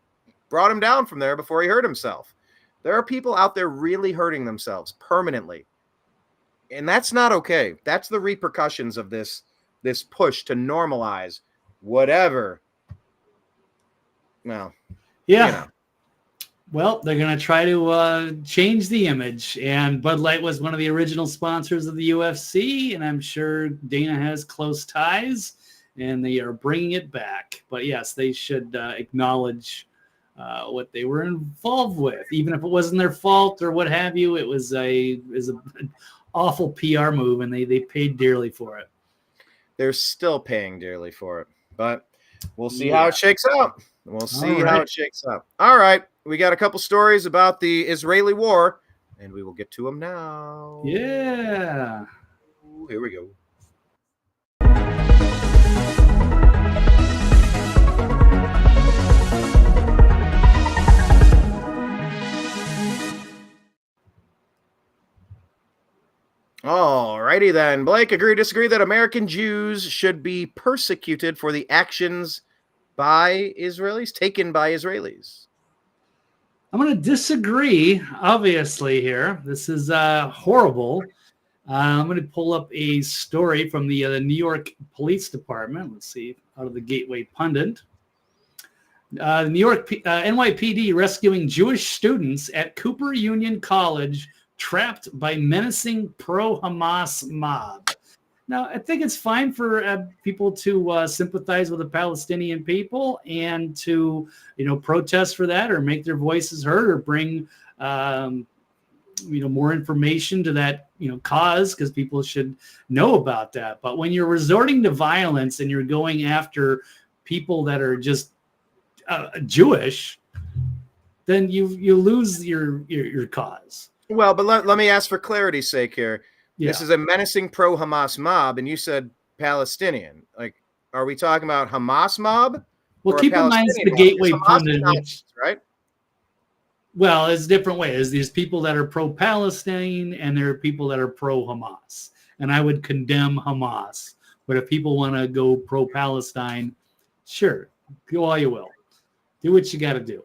brought him down from there before he hurt himself. There are people out there really hurting themselves permanently. And that's not okay. That's the repercussions of this push to normalize whatever. Well, Well, they're going to try to change the image. And Bud Light was one of the original sponsors of the UFC. And I'm sure Dana has close ties and they are bringing it back. But yes, they should acknowledge what they were involved with, even if it wasn't their fault or what have you. It was an awful PR move, and they paid dearly for it. They're still paying dearly for it, but we'll see how it shakes out. We'll see how it shakes out. All right, we got a couple stories about the Israeli war, and we will get to them now. Yeah. Here we go. All righty then. Blake, agree, disagree that American Jews should be persecuted for the actions by Israelis, taken by Israelis? I'm going to disagree, obviously, here. This is horrible. I'm going to pull up a story from the New York Police Department. Let's see, out of the Gateway Pundit. The New York NYPD rescuing Jewish students at Cooper Union College trapped by menacing pro-Hamas mob. Now, I think it's fine for people to sympathize with the Palestinian people and to, protest for that or make their voices heard or bring, more information to that, cause, because people should know about that. But when you're resorting to violence and you're going after people that are just Jewish, then you lose your cause. Well, but let me ask for clarity's sake here. Yeah. This is a menacing pro-Hamas mob, and you said Palestinian. Like, are we talking about Hamas mob? Well, keep in mind the Gateway Pundit, right? Well, it's different ways. There's people that are pro-Palestine, and there are people that are pro-Hamas. And I would condemn Hamas. But if people want to go pro-Palestine, sure, go all you will. Do what you got to do.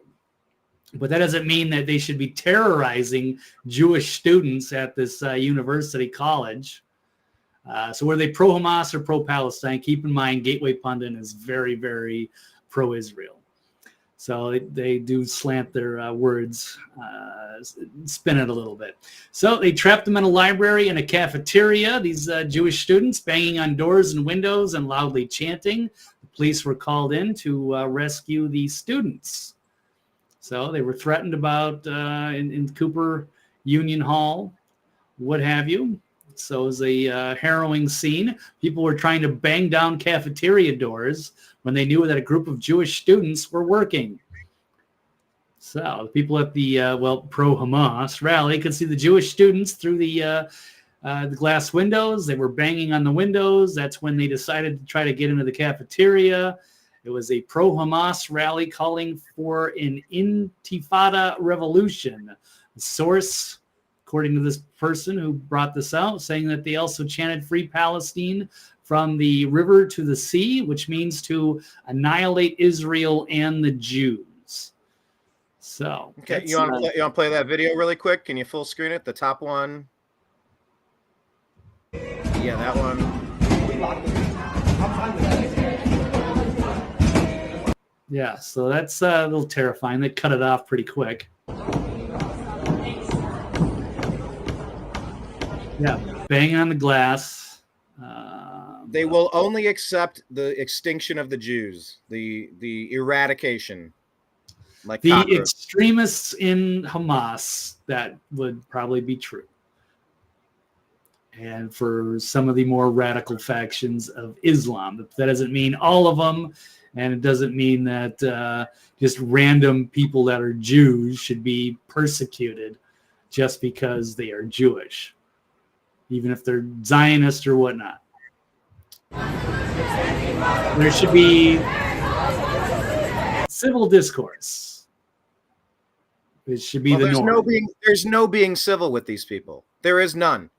But that doesn't mean that they should be terrorizing Jewish students at this university college. So were they pro-Hamas or pro-Palestine? Keep in mind, Gateway Pundit is very, very pro-Israel. So they do slant their words, spin it a little bit. So they trapped them in a library and a cafeteria, these Jewish students banging on doors and windows and loudly chanting. The police were called in to rescue the students. So they were threatened about in Cooper Union Hall, what have you. So it was a harrowing scene. People were trying to bang down cafeteria doors when they knew that a group of Jewish students were working. So the people at the, pro-Hamas rally could see the Jewish students through the glass windows. They were banging on the windows. That's when they decided to try to get into the cafeteria. It was a pro-Hamas rally calling for an intifada revolution. The source, according to this person who brought this out, saying that they also chanted Free Palestine from the river to the sea, which means to annihilate Israel and the Jews. So, okay, you want to play that video really quick? Can you full screen it? The top one. Yeah, that one. Yeah, so that's a little terrifying. They cut it off pretty quick. Yeah, bang on the glass. They will only accept the extinction of the Jews, the eradication. Like the cockroach. Extremists in Hamas, that would probably be true. And for some of the more radical factions of Islam, that doesn't mean all of them, and it doesn't mean that just random people that are Jews should be persecuted just because they are Jewish, even if they're Zionist or whatnot. There should be civil discourse. It should be the norm. There's no being civil with these people. There is none.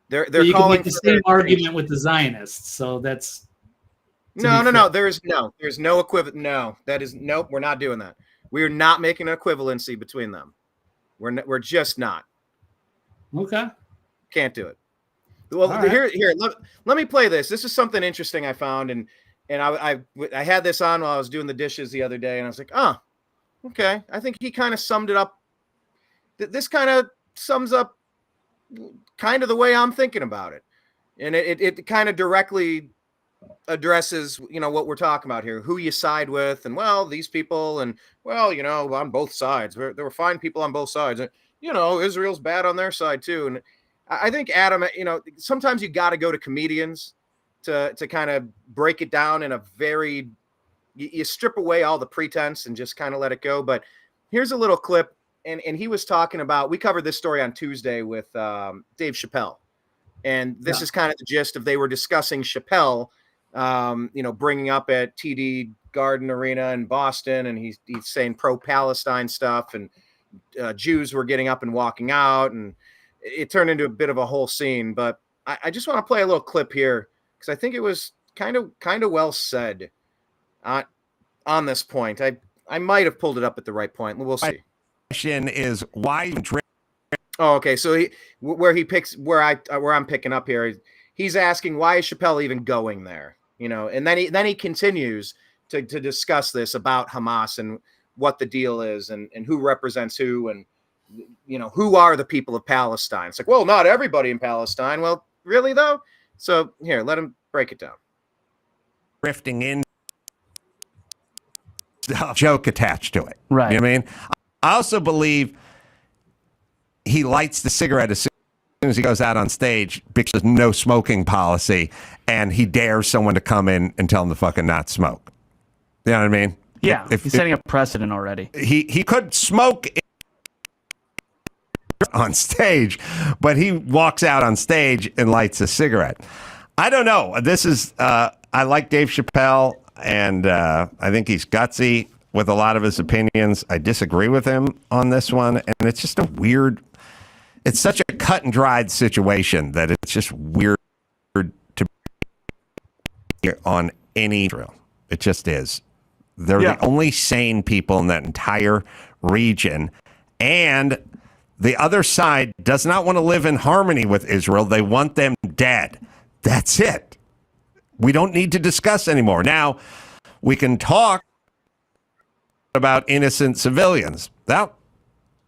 They're you calling can make the same argument with the Zionists. So that's no. There's no equivalent. No, that is nope. We're not doing that. We are not making an equivalency between them. We're just not. Okay. Can't do it. Well, here. Let me play this. This is something interesting I found, and I had this on while I was doing the dishes the other day, and I was like, oh, okay. I think he kind of summed it up. This kind of sums up kind of the way I'm thinking about it, and it kind of directly addresses what we're talking about here, who you side with, and well, these people, and well, on both sides, there were fine people on both sides, and Israel's bad on their side too, and I think, Adam, sometimes you got to go to comedians to kind of break it down in a very, you strip away all the pretense and just kind of let it go. But here's a little clip. And he was talking about, we covered this story on Tuesday with Dave Chappelle. And this is kind of the gist of, they were discussing Chappelle, bringing up at TD Garden Arena in Boston. And he's saying pro-Palestine stuff, and Jews were getting up and walking out, and it turned into a bit of a whole scene. But I just want to play a little clip here, because I think it was kind of well said on this point. I might have pulled it up at the right point. We'll see. Question is why? Oh, okay. So where I'm picking up here, he's asking, why is Chappelle even going there? And then he continues to discuss this about Hamas and what the deal is, and who represents who, and who are the people of Palestine? It's like, well, not everybody in Palestine. Well, really though? So here, let him break it down. Drifting in joke attached to it. Right. You know what I mean? I also believe he lights the cigarette as soon as he goes out on stage because there's no smoking policy, and he dares someone to come in and tell him to fucking not smoke. You know what I mean? Yeah, he's setting a precedent already. He could smoke on stage, but he walks out on stage and lights a cigarette. I don't know. This is I like Dave Chappelle, and I think he's gutsy with a lot of his opinions. I disagree with him on this one, and it's just a weird, it's such a cut and dried situation that it's just weird to be on any drill. It just is. They're the only sane people in that entire region, and the other side does not want to live in harmony with Israel. They want them dead. That's it. We don't need to discuss anymore. Now, we can talk about innocent civilians. Now,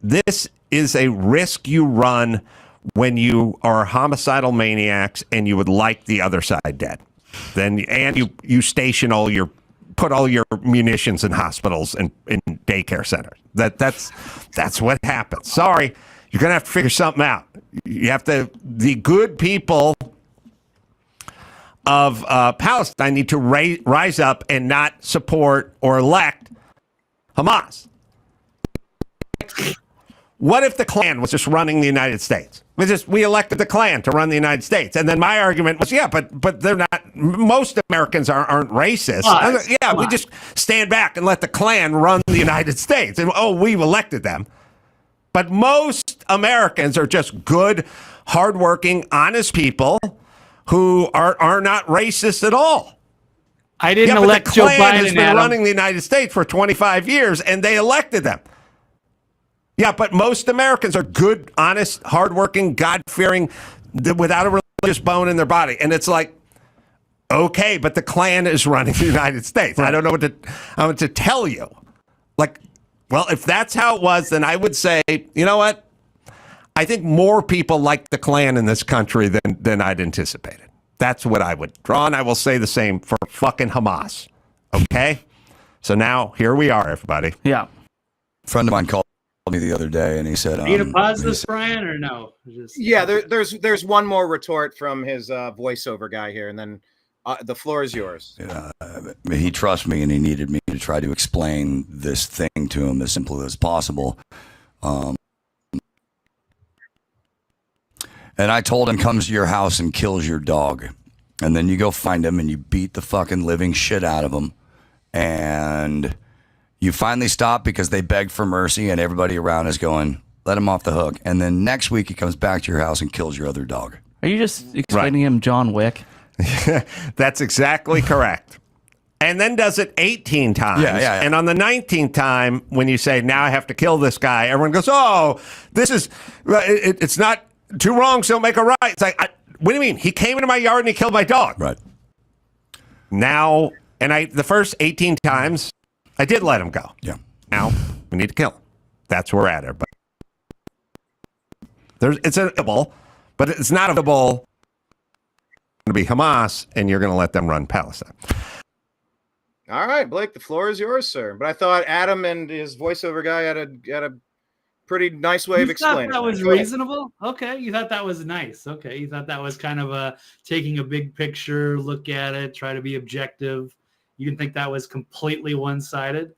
this is a risk you run when you are homicidal maniacs and you would like the other side dead. You station put all your munitions in hospitals and in daycare centers. That's what happens. Sorry, you're gonna have to figure something out. You have to. The good people of Palestine need to rise up and not support or elect Hamas. What if the Klan was just running the United States? We elected the Klan to run the United States, and then my argument was, but they're not. Most Americans aren't racist. We just stand back and let the Klan run the United States, and we've elected them. But most Americans are just good, hardworking, honest people who are not racist at all. I didn't elect Joe Biden. The Klan has been running the United States for 25 years, and they elected them. Yeah, but most Americans are good, honest, hardworking, God-fearing, without a religious bone in their body. And it's like, okay, but the Klan is running the United States. I don't know what to tell you. Like, well, if that's how it was, then I would say, you know what? I think more people like the Klan in this country than I'd anticipated. That's what I would draw, and I will say the same for fucking Hamas. Okay? So now, here we are, everybody. Yeah. A friend of mine called me the other day, and he said, "Are you gonna pause this, Brian, or no?" There's one more retort from his voiceover guy here, and then the floor is yours. He trusts me, and he needed me to try to explain this thing to him as simply as possible. And I told him, comes to your house and kills your dog, and then you go find him and you beat the fucking living shit out of him, and you finally stop because they begged for mercy, and everybody around is going, let him off the hook. And then next week he comes back to your house and kills your other dog. Are you just explaining him John Wick? That's exactly correct. And then does it 18 times. Yeah. And on the 19th time, when you say, now I have to kill this guy, everyone goes, it's not two wrongs, don't make a right. It's like, what do you mean? He came into my yard and he killed my dog. Right. Now, the first 18 times, I did let him go. Yeah. Now we need to kill him. That's where we're at, everybody. It's inevitable, but it's not inevitable to be Hamas, and you're going to let them run Palestine. All right, Blake, the floor is yours, sir. But I thought Adam and his voiceover guy had a pretty nice way of explaining. You thought that was reasonable? Okay, you thought that was nice. Okay, you thought that was kind of taking a big picture, look at it, try to be objective. You didn't think that was completely one-sided?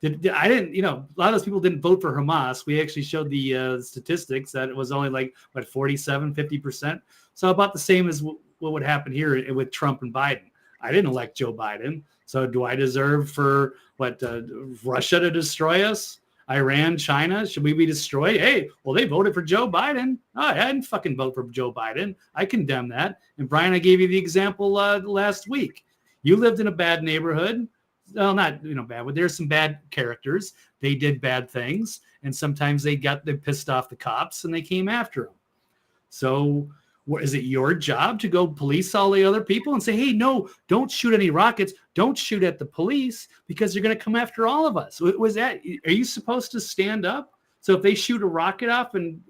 I didn't, a lot of those people didn't vote for Hamas. We actually showed the statistics that it was only 47, 50%. So about the same as what would happen here with Trump and Biden. I didn't elect Joe Biden. So do I deserve for Russia to destroy us? Iran, China, should we be destroyed? Hey, well, they voted for Joe Biden. Oh, I didn't fucking vote for Joe Biden. I condemn that. And Brian, I gave you the example last week. You lived in a bad neighborhood. Well, not bad, but there's some bad characters. They did bad things, and sometimes they pissed off the cops and they came after them. So, is it your job to go police all the other people and say, "Hey, no, don't shoot any rockets. Don't shoot at the police because they're going to come after all of us"? Are you supposed to stand up? So if they shoot a rocket off and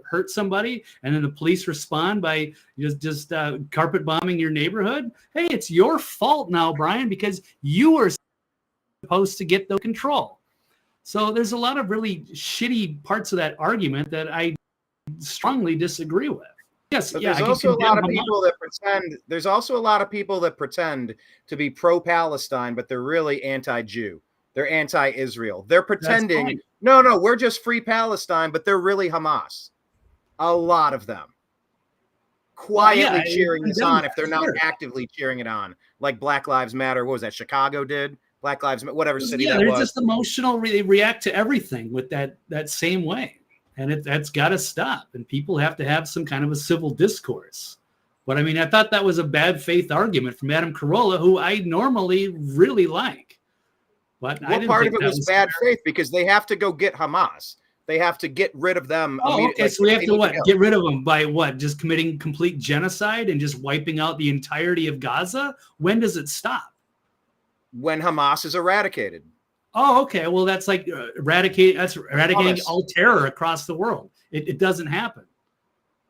hurt somebody, and then the police respond by just carpet bombing your neighborhood, hey, it's your fault now, Brian, because you are supposed to get the control. So there's a lot of really shitty parts of that argument that I strongly disagree with. Yes, but there's also a lot of people that pretend. There's also a lot of people that pretend to be pro-Palestine, but they're really anti-Jew. They're anti-Israel. They're pretending, no, we're just free Palestine, but they're really Hamas. A lot of them quietly cheering this on if they're not actively cheering it on, like Black Lives Matter. What was that? Chicago did Black Lives Matter, whatever city that was. They're just emotional. They react to everything with that same way, and that's got to stop. And people have to have some kind of a civil discourse. But I mean, I thought that was a bad faith argument from Adam Carolla, who I normally really like. But what part of it was bad faith? Because they have to go get Hamas. They have to get rid of them. Oh, okay. So we have to get rid of them by what? Just committing complete genocide and just wiping out the entirety of Gaza? When does it stop? When Hamas is eradicated. Oh, okay. Well, that's like eradicating all terror across the world. It doesn't happen.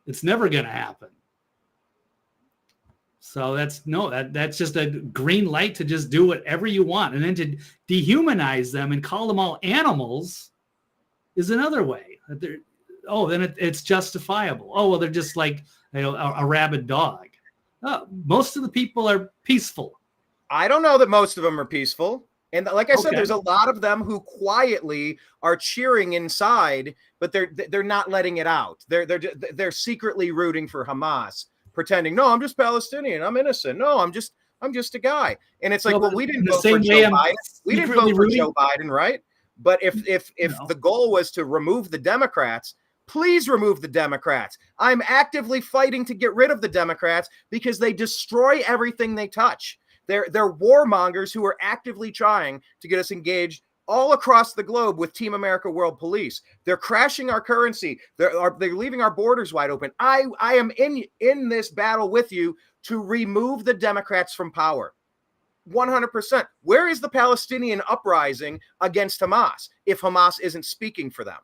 It's never going to happen. So that's just a green light to just do whatever you want, and then to dehumanize them and call them all animals is another way. Then it's justifiable. Oh, well, they're just like a rabid dog. Most of the people are peaceful. I don't know that most of them are peaceful. And like I said, there's a lot of them who quietly are cheering inside, but they're not letting it out. They're secretly rooting for Hamas, pretending, no, I'm just Palestinian, I'm innocent. No, I'm just a guy. And it's like, well, we didn't vote for Joe Biden. We didn't vote for Joe Biden, right? But if the goal was to remove the Democrats, please remove the Democrats. I'm actively fighting to get rid of the Democrats because they destroy everything they touch. They're warmongers who are actively trying to get us engaged all across the globe with Team America World Police. They're crashing our currency. They're leaving our borders wide open. I am in this battle with you to remove the Democrats from power. 100%. Where is the Palestinian uprising against Hamas if Hamas isn't speaking for them?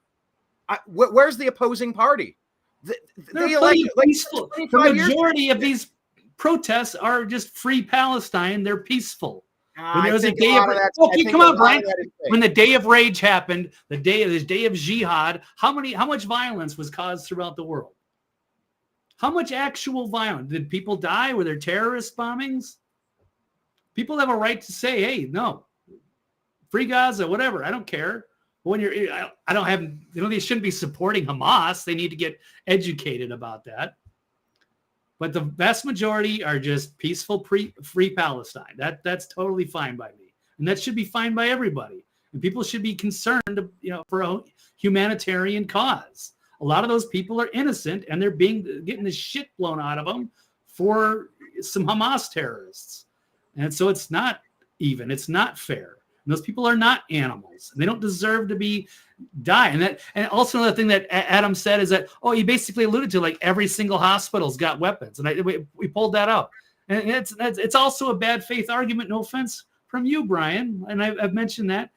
Where's the opposing party? They elected peaceful. The majority of these protests are just free Palestine. They're peaceful. When there was a day of come on, Brian. When the day of rage happened, the day of jihad, how much violence was caused throughout the world? How much actual violence? Did people die? Were there terrorist bombings? People have a right to say, hey, no, free Gaza, whatever. I don't care. When they shouldn't be supporting Hamas. They need to get educated about that. But the vast majority are just peaceful, free Palestine. That's totally fine by me, and that should be fine by everybody. And people should be concerned, for a humanitarian cause. A lot of those people are innocent, and they're getting the shit blown out of them for some Hamas terrorists. And so it's not even. It's not fair. And those people are not animals. They don't deserve to die. And also another thing that Adam said is that, he basically alluded to, like, every single hospital's got weapons. And we pulled that out. And it's also a bad faith argument, no offense from you, Brian. And I've mentioned that.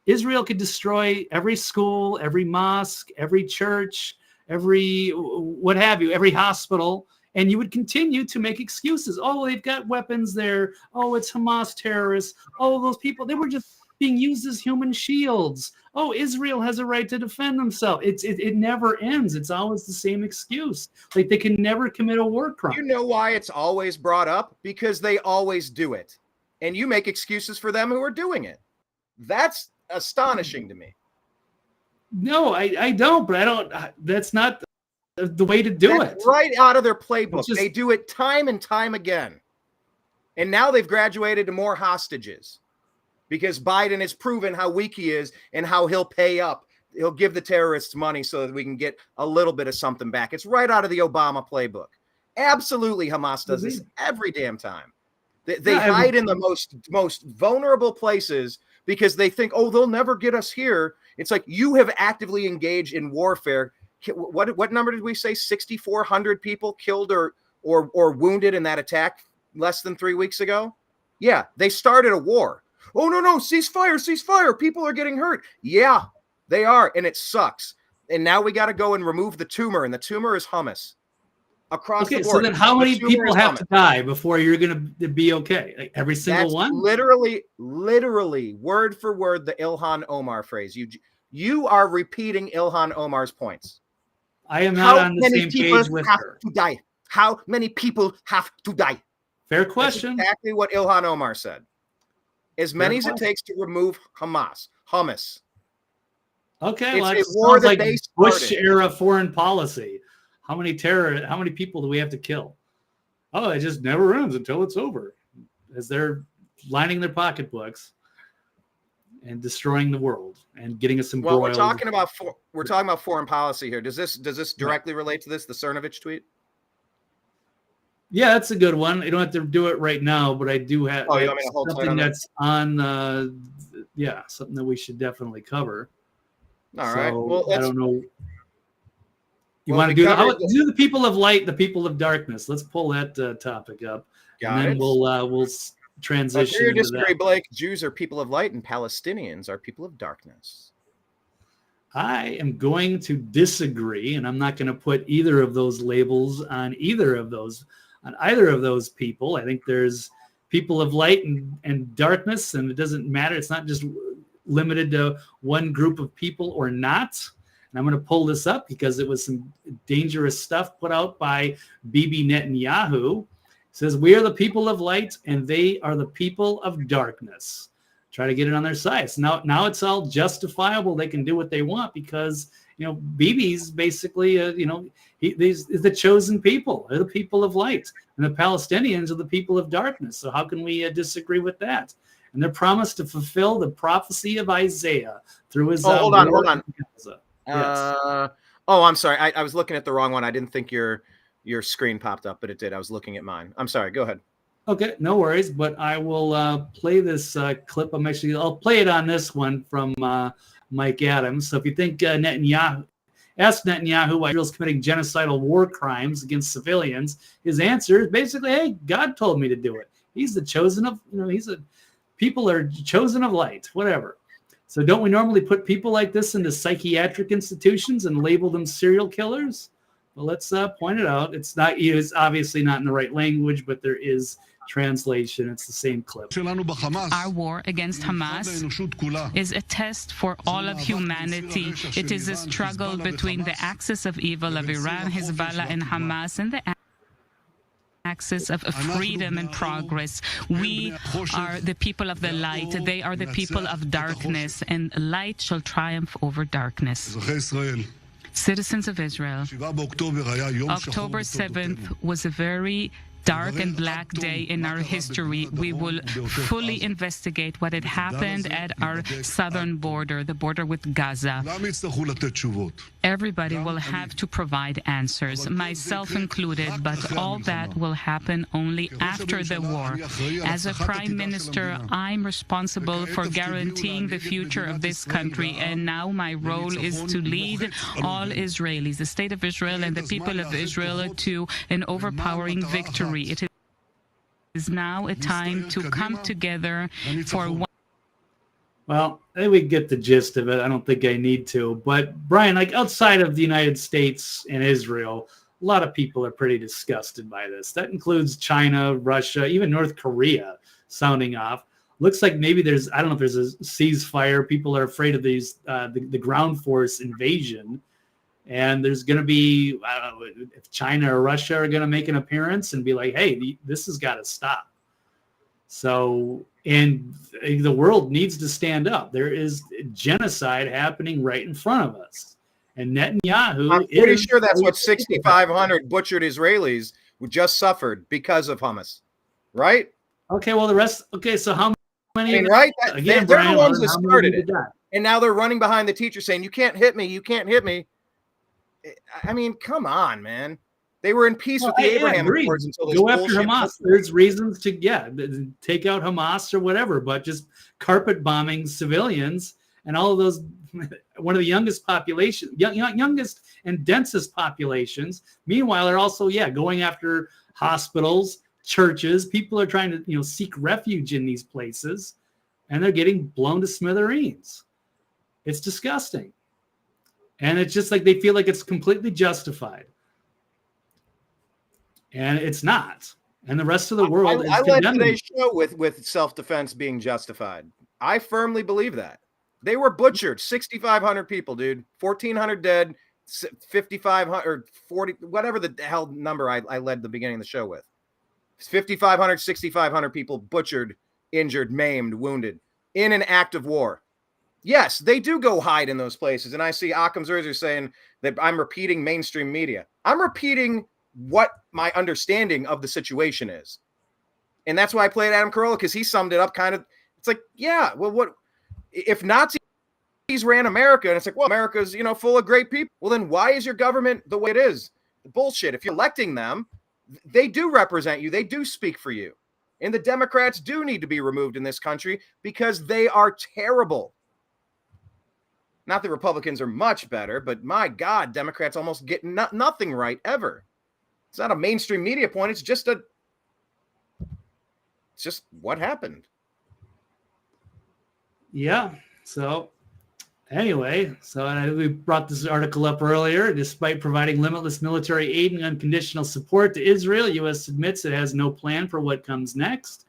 Israel could destroy every school, every mosque, every church, every what have you, every hospital. And you would continue to make excuses. Oh, they've got weapons there. Oh, it's Hamas terrorists. Oh, those people, they were just being used as human shields. Oh, Israel has a right to defend themselves. It never ends. It's always the same excuse. Like, they can never commit a war crime. You know why it's always brought up? Because they always do it. And you make excuses for them who are doing it. That's astonishing to me. No, I don't, but that's not the way to do it. Right out of their playbook. They do it time and time again. And now they've graduated to more hostages because Biden has proven how weak he is and how he'll pay up. He'll give the terrorists money so that we can get a little bit of something back. It's right out of the Obama playbook. Absolutely, Hamas does this every damn time. They hide in the most vulnerable places because they think, they'll never get us here. It's like, you have actively engaged in warfare. What number did we say? 6,400 people killed or wounded in that attack less than 3 weeks ago? Yeah, they started a war. Oh, no, ceasefire. People are getting hurt. Yeah, they are, and it sucks. And now we got to go and remove the tumor, and the tumor is hummus. Across the board. So then how many people have to die before you're going to be okay? Like, every single one? Literally, word for word, the Ilhan Omar phrase. You are repeating Ilhan Omar's points. I am not on the same page with her. How many people have to die? Fair question. That's exactly what Ilhan Omar said. As many as it takes to remove Hamas. Hummus. Okay, well, it sounds like Bush-era foreign policy. How many people do we have to kill? Oh, it just never ends until it's over. As they're lining their pocketbooks and destroying the world and getting us embroiled. Well, we're talking about foreign policy here. Does this directly relate to this, the Cernovich tweet? Yeah, that's a good one. I don't have to do it right now, but I do have something that's on. Something that we should definitely cover. All right. Well, I don't know. You want to do the people of light, the people of darkness. Let's pull that topic up, and then we'll transition. I into disagree, that. Blake. Jews are people of light, and Palestinians are people of darkness. I am going to disagree, and I'm not going to put either of those labels on either of those people. I think there's people of light and darkness, and it doesn't matter. It's not just limited to one group of people or not. And I'm going to pull this up because it was some dangerous stuff put out by Bibi Netanyahu. It says, we are the people of light and they are the people of darkness. Try to get it on their side. So now it's all justifiable. They can do what they want because, Bibi's basically, he's the chosen people. They're the people of light. And the Palestinians are the people of darkness. So how can we disagree with that? And they're promised to fulfill the prophecy of Isaiah through his. Hold on. Yes. I'm sorry. I was looking at the wrong one. I didn't think your screen popped up, but it did. I was looking at mine. I'm sorry. Go ahead. Okay, no worries. But I will play this clip. I'll play it on this one from Mike Adams. So if you think ask Netanyahu why Israel's committing genocidal war crimes against civilians, his answer is basically, hey, God told me to do it. He's the chosen of, people are chosen of light, whatever. So don't we normally put people like this into psychiatric institutions and label them serial killers? Well, let's point it out. It's obviously not in the right language, but there is translation. It's the same clip. Our war against Hamas is a test for all of humanity. It is a struggle between the axis of evil of Iran, Hezbollah, and Hamas, and the axis of freedom and progress. We are the people of the light. They are the people of darkness, and light shall triumph over darkness. Citizens of Israel, October 7th was a very dark and black day in our history. We will fully investigate what had happened at our southern border, the border with Gaza. Everybody will have to provide answers, myself included, but all that will happen only after the war. As a prime minister, I'm responsible for guaranteeing the future of this country, and now my role is to lead all Israelis, the state of Israel and the people of Israel, to an overpowering victory. It is now a time to come together for one. Well, I think we get the gist of it. I don't think I need to. But, Brian, outside of the United States and Israel, a lot of people are pretty disgusted by this. That includes China, Russia, even North Korea sounding off. Looks like maybe I don't know if there's a ceasefire. People are afraid of the ground force invasion. And there's going to be, I don't know, if China or Russia are going to make an appearance and be like, hey, this has got to stop. So, and the world needs to stand up. There is genocide happening right in front of us. And Netanyahu I'm pretty sure that's what 6,500 butchered Israelis just suffered because of Hamas, right? Okay, well, the rest, so how many? Right? Again, they're Brian, the ones that started it. And now they're running behind the teacher saying, you can't hit me, you can't hit me. I mean, come on, man. They were in peace with the Abraham Accords until this go after bullshit. Hamas. There's reasons to take out Hamas or whatever, but just carpet bombing civilians and all of those. One of the youngest population, youngest and densest populations. Meanwhile, they're also going after hospitals, churches. People are trying to seek refuge in these places, and they're getting blown to smithereens. It's disgusting. And it's just like they feel like it's completely justified. And it's not. And the rest of the world is I led condemning. today's show with self-defense being justified. I firmly believe that. They were butchered. 6,500 people, dude. 1,400 dead, 5,500 or 40, whatever the hell number I led the beginning of the show with. 5,500, 6,500 people butchered, injured, maimed, wounded in an act of war. Yes, they do go hide in those places. And I see Occam Zerzer saying that I'm repeating mainstream media. I'm repeating what my understanding of the situation is. And that's why I played Adam Carolla, because he summed it up kind of. It's like, yeah, well, what if Nazis ran America? And it's like, well, America's, full of great people. Well, then why is your government the way it is? Bullshit. If you're electing them, they do represent you. They do speak for you. And the Democrats do need to be removed in this country because they are terrible. Not that Republicans are much better, but my God, Democrats almost get nothing right ever. It's not a mainstream media point. It's just It's just what happened. Yeah. So anyway, we brought this article up earlier. Despite providing limitless military aid and unconditional support to Israel, U.S. admits it has no plan for what comes next.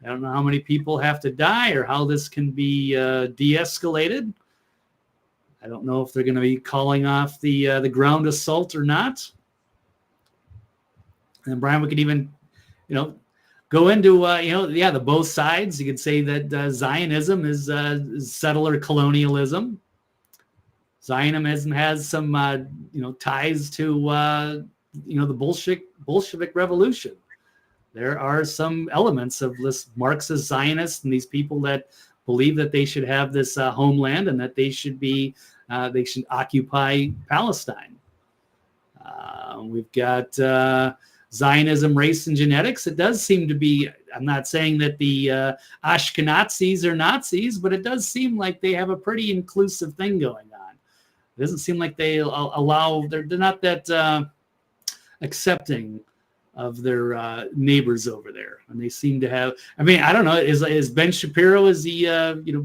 I don't know how many people have to die or how this can be de-escalated. I don't know if they're going to be calling off the ground assault or not. And Brian, we could even, go into, the both sides. You could say that Zionism is settler colonialism. Zionism has some, ties to, the Bolshevik Revolution. There are some elements of this Marxist Zionists and these people that believe that they should have this homeland and that they should occupy Palestine. We've got Zionism, race, and genetics. It does seem to be, I'm not saying that the Ashkenazis are Nazis, but it does seem like they have a pretty inclusive thing going on. It doesn't seem like they allow, they're not that accepting of their neighbors over there. And they seem to have, I don't know, is Ben Shapiro, is he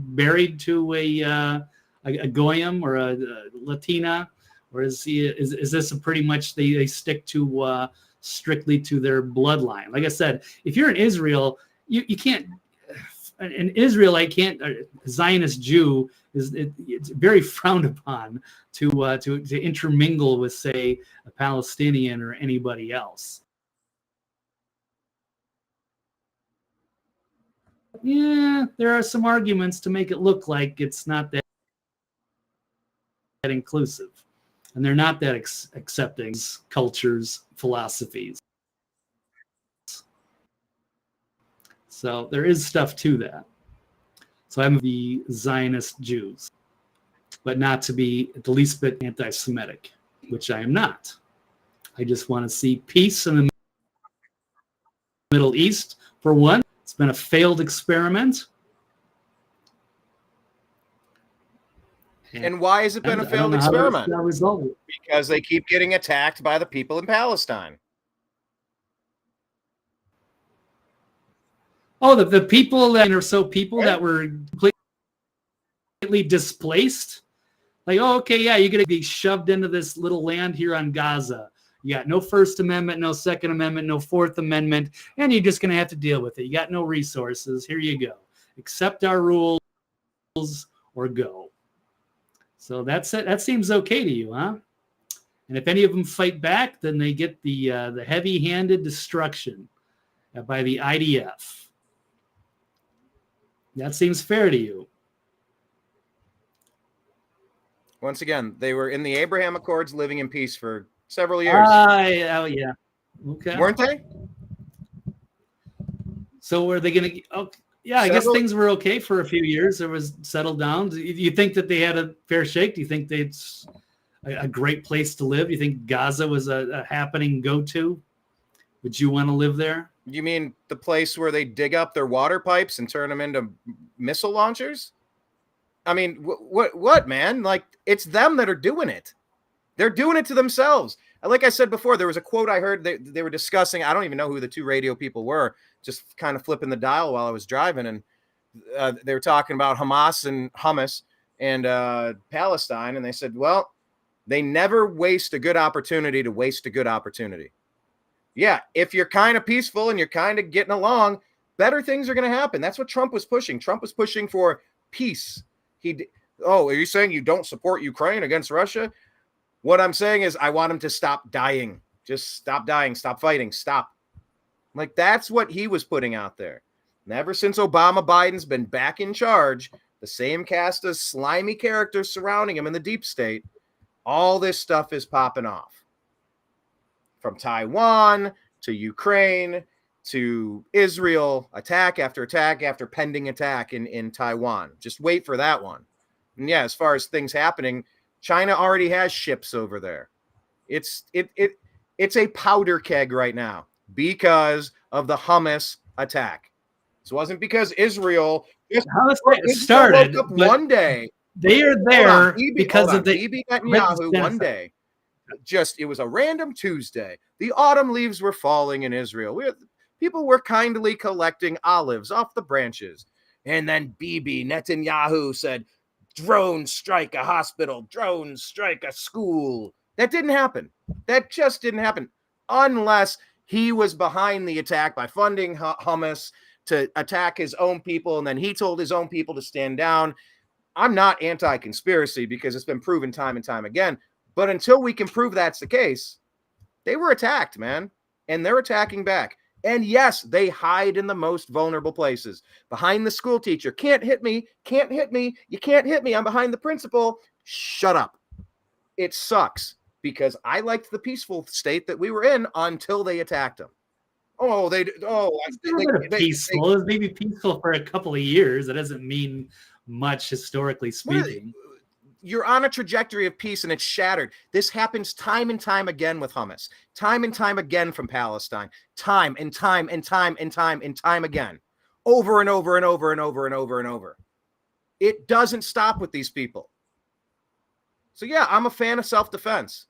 married to a Goyim or a Latina, or is this pretty much they stick to strictly to their bloodline? Like I said, if you're in Israel, you can't, an Israelite can't, a Zionist Jew it's very frowned upon to intermingle with, say, a Palestinian or anybody else. Yeah, there are some arguments to make it look like it's not that inclusive, and they're not that accepting cultures, philosophies. So there is stuff to that. So I'm the Zionist Jews, but not to be the least bit anti-Semitic, which I am not. I just want to see peace in the Middle East, for one. It's been a failed experiment. And why has it been a failed experiment? Because they keep getting attacked by the people in Palestine. Oh, the people that are that were completely displaced. Like, oh, okay, yeah, you're going to be shoved into this little land here on Gaza. You got no First Amendment, no Second Amendment, no Fourth Amendment, and you're just going to have to deal with it. You got no resources. Here you go. Accept our rules or go. So that's it. That seems okay to you, huh? And if any of them fight back, then they get the heavy-handed destruction by the IDF. That seems fair to you. Once again, they were in the Abraham Accords, living in peace for several years. Yeah. Okay. Weren't they? So were they going to? Oh, yeah. I guess things were okay for a few years. It was settled down. Do you think that they had a fair shake? Do you think it's a great place to live? Do you think Gaza was a happening go-to? Would you want to live there? You mean the place where they dig up their water pipes and turn them into missile launchers? I mean, what, man? Like, it's them that are doing it. They're doing it to themselves. Like I said before, there was a quote I heard they were discussing. I don't even know who the two radio people were, just kind of flipping the dial while I was driving. And they were talking about Hamas and Palestine. And they said, well, they never waste a good opportunity to waste a good opportunity. Yeah, if you're kind of peaceful and you're kind of getting along, better things are going to happen. That's what Trump was pushing. Trump was pushing for peace. Are you saying you don't support Ukraine against Russia? What I'm saying is I want him to stop dying. Just stop dying. Stop fighting. Stop. Like, that's what he was putting out there. And ever since Biden's been back in charge, the same cast of slimy characters surrounding him in the deep state, all this stuff is popping off. From Taiwan to Ukraine to Israel, attack after pending attack in Taiwan. Just wait for that one. And yeah, as far as things happening, China already has ships over there. It's a powder keg right now because of the Hamas attack. This wasn't because Israel started woke up one day. They are there because of the Bibi Netanyahu one day. It was a random Tuesday. The autumn leaves were falling in Israel. People were kindly collecting olives off the branches. And then Bibi Netanyahu said, drones strike a hospital, drones strike a school. That didn't happen. That just didn't happen. Unless he was behind the attack by funding Hamas to attack his own people, and then he told his own people to stand down. I'm not anti-conspiracy because it's been proven time and time again. But until we can prove that's the case, they were attacked, man. And they're attacking back. And yes, they hide in the most vulnerable places. Behind the school teacher. Can't hit me. Can't hit me. You can't hit me. I'm behind the principal. Shut up. It sucks because I liked the peaceful state that we were in until they attacked them. Oh, peaceful. It was maybe peaceful for a couple of years. That doesn't mean much historically speaking. You're on a trajectory of peace and it's shattered. This happens time and time again with Hamas, time and time again from Palestine, time and time and time and time and time again, over and over and over and over and over and over. It doesn't stop with these people. So yeah, I'm a fan of self-defense.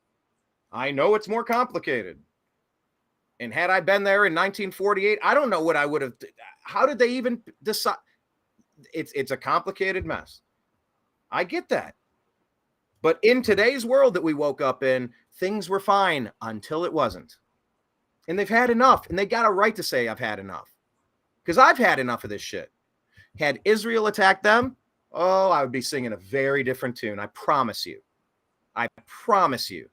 I know it's more complicated. And had I been there in 1948, I don't know what I would have. How did they even decide? It's a complicated mess. I get that. But in today's world that we woke up in, things were fine until it wasn't. And they've had enough. And they got a right to say, I've had enough. Because I've had enough of this shit. Had Israel attacked them, oh, I would be singing a very different tune. I promise you. I promise you.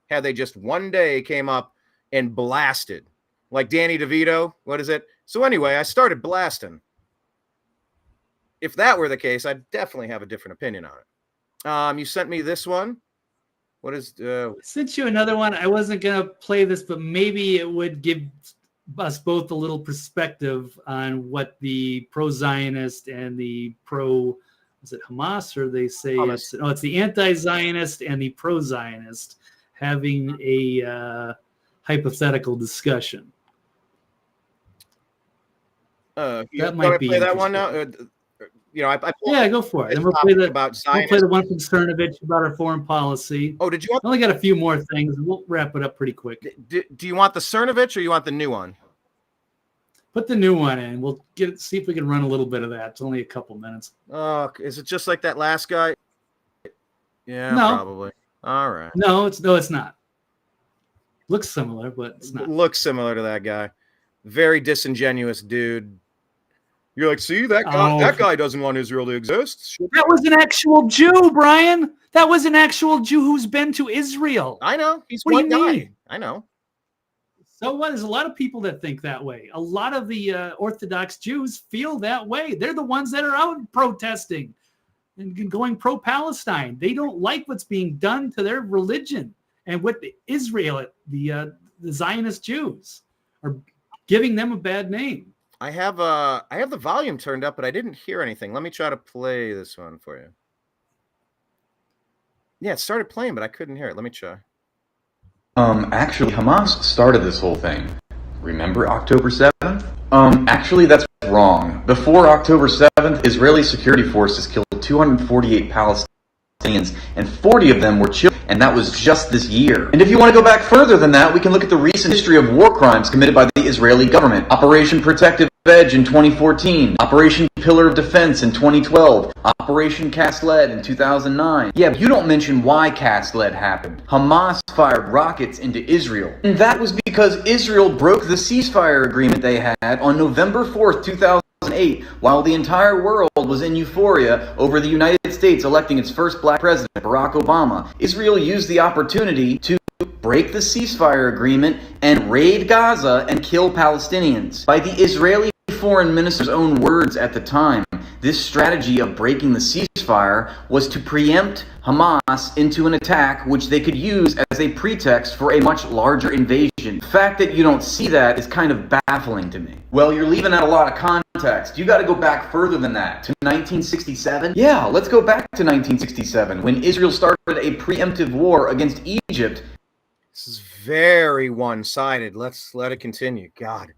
Had they just one day came up and blasted. Like Danny DeVito. What is it? So anyway, I started blasting. If that were the case, I'd definitely have a different opinion on it. You sent me this one. What is? I sent you another one. I wasn't gonna play this, but maybe it would give us both a little perspective on what the pro-Zionist and the is it Hamas, or they say it's the anti-Zionist and the pro-Zionist having a hypothetical discussion. That might be play that one now. Go for it. And we'll play the one from Cernovich about our foreign policy. Oh, did you? I only got a few more things. We'll wrap it up pretty quick. Do you want the Cernovich or you want the new one? Put the new one in. We'll see if we can run a little bit of that. It's only a couple minutes. Oh, is it just like that last guy? Yeah, no. Probably. All right. No, it's not. Looks similar, but it's not. Looks similar to that guy. Very disingenuous dude. You're like, see, that guy doesn't want Israel to exist. That was an actual Jew, Brian. That was an actual Jew who's been to Israel. I know. He's one guy. Mean? I know. So what? There's a lot of people that think that way. A lot of the Orthodox Jews feel that way. They're the ones that are out protesting and going pro-Palestine. They don't like what's being done to their religion and what Israel, the Zionist Jews, are giving them a bad name. I have the volume turned up, but I didn't hear anything. Let me try to play this one for you. Yeah, it started playing, but I couldn't hear it. Let me try. Actually, Hamas started this whole thing. Remember October 7th? Actually, that's wrong. Before October 7th, Israeli security forces killed 248 Palestinians, and 40 of them were children, and that was just this year. And if you want to go back further than that, we can look at the recent history of war crimes committed by the Israeli government. Operation Protective Edge in 2014, Operation Pillar of Defense in 2012, Operation Cast Lead in 2009. Yeah, but you don't mention why Cast Lead happened. Hamas fired rockets into Israel. And that was because Israel broke the ceasefire agreement they had on November 4th, 2008, while the entire world was in euphoria over the United States electing its first black president, Barack Obama. Israel used the opportunity to break the ceasefire agreement and raid Gaza and kill Palestinians. By the Israeli foreign minister's own words at the time, this strategy of breaking the ceasefire was to preempt Hamas into an attack which they could use as a pretext for a much larger invasion. The fact that you don't see that is kind of baffling to me. Well, you're leaving out a lot of context. You got to go back further than that, to 1967. Yeah, let's go back to 1967, when Israel started a preemptive war against Egypt. This is very one-sided. Let's let it continue. God.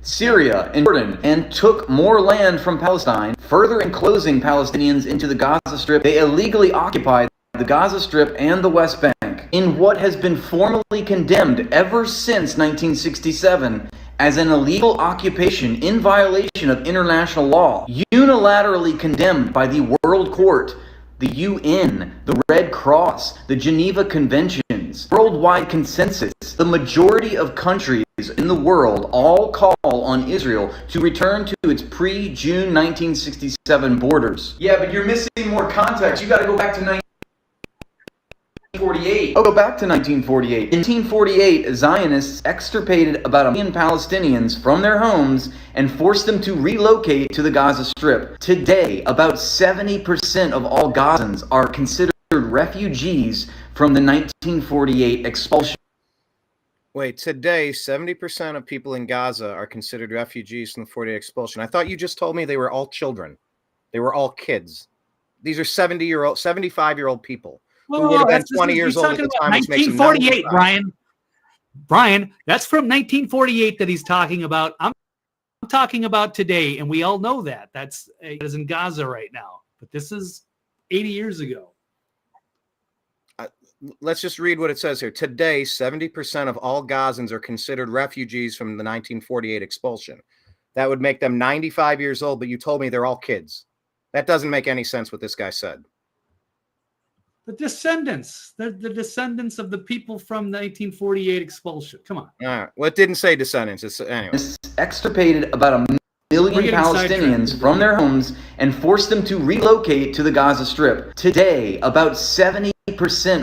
Syria and Jordan, and took more land from Palestine, further enclosing Palestinians into the Gaza Strip. They illegally occupied the Gaza Strip and the West Bank in what has been formally condemned ever since 1967 as an illegal occupation in violation of international law, unilaterally condemned by the World Court, the UN, the Red Cross, the Geneva Conventions, worldwide consensus. The majority of countries in the world all call on Israel to return to its pre-June 1967 borders. Yeah, but you're missing more context. You got to go back to 1948. Oh, go back to 1948. In 1948, Zionists extirpated about 1 million Palestinians from their homes and forced them to relocate to the Gaza Strip. Today, about 70% of all Gazans are considered refugees from the 1948 expulsion. Wait, today, 70% of people in Gaza are considered refugees from the 48 expulsion. I thought you just told me they were all children. They were all kids. These are 75-year-old people. Who would have been 20 years old at the time, which makes them 1948, Brian. Brian, that's from 1948 that he's talking about. I'm talking about today, and we all know that. That is in Gaza right now. But this is 80 years ago. Let's just read what it says here. Today, 70% of all Gazans are considered refugees from the 1948 expulsion. That would make them 95 years old, but you told me they're all kids. That doesn't make any sense what this guy said. The descendants. The descendants of the people from the 1948 expulsion. Come on. All right. Well, it didn't say descendants. It's anyway. Extirpated about 1 million Palestinians from their homes and forced them to relocate to the Gaza Strip. Today, about 70%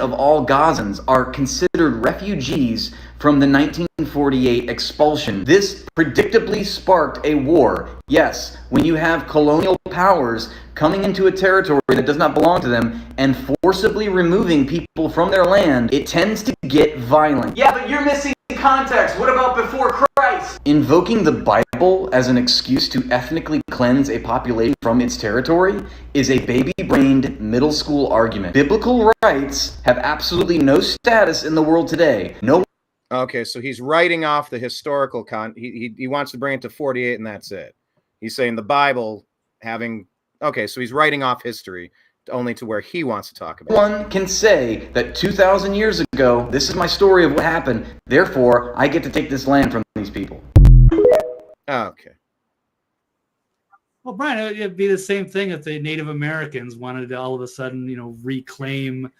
of all Gazans are considered refugees from the 1948 expulsion. This predictably sparked a war. Yes, when you have colonial powers coming into a territory that does not belong to them and forcibly removing people from their land, it tends to get violent. Yeah, but you're missing context. What about before Christ? Invoking the Bible as an excuse to ethnically cleanse a population from its territory is a baby-brained middle school argument. Biblical rights have absolutely no status in the world today. No. Okay, so he's writing off the historical he wants to bring it to 48 and that's it. He's saying the Bible having okay, so he's writing off history only to where he wants to talk about. One can say that 2,000 years ago, this is my story of what happened. Therefore, I get to take this land from these people. Okay. Well, Brian, it'd be the same thing if the Native Americans wanted to all of a sudden, reclaim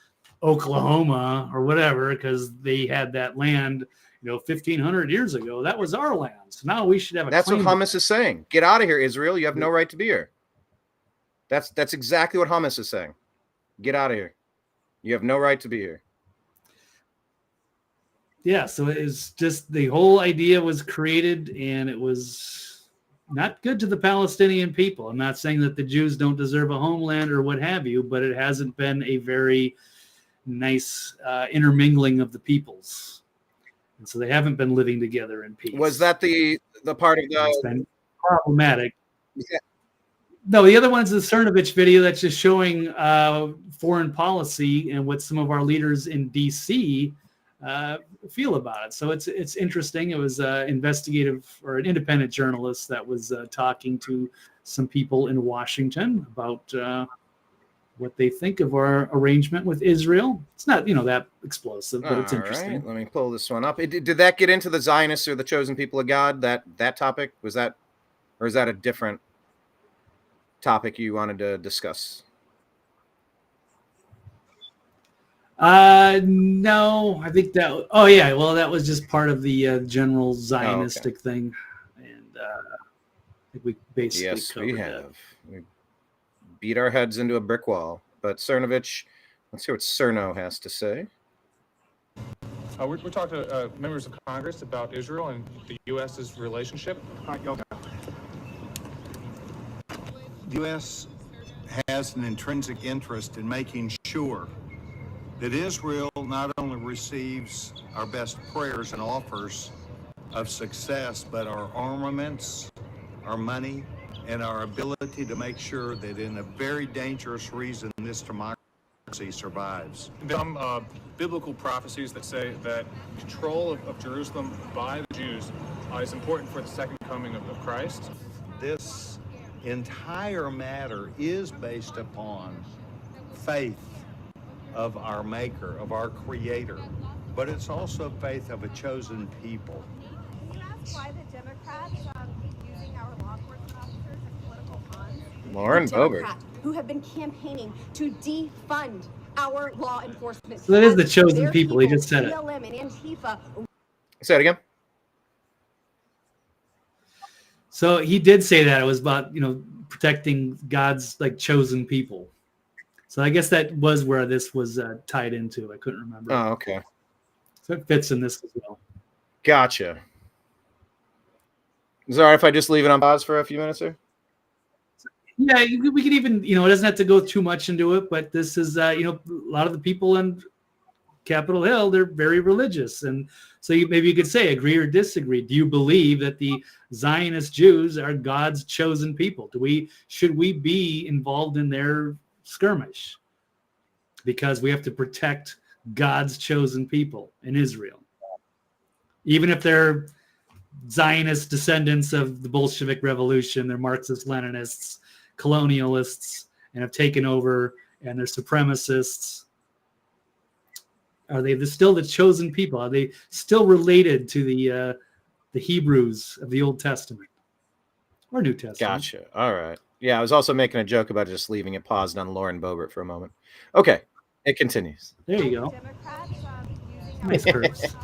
Oklahoma or whatever because they had that land, 1,500 years ago. That was our land. So now we should have a. That's what Hamas is saying. Get out of here, Israel. You have no right to be here. That's exactly what Hamas is saying. Get out of here. You have no right to be here. Yeah, so it is just the whole idea was created and it was not good to the Palestinian people. I'm not saying that the Jews don't deserve a homeland or what have you, but it hasn't been a very nice intermingling of the peoples. And so they haven't been living together in peace. Was that the part of the... It's been problematic. Yeah. No, the other one's the Cernovich video that's just showing foreign policy and what some of our leaders in D.C. Feel about it. So it's interesting. It was an investigative or an independent journalist that was talking to some people in Washington about what they think of our arrangement with Israel. It's not, that explosive, but it's interesting. Right. Let me pull this one up. Did that get into the Zionists or the chosen people of God? That topic was that, or is that a different topic you wanted to discuss? No, I think that. Oh yeah, well that was just part of the general Zionistic thing, and I think we basically covered have. We beat our heads into a brick wall. But Cernovich, let's hear what Cerno has to say. We're talking to members of Congress about Israel and the U.S.'s relationship. The U.S. has an intrinsic interest in making sure that Israel not only receives our best prayers and offers of success, but our armaments, our money, and our ability to make sure that in a very dangerous reason this democracy survives. Some biblical prophecies that say that control of Jerusalem by the Jews is important for the second coming of Christ. This entire matter is based upon faith of our Maker, of our Creator, but it's also faith of a chosen people. ask why the Democrats keep using our law enforcement officers as political pawns? Lauren The Boebert. Democrats who have been campaigning to defund our law enforcement. So that is the as chosen their people. He just said it. BLM and Antifa. Say it again. So he did say that it was about, protecting God's chosen people. So I guess that was where this was tied into. I couldn't remember. Oh, okay. So it fits in this as well. Gotcha. Is it all right if I just leave it on pause for a few minutes here? Yeah, we could even, it doesn't have to go too much into it, but this is, a lot of the people in Capitol Hill, they're very religious. And so maybe you could say, agree or disagree. Do you believe that the Zionist Jews are God's chosen people? Should we be involved in their skirmish? Because we have to protect God's chosen people in Israel. Even if they're Zionist descendants of the Bolshevik Revolution, they're Marxist-Leninists, colonialists, and have taken over, and they're supremacists. Are they still the chosen people? Are they still related to the Hebrews of the Old Testament or New Testament? Gotcha. All right. Yeah, I was also making a joke about just leaving it paused on Lauren Boebert for a moment. Okay, it continues. There you go. Nice curves.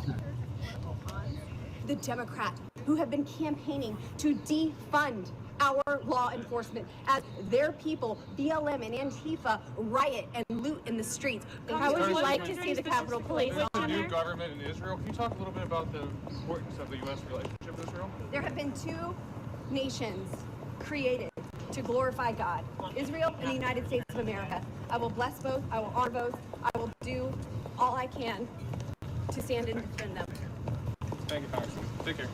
The Democrats who have been campaigning to defund our law enforcement as their people, BLM and Antifa, riot and loot in the streets. How would you like to see the Capitol Police? There's a new government in Israel. Can you talk a little bit about the importance of the U.S. relationship with Israel? There have been two nations created to glorify God, Israel and the United States of America. I will bless both. I will honor both. I will do all I can to stand and defend them. Thank you, Congressman. Take care.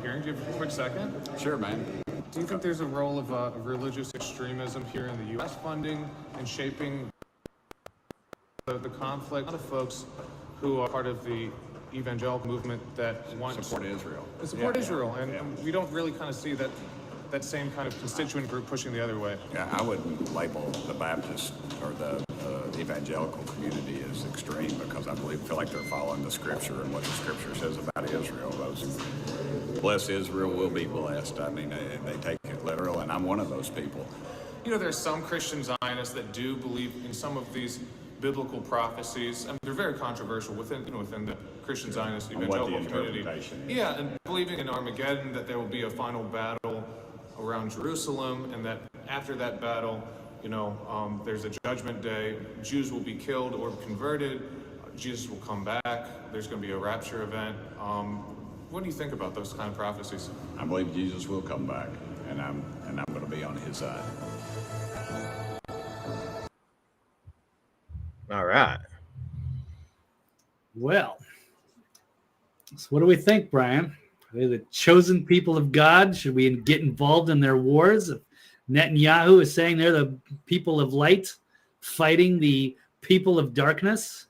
Gary, do you have a quick second? Sure, man. Do you think there's a role of religious extremism here in the U.S. funding and shaping the conflict? A lot of folks who are part of the evangelical movement that want support Israel. Support Israel, and we don't really kind of see that same kind of constituent group pushing the other way. Yeah, I wouldn't label the Baptist or the evangelical community as extreme because I feel like they're following the scripture and what the scripture says about Israel. Those bless Israel will be blessed. I mean, they take it literal, and I'm one of those people. There's some Christian Zionists that do believe in some of these biblical prophecies. I mean, they're very controversial within the Christian Zionist evangelical community. Yeah, and believing in Armageddon, that there will be a final battle around Jerusalem, and that after that battle, there's a judgment day. Jews will be killed or converted. Jesus will come back. There's going to be a rapture event. What do you think about those kind of prophecies? I believe Jesus will come back, and I'm going to be on his side. All right. Well, so what do we think, Brian? Are they the chosen people of God? Should we get involved in their wars? If Netanyahu is saying they're the people of light fighting the people of darkness.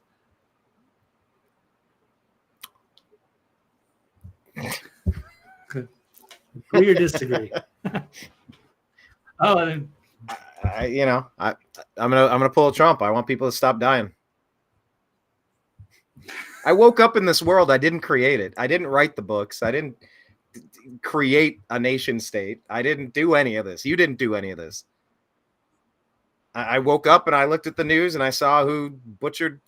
Agree or disagree? I'm gonna pull a Trump. I want people to stop dying. I woke up in this world. I didn't create it. I didn't write the books. I didn't create a nation state. I didn't do any of this. You didn't do any of this. I woke up and I looked at the news and I saw who butchered,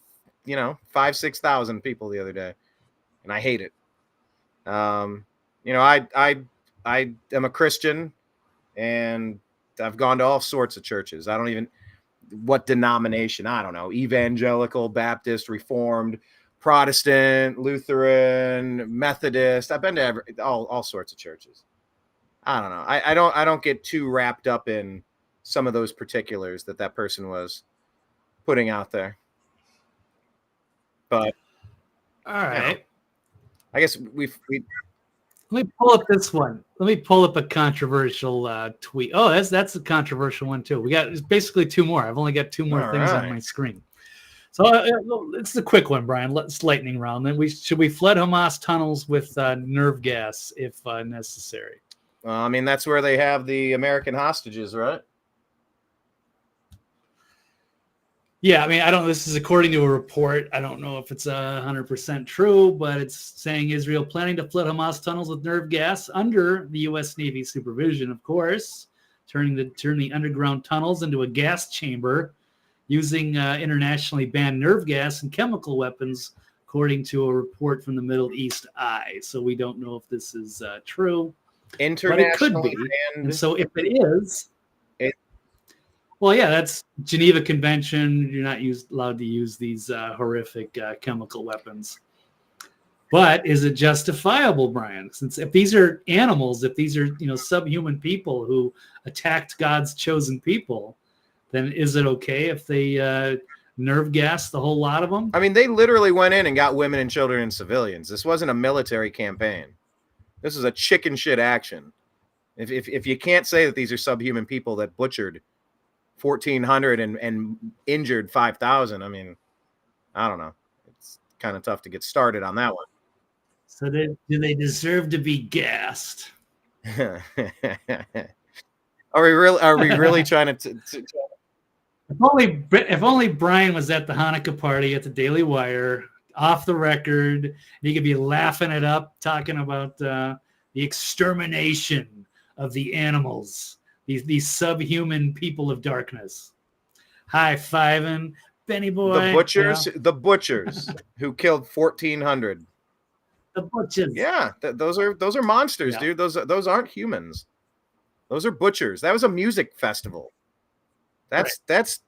5,000-6,000 people the other day, and I hate it. I am a Christian, and I've gone to all sorts of churches. I don't even what denomination. I don't know. Evangelical, Baptist, Reformed, Protestant, Lutheran, Methodist. I've been to all sorts of churches. I don't know. I don't get too wrapped up in some of those particulars that person was putting out there. But all right, I guess we. Let me pull up this one. Let me pull up a controversial tweet. Oh, that's a controversial one too. We got basically two more. I've only got two more things on my screen. So it's a quick one, Brian. Let's lightning round. Then should we flood Hamas tunnels with nerve gas if necessary? That's where they have the American hostages, right? Yeah, I mean, I don't. This is according to a report. I don't know if it's 100% true, but it's saying Israel planning to flood Hamas tunnels with nerve gas under the U.S. Navy supervision, of course, turn the underground tunnels into a gas chamber using internationally banned nerve gas and chemical weapons, according to a report from the Middle East Eye. So we don't know if this is true, but it could be. And so if it is. Well, yeah, that's Geneva Convention. You're not allowed to use these horrific chemical weapons. But is it justifiable, Brian? Since if these are animals, if these are subhuman people who attacked God's chosen people, then is it okay if they nerve gas the whole lot of them? I mean, they literally went in and got women and children and civilians. This wasn't a military campaign. This is a chicken shit action. If you can't say that these are subhuman people that butchered 1,400 and injured 5,000. I mean, I don't know. It's kind of tough to get started on that one. So do they deserve to be gassed? Are we really trying to If only Brian was at the Hanukkah party at the Daily Wire, off the record, and he could be laughing it up, talking about the extermination of the animals. These subhuman people of darkness, high-fiving Benny boy. The butchers who killed 1,400. The butchers. Yeah, those are monsters, dude. Those aren't humans. Those are butchers. That was a music festival. That's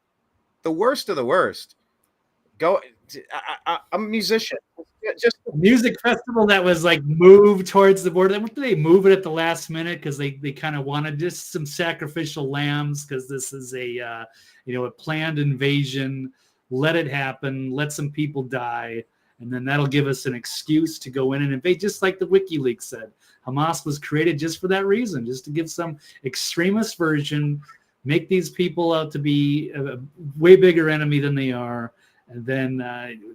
the worst of the worst. I'm a musician. Just a music festival that was like moved towards the border. Did they move it at the last minute because they kind of wanted just some sacrificial lambs because this is a planned invasion. Let it happen. Let some people die, and then that'll give us an excuse to go in and invade. Just like the WikiLeaks said, Hamas was created just for that reason, just to give some extremist version, make these people out to be a way bigger enemy than they are. And then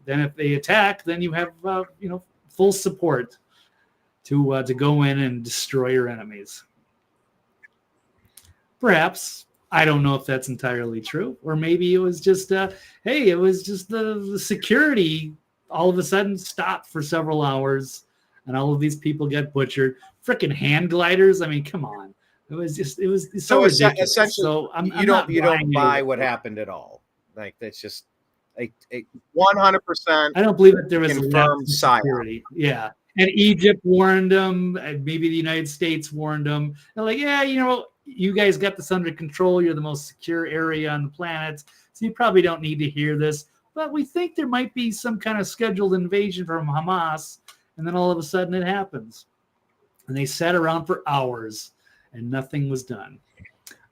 if they attack, then you have full support to go in and destroy your enemies. Perhaps, I don't know if that's entirely true, or maybe it was just it was just the security all of a sudden stopped for several hours, and all of these people get butchered. Freaking hand gliders! I mean, come on, it was so ridiculous. Essentially, so you don't buy what happened at all. Like that's just. A 100%. I don't believe that there was confirmed security. Yeah, and Egypt warned them. Maybe the United States warned them. They're like, yeah, you guys got this under control. You're the most secure area on the planet, so you probably don't need to hear this. But we think there might be some kind of scheduled invasion from Hamas, and then all of a sudden it happens, and they sat around for hours, and nothing was done.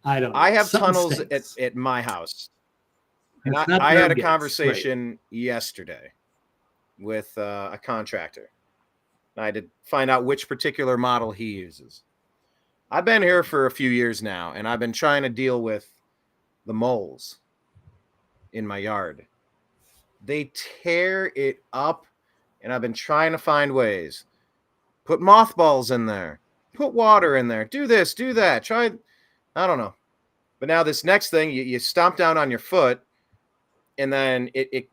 I don't know. I have tunnels at my house. And I had a conversation yesterday with a contractor. I had to find out which particular model he uses. I've been here for a few years now, and I've been trying to deal with the moles in my yard. They tear it up, and I've been trying to find ways. Put mothballs in there. Put water in there. Do this, do that. Try, I don't know. But now this next thing, you stomp down on your foot, and then it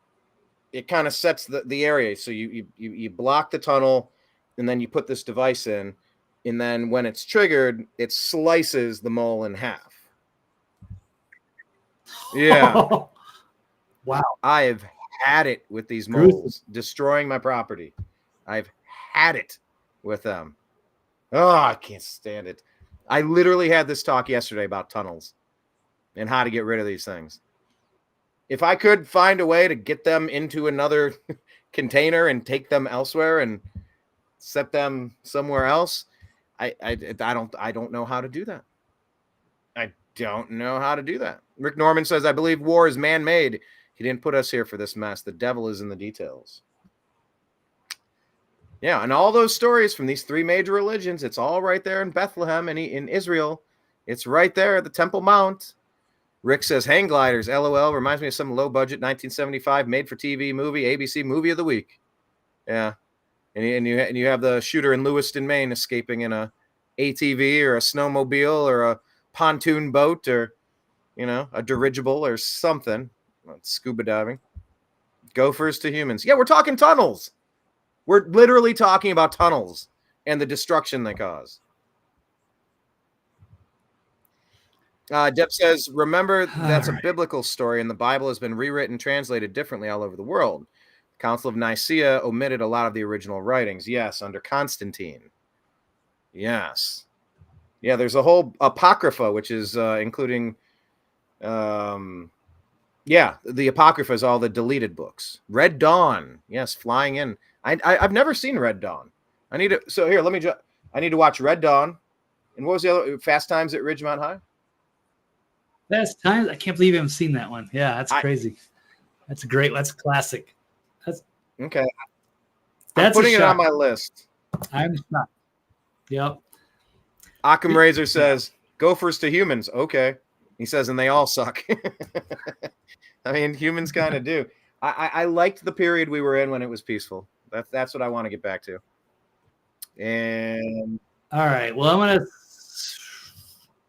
kind of sets the area. So you block the tunnel, and then you put this device in, and then when it's triggered, it slices the mole in half. Yeah. Wow. I have had it with these moles destroying my property. I've had it with them. Oh, I can't stand it. I literally had this talk yesterday about tunnels and how to get rid of these things. If I could find a way to get them into another container and take them elsewhere and set them somewhere else, I don't know how to do that. I don't know how to do that. Rick Norman says, I believe war is man-made. He didn't put us here for this mess. The devil is in the details. Yeah, and all those stories from these three major religions, it's all right there in Bethlehem and in Israel. It's right there at the Temple Mount. Rick says, hang gliders, LOL, reminds me of some low-budget 1975 made-for-TV movie, ABC Movie of the Week. Yeah, and you have the shooter in Lewiston, Maine, escaping in a ATV or a snowmobile or a pontoon boat or, a dirigible or something. Scuba diving. Gophers to humans. Yeah, we're talking tunnels. We're literally talking about tunnels and the destruction they cause. Depp says, remember, that's a biblical story, and the Bible has been rewritten and translated differently all over the world. The Council of Nicaea omitted a lot of the original writings. Yes, under Constantine. Yes. Yeah, there's a whole Apocrypha, which is including... yeah, the Apocrypha is all the deleted books. Red Dawn. Yes, flying in. I've never seen Red Dawn. I need to... So here, I need to watch Red Dawn. And what was the other? Fast Times at Ridgemont High? Fast Times? I can't believe I haven't seen that one. Yeah, that's crazy. That's that's classic. That's okay. That's I'm putting it on my list. I'm shocked. Yep. Occam Razor says, Gophers to humans. Okay. He says, and they all suck. I mean, humans kind of do. I liked the period we were in when it was peaceful. That's what I want to get back to. And all right. Well, I'm going to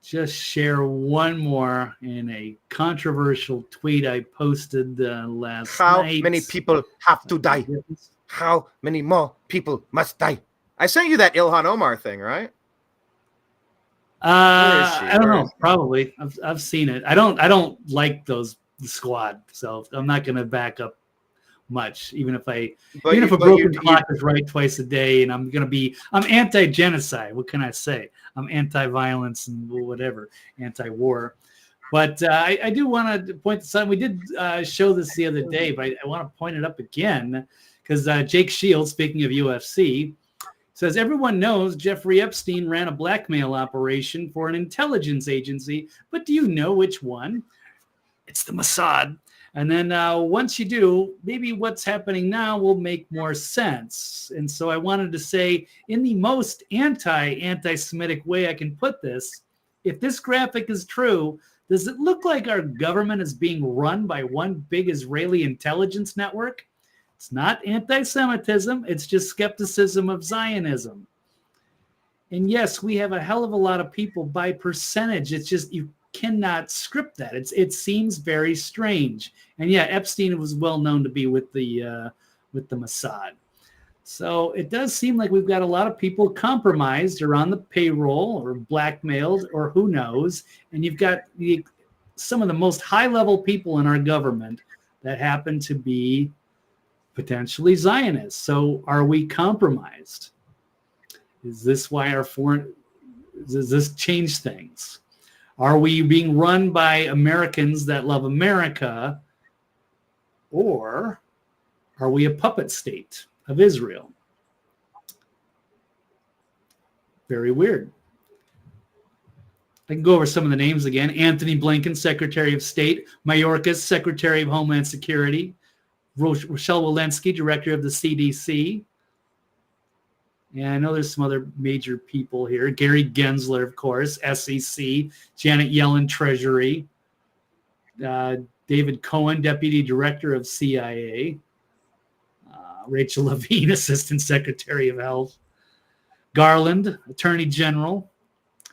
just share one more in a controversial tweet I posted last night. How many people have to die? How many more people must die? I sent you that Ilhan Omar thing, right? I don't know. Probably. I've seen it. I don't like those squad, so I'm not going to back up much. Even if a broken clock is right twice a day, and I'm anti-genocide. What can I say? I'm anti-violence and whatever, anti-war. But I do want to point this out. We did show this the other day, but I want to point it up again because Jake Shields, speaking of UFC, says everyone knows Jeffrey Epstein ran a blackmail operation for an intelligence agency, but do you know which one? It's the Mossad. And then once you do, maybe what's happening now will make more sense. And so I wanted to say, in the most anti-Semitic way I can put this, if this graphic is true, does it look like our government is being run by one big Israeli intelligence network? It's not anti-Semitism. It's just skepticism of Zionism. And yes, we have a hell of a lot of people by percentage. It's just you cannot script that. It seems very strange. And yeah, Epstein was well known to be with the Mossad. So it does seem like we've got a lot of people compromised or on the payroll or blackmailed or who knows. And you've got some of the most high-level people in our government that happen to be potentially Zionists. So are we compromised? Is this why does this change things? Are we being run by Americans that love America, or are we a puppet state of Israel? Very weird. I can go over some of the names again. Anthony Blinken, Secretary of State. Mayorkas, Secretary of Homeland Security. Rochelle Walensky, Director of the CDC. And I know there's some other major people here. Gary Gensler, of course, SEC. Janet Yellen, Treasury. David Cohen, Deputy Director of CIA. Rachel Levine, Assistant Secretary of Health. Garland, Attorney General.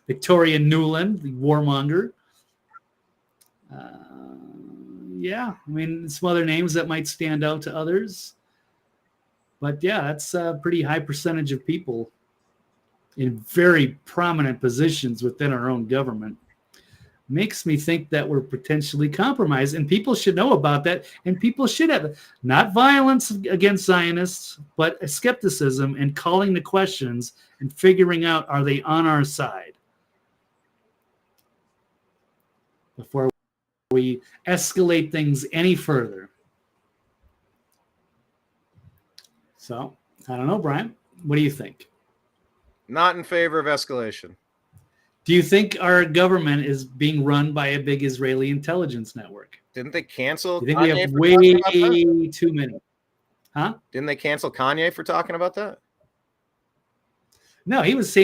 Victoria Nuland, the warmonger. Yeah, I mean, some other names that might stand out to others. But yeah, that's a pretty high percentage of people in very prominent positions within our own government. Makes me think that we're potentially compromised, and people should know about that, and people should have not violence against Zionists, but a skepticism and calling the questions and figuring out, are they on our side? Before we escalate things any further. So, I don't know, Brian. What do you think? Not in favor of escalation. Do you think our government is being run by a big Israeli intelligence network? Didn't they cancel? Do you think we have way too many? Huh? Didn't they cancel Kanye for talking about that? No, he was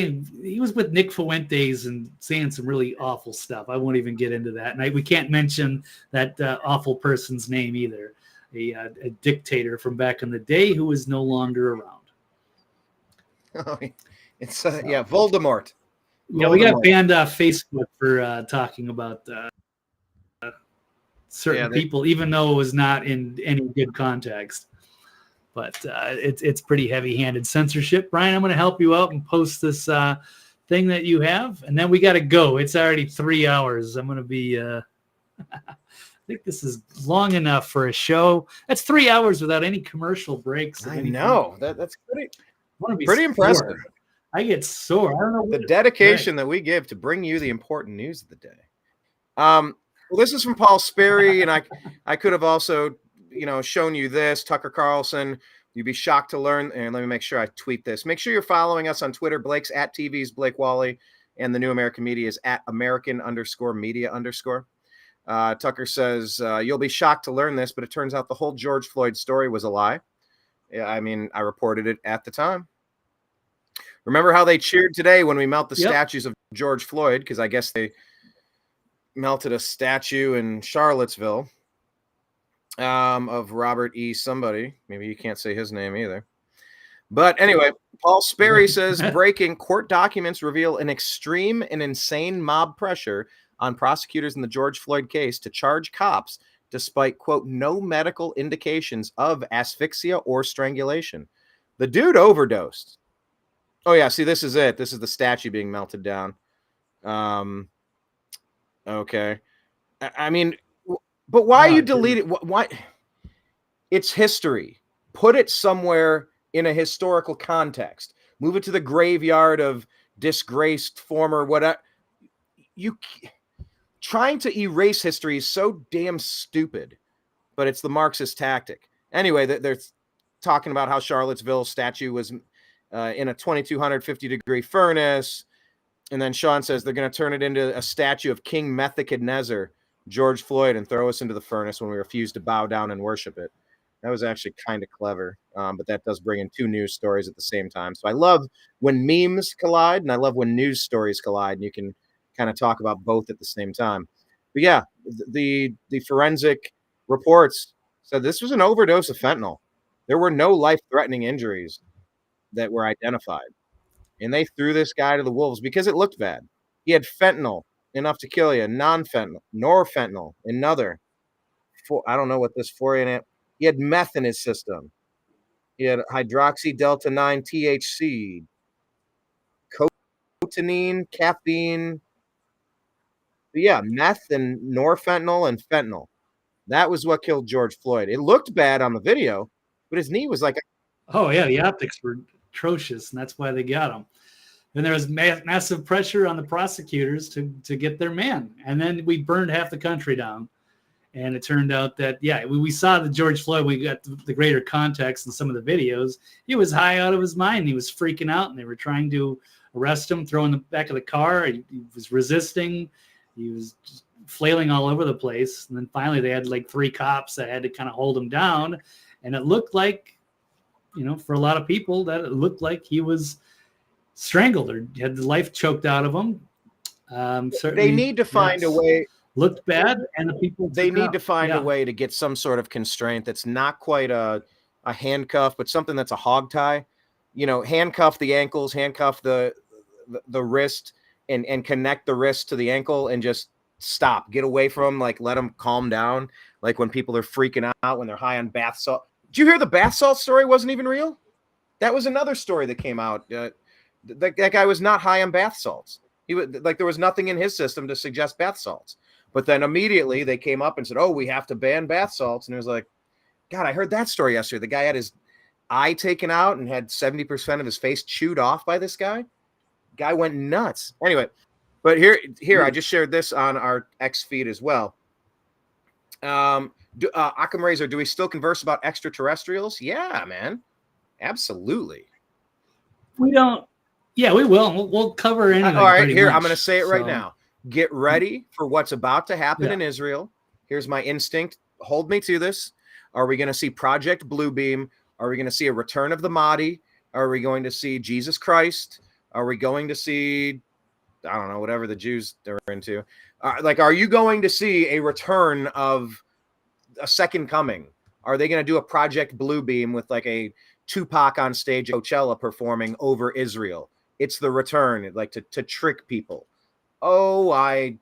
with Nick Fuentes and saying some really awful stuff. I won't even get into that. And we can't mention that awful person's name either. A dictator from back in the day who is no longer around. Oh, it's yeah, Voldemort. Yeah, we got banned off Facebook for talking about certain people, even though it was not in any good context. But it's pretty heavy-handed censorship. Brian, I'm going to help you out and post this thing that you have, and then we got to go. It's already 3 hours. I'm going to be. I think this is long enough for a show. That's 3 hours without any commercial breaks. I know that's pretty impressive. I get sore. I don't know the dedication that we give to bring you the important news of the day. Well, this is from Paul Sperry, and I could have also, shown you this. Tucker Carlson. You'd be shocked to learn. And let me make sure I tweet this. Make sure you're following us on Twitter. Blake's at TV's Blake Walley, and the New American Media is at American_media_. Tucker says, you'll be shocked to learn this, but it turns out the whole George Floyd story was a lie. Yeah, I mean, I reported it at the time. Remember how they cheered today when we melt the statues of George Floyd? Because I guess they melted a statue in Charlottesville of Robert E. somebody. Maybe you can't say his name either. But anyway, Paul Sperry says, breaking court documents reveal an extreme and insane mob pressure on prosecutors in the George Floyd case to charge cops despite, quote, no medical indications of asphyxia or strangulation. The dude overdosed. Oh, yeah. See, this is it. This is the statue being melted down. Okay. I mean, but why you delete it? Why? It's history. Put it somewhere in a historical context. Move it to the graveyard of disgraced former whatever. Trying to erase history is so damn stupid, but it's the Marxist tactic. Anyway, they're talking about how Charlottesville statue was in a 2250-degree furnace. And then Sean says they're going to turn it into a statue of King Nebuchadnezzar, George Floyd, and throw us into the furnace when we refuse to bow down and worship it. That was actually kind of clever, but that does bring in two news stories at the same time. So I love when memes collide, and I love when news stories collide, and you can kind of talk about both at the same time. But yeah, the forensic reports said this was an overdose of fentanyl. There were no life-threatening injuries that were identified. And they threw this guy to the wolves because it looked bad. He had fentanyl, enough to kill you, non-fentanyl, norfentanyl, another. I don't know what this 4 He had meth in his system. He had hydroxy delta 9 THC, cotinine, caffeine. But yeah, meth and norfentanyl and fentanyl. That was what killed George Floyd. It looked bad on the video, but his knee was like oh yeah, the optics were atrocious, and that's why they got him. And there was massive pressure on the prosecutors to get their man. And then we burned half the country down. And it turned out that, yeah, we saw the George Floyd, we got the greater context in some of the videos. He was high out of his mind. He was freaking out, and they were trying to arrest him, throw in the back of the car. He was resisting. He was just flailing all over the place. And then finally they had like 3 cops that had to kind of hold him down. And it looked like, for a lot of people, that it looked like he was strangled or had the life choked out of him. They need to find a way. Looked bad, and the people they need to find a way to get some sort of constraint that's not quite a handcuff, but something that's a hog tie. Handcuff the ankles, handcuff the wrist, and connect the wrist to the ankle, and just stop. Get away from them. Like, let them calm down. Like when people are freaking out when they're high on bath salt. Did you hear the bath salt story wasn't even real? That was another story that came out. That guy was not high on bath salts. He was like, there was nothing in his system to suggest bath salts. But then immediately they came up and said, oh, we have to ban bath salts. And it was like, God, I heard that story yesterday. The guy had his eye taken out and had 70% of his face chewed off by this guy. Guy went nuts. Anyway, but here I just shared this on our X feed as well. Occam Razor, do we still converse about extraterrestrials? Yeah, man. Absolutely. We don't. Yeah, we will. We'll cover anything. All right, here, I'm going to say it right now. Get ready for what's about to happen in Israel. Here's my instinct. Hold me to this. Are we going to see Project Bluebeam? Are we going to see a return of the Mahdi? Are we going to see Jesus Christ? Are we going to see, I don't know, whatever the Jews are into? Are you going to see a return of a second coming? Are they going to do a Project Bluebeam with like a Tupac on stage at Coachella performing over Israel? It's the return, like to trick people. Oh, I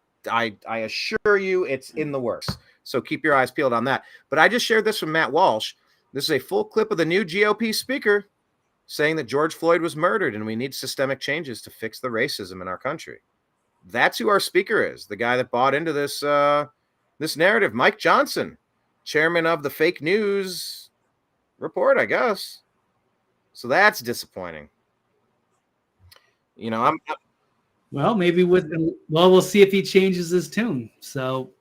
assure you it's in the works. So keep your eyes peeled on that. But I just shared this from Matt Walsh. This is a full clip of the new GOP speaker saying that George Floyd was murdered and we need systemic changes to fix the racism in our country. That's who our speaker is, the guy that bought into this this narrative, Mike Johnson, chairman of the fake news report, I guess. So that's disappointing. You know, well, we'll see if he changes his tune. So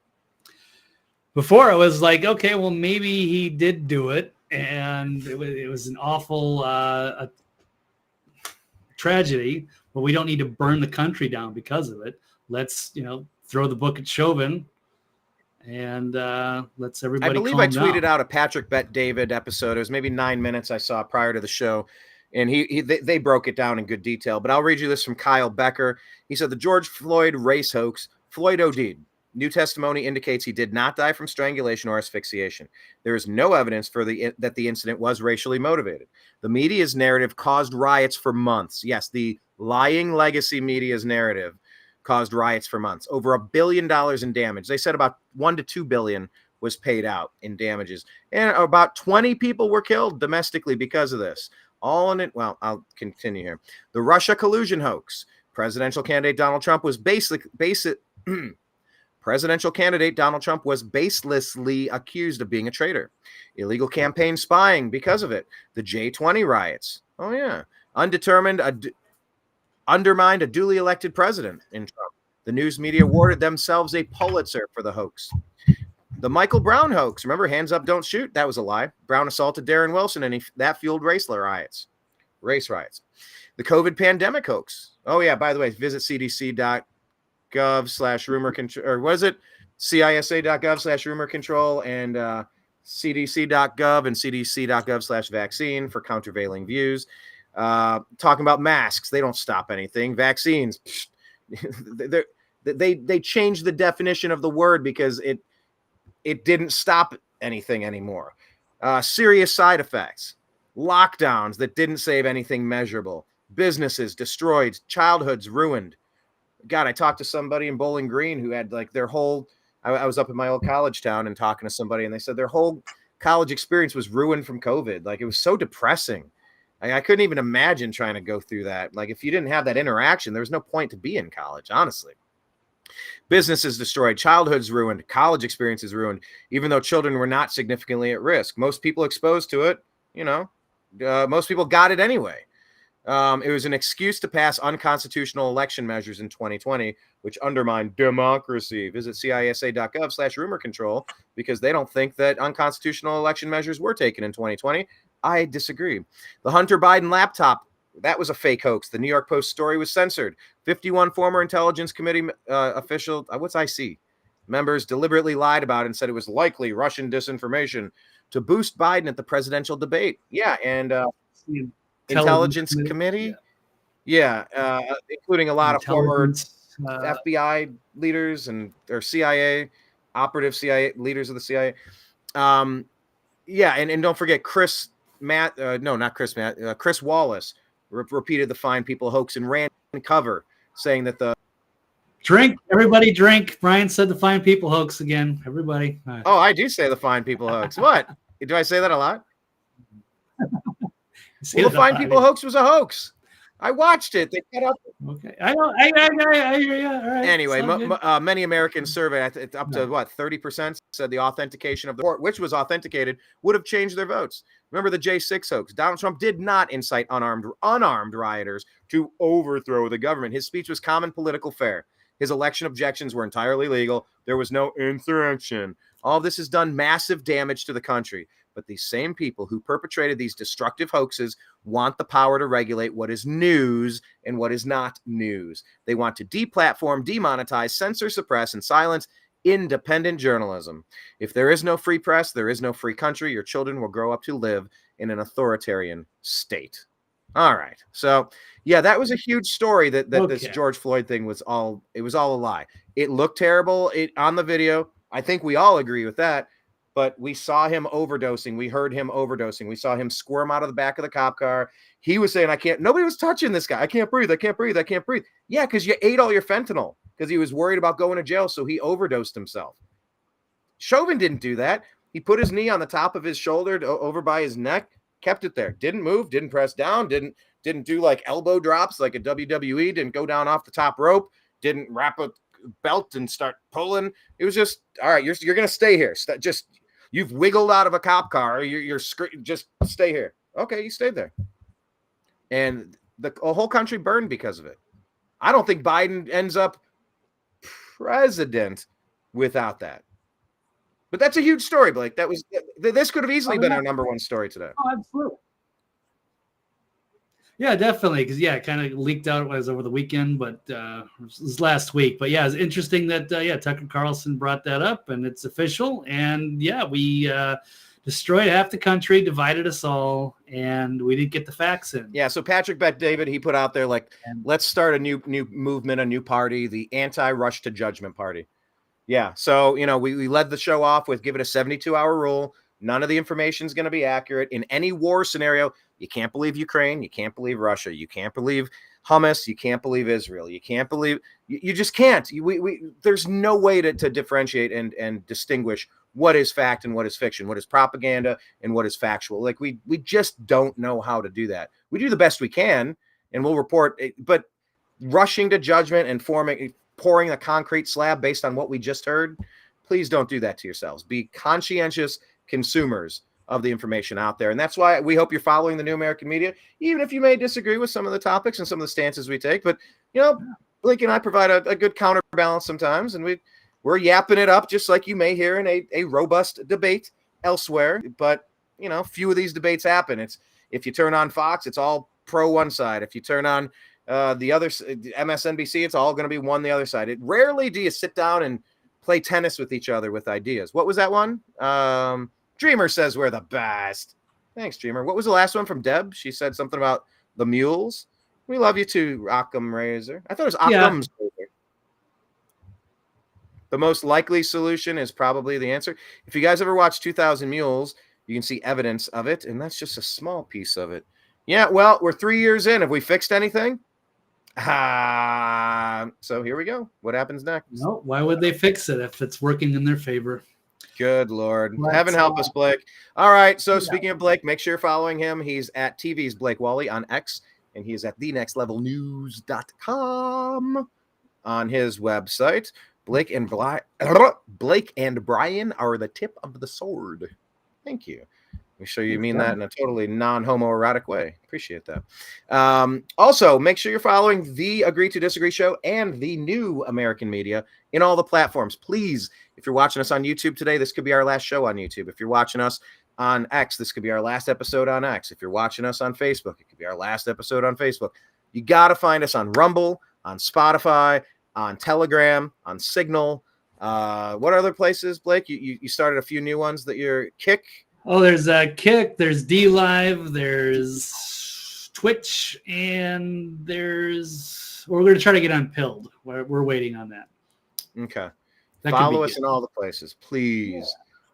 before it was like, okay, well, maybe he did do it, and it was an awful tragedy, but we don't need to burn the country down because of it. Let's, throw the book at Chauvin, and let's everybody. I believe I tweeted out a Patrick Bet David episode. It was maybe 9 minutes I saw prior to the show, and they broke it down in good detail. But I'll read you this from Kyle Becker. He said the George Floyd race hoax. Floyd OD'd. New testimony indicates he did not die from strangulation or asphyxiation. There is no evidence that the incident was racially motivated. The media's narrative caused riots for months. Yes, the lying legacy media's narrative caused riots for months. Over $1 billion in damage. They said about $1 to $2 billion was paid out in damages, and about 20 people were killed domestically because of this. All in it. Well, I'll continue here. The Russia collusion hoax. Presidential candidate Donald Trump was Presidential candidate Donald Trump was baselessly accused of being a traitor. Illegal campaign spying because of it. The J20 riots. Oh, yeah. Undermined a duly elected president in Trump. The news media awarded themselves a Pulitzer for the hoax. The Michael Brown hoax. Remember, hands up, don't shoot? That was a lie. Brown assaulted Darren Wilson, and that fueled race riots. The COVID pandemic hoax. Oh, yeah, by the way, visit cdc.gov/rumor control, or was it cisa.gov/rumor control, and cdc.gov and cdc.gov/vaccine for countervailing views. Talking about masks, they don't stop anything. Vaccines, they changed the definition of the word because it didn't stop anything anymore. Serious side effects, lockdowns that didn't save anything measurable, businesses destroyed, childhoods ruined. God, I talked to somebody in Bowling Green who had like their whole, I was up in my old college town and talking to somebody, and they said their whole college experience was ruined from COVID. Like, it was so depressing. I couldn't even imagine trying to go through that. Like, if you didn't have that interaction, there was no point to be in college, honestly. Businesses destroyed, childhoods ruined, college experiences ruined, even though children were not significantly at risk. Most people exposed to it, most people got it anyway. It was an excuse to pass unconstitutional election measures in 2020, which undermined democracy. Visit cisa.gov/rumor control because they don't think that unconstitutional election measures were taken in 2020. I disagree. The Hunter Biden laptop, that was a fake hoax. The New York Post story was censored. 51 former Intelligence Committee official, members deliberately lied about it and said it was likely Russian disinformation to boost Biden at the presidential debate. Yeah, and Intelligence Committee. Yeah, including a lot of former FBI leaders or CIA, operative CIA leaders of the CIA. And don't forget Chris Wallace repeated the fine people hoax and ran cover saying that the everybody drink. Brian said the fine people hoax again. Everybody. Right. Oh, I do say the fine people hoax. What? Do I say that a lot? Well, the fine people hoax was a hoax. I watched it. They cut up. Okay, I know. I hear you. All right. Anyway, many Americans surveyed up to 30% said the authentication of the report, which was authenticated, would have changed their votes. Remember the J6 hoax? Donald Trump did not incite unarmed rioters to overthrow the government. His speech was common political fare. His election objections were entirely legal. There was no insurrection. All this has done massive damage to the country. But these same people who perpetrated these destructive hoaxes want the power to regulate what is news and what is not news. They want to deplatform, demonetize, censor, suppress, and silence independent journalism. If there is no free press, there is no free country. Your children will grow up to live in an authoritarian state. All right. So, yeah, that was a huge story that this George Floyd thing was all a lie. It looked terrible on the video. I think we all agree with that. But we saw him overdosing. We heard him overdosing. We saw him squirm out of the back of the cop car. He was saying, nobody was touching this guy. I can't breathe. I can't breathe. I can't breathe. Yeah, because you ate all your fentanyl because he was worried about going to jail. So he overdosed himself. Chauvin didn't do that. He put his knee on the top of his shoulder over by his neck, kept it there, didn't move, didn't press down, didn't do like elbow drops like a WWE, didn't go down off the top rope, didn't wrap a belt and start pulling. It was just, all right, you're going to stay here. Just, you've wiggled out of a cop car. You're just stay here. Okay, you stayed there. And the whole country burned because of it. I don't think Biden ends up president without that. But that's a huge story, Blake. This could have easily been our number one story today. Oh, absolutely. Yeah, definitely. Because it kind of leaked out. It was over the weekend, but it was last week. But yeah, it's interesting that Tucker Carlson brought that up, and it's official. And yeah, we destroyed half the country, divided us all, and we didn't get the facts in. Yeah. So Patrick Bet-David, he put out there let's start a new movement, a new party, the anti-rush to judgment party. Yeah. So, we led the show off with give it a 72-hour rule. None of the information is going to be accurate. In any war scenario, you can't believe Ukraine. You can't believe Russia. You can't believe Hamas. You can't believe Israel. You can't believe – you just can't. There's no way to differentiate and distinguish what is fact and what is fiction, what is propaganda and what is factual. We just don't know how to do that. We do the best we can, and we'll report – but rushing to judgment and pouring a concrete slab based on what we just heard, please don't do that to yourselves. Be conscientious consumers of the information out there. And that's why we hope you're following the New American Media, even if you may disagree with some of the topics and some of the stances we take. But, Blake and I provide a good counterbalance sometimes, and we're yapping it up just like you may hear in a robust debate elsewhere. But, few of these debates happen. If you turn on Fox, it's all pro one side. If you turn on the other MSNBC, it's all going to be one the other side. Rarely do you sit down and play tennis with each other with ideas. What was that one? Dreamer says we're the best. Thanks, Dreamer. What was the last one from Deb? She said something about the mules. We love you too, Occam Razor. I thought it was Occam's Razor. The most likely solution is probably the answer. If you guys ever watch 2,000 Mules, you can see evidence of it, and that's just a small piece of it. Yeah, well, we're 3 years in. Have we fixed anything? So here we go. What happens next? No, why would they fix it if it's working in their favor? Good Lord. Heaven help us, Blake. All right. So speaking of Blake, make sure you're following him. He's at TV's Blake Walley on X, and he is at thenextlevelnews.com on his website. Blake and Brian are the tip of the sword. Thank you. Make sure you mean that in a totally non-homoerotic way. Appreciate that. Also, make sure you're following the Agree to Disagree show and the New American Media in all the platforms. Please, if you're watching us on YouTube today, this could be our last show on YouTube. If you're watching us on X, this could be our last episode on X. If you're watching us on Facebook, it could be our last episode on Facebook. You got to find us on Rumble, on Spotify, on Telegram, on Signal. What other places, Blake? You started a few new ones that you're Kick. Oh, there's Kick, there's DLive, there's Twitch, and we're going to try to get on Pilled. We're waiting on that. Okay. Follow us in all the places, please. Yeah.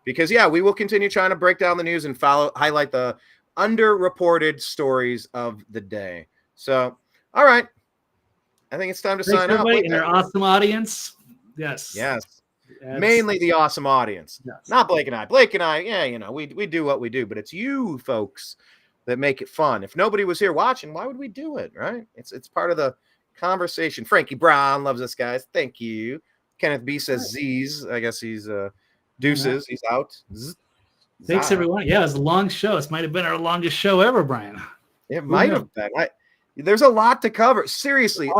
Because, we will continue trying to break down the news and highlight the underreported stories of the day. So, all right. I think it's time to sign out. And our awesome audience. Yes. Mainly the awesome audience, not Blake and I. Blake and I, we do what we do, but it's you folks that make it fun. If nobody was here watching, why would we do it, right? It's part of the conversation. Frankie Brown loves us, guys. Thank you. Kenneth B says Z's. I guess he's deuces. He's out. Thanks, everyone. Yeah, it was a long show. This might have been our longest show ever, Brian. It might have been. There's a lot to cover. Seriously,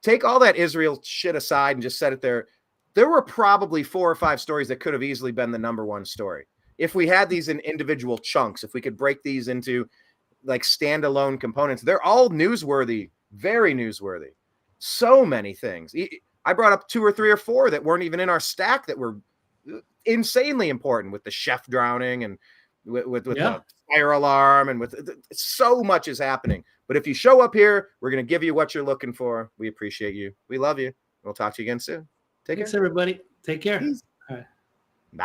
take all that Israel shit aside and just set it there. There were probably 4 or 5 stories that could have easily been the number one story. If we had these in individual chunks, if we could break these into standalone components, they're all newsworthy, very newsworthy. So many things. I brought up 2 or 3 or 4 that weren't even in our stack that were insanely important, with the chef drowning and with the fire alarm and with so much is happening. But if you show up here, we're going to give you what you're looking for. We appreciate you. We love you. We'll talk to you again soon. Thanks, everybody. Take care. Peace. All right. Bye.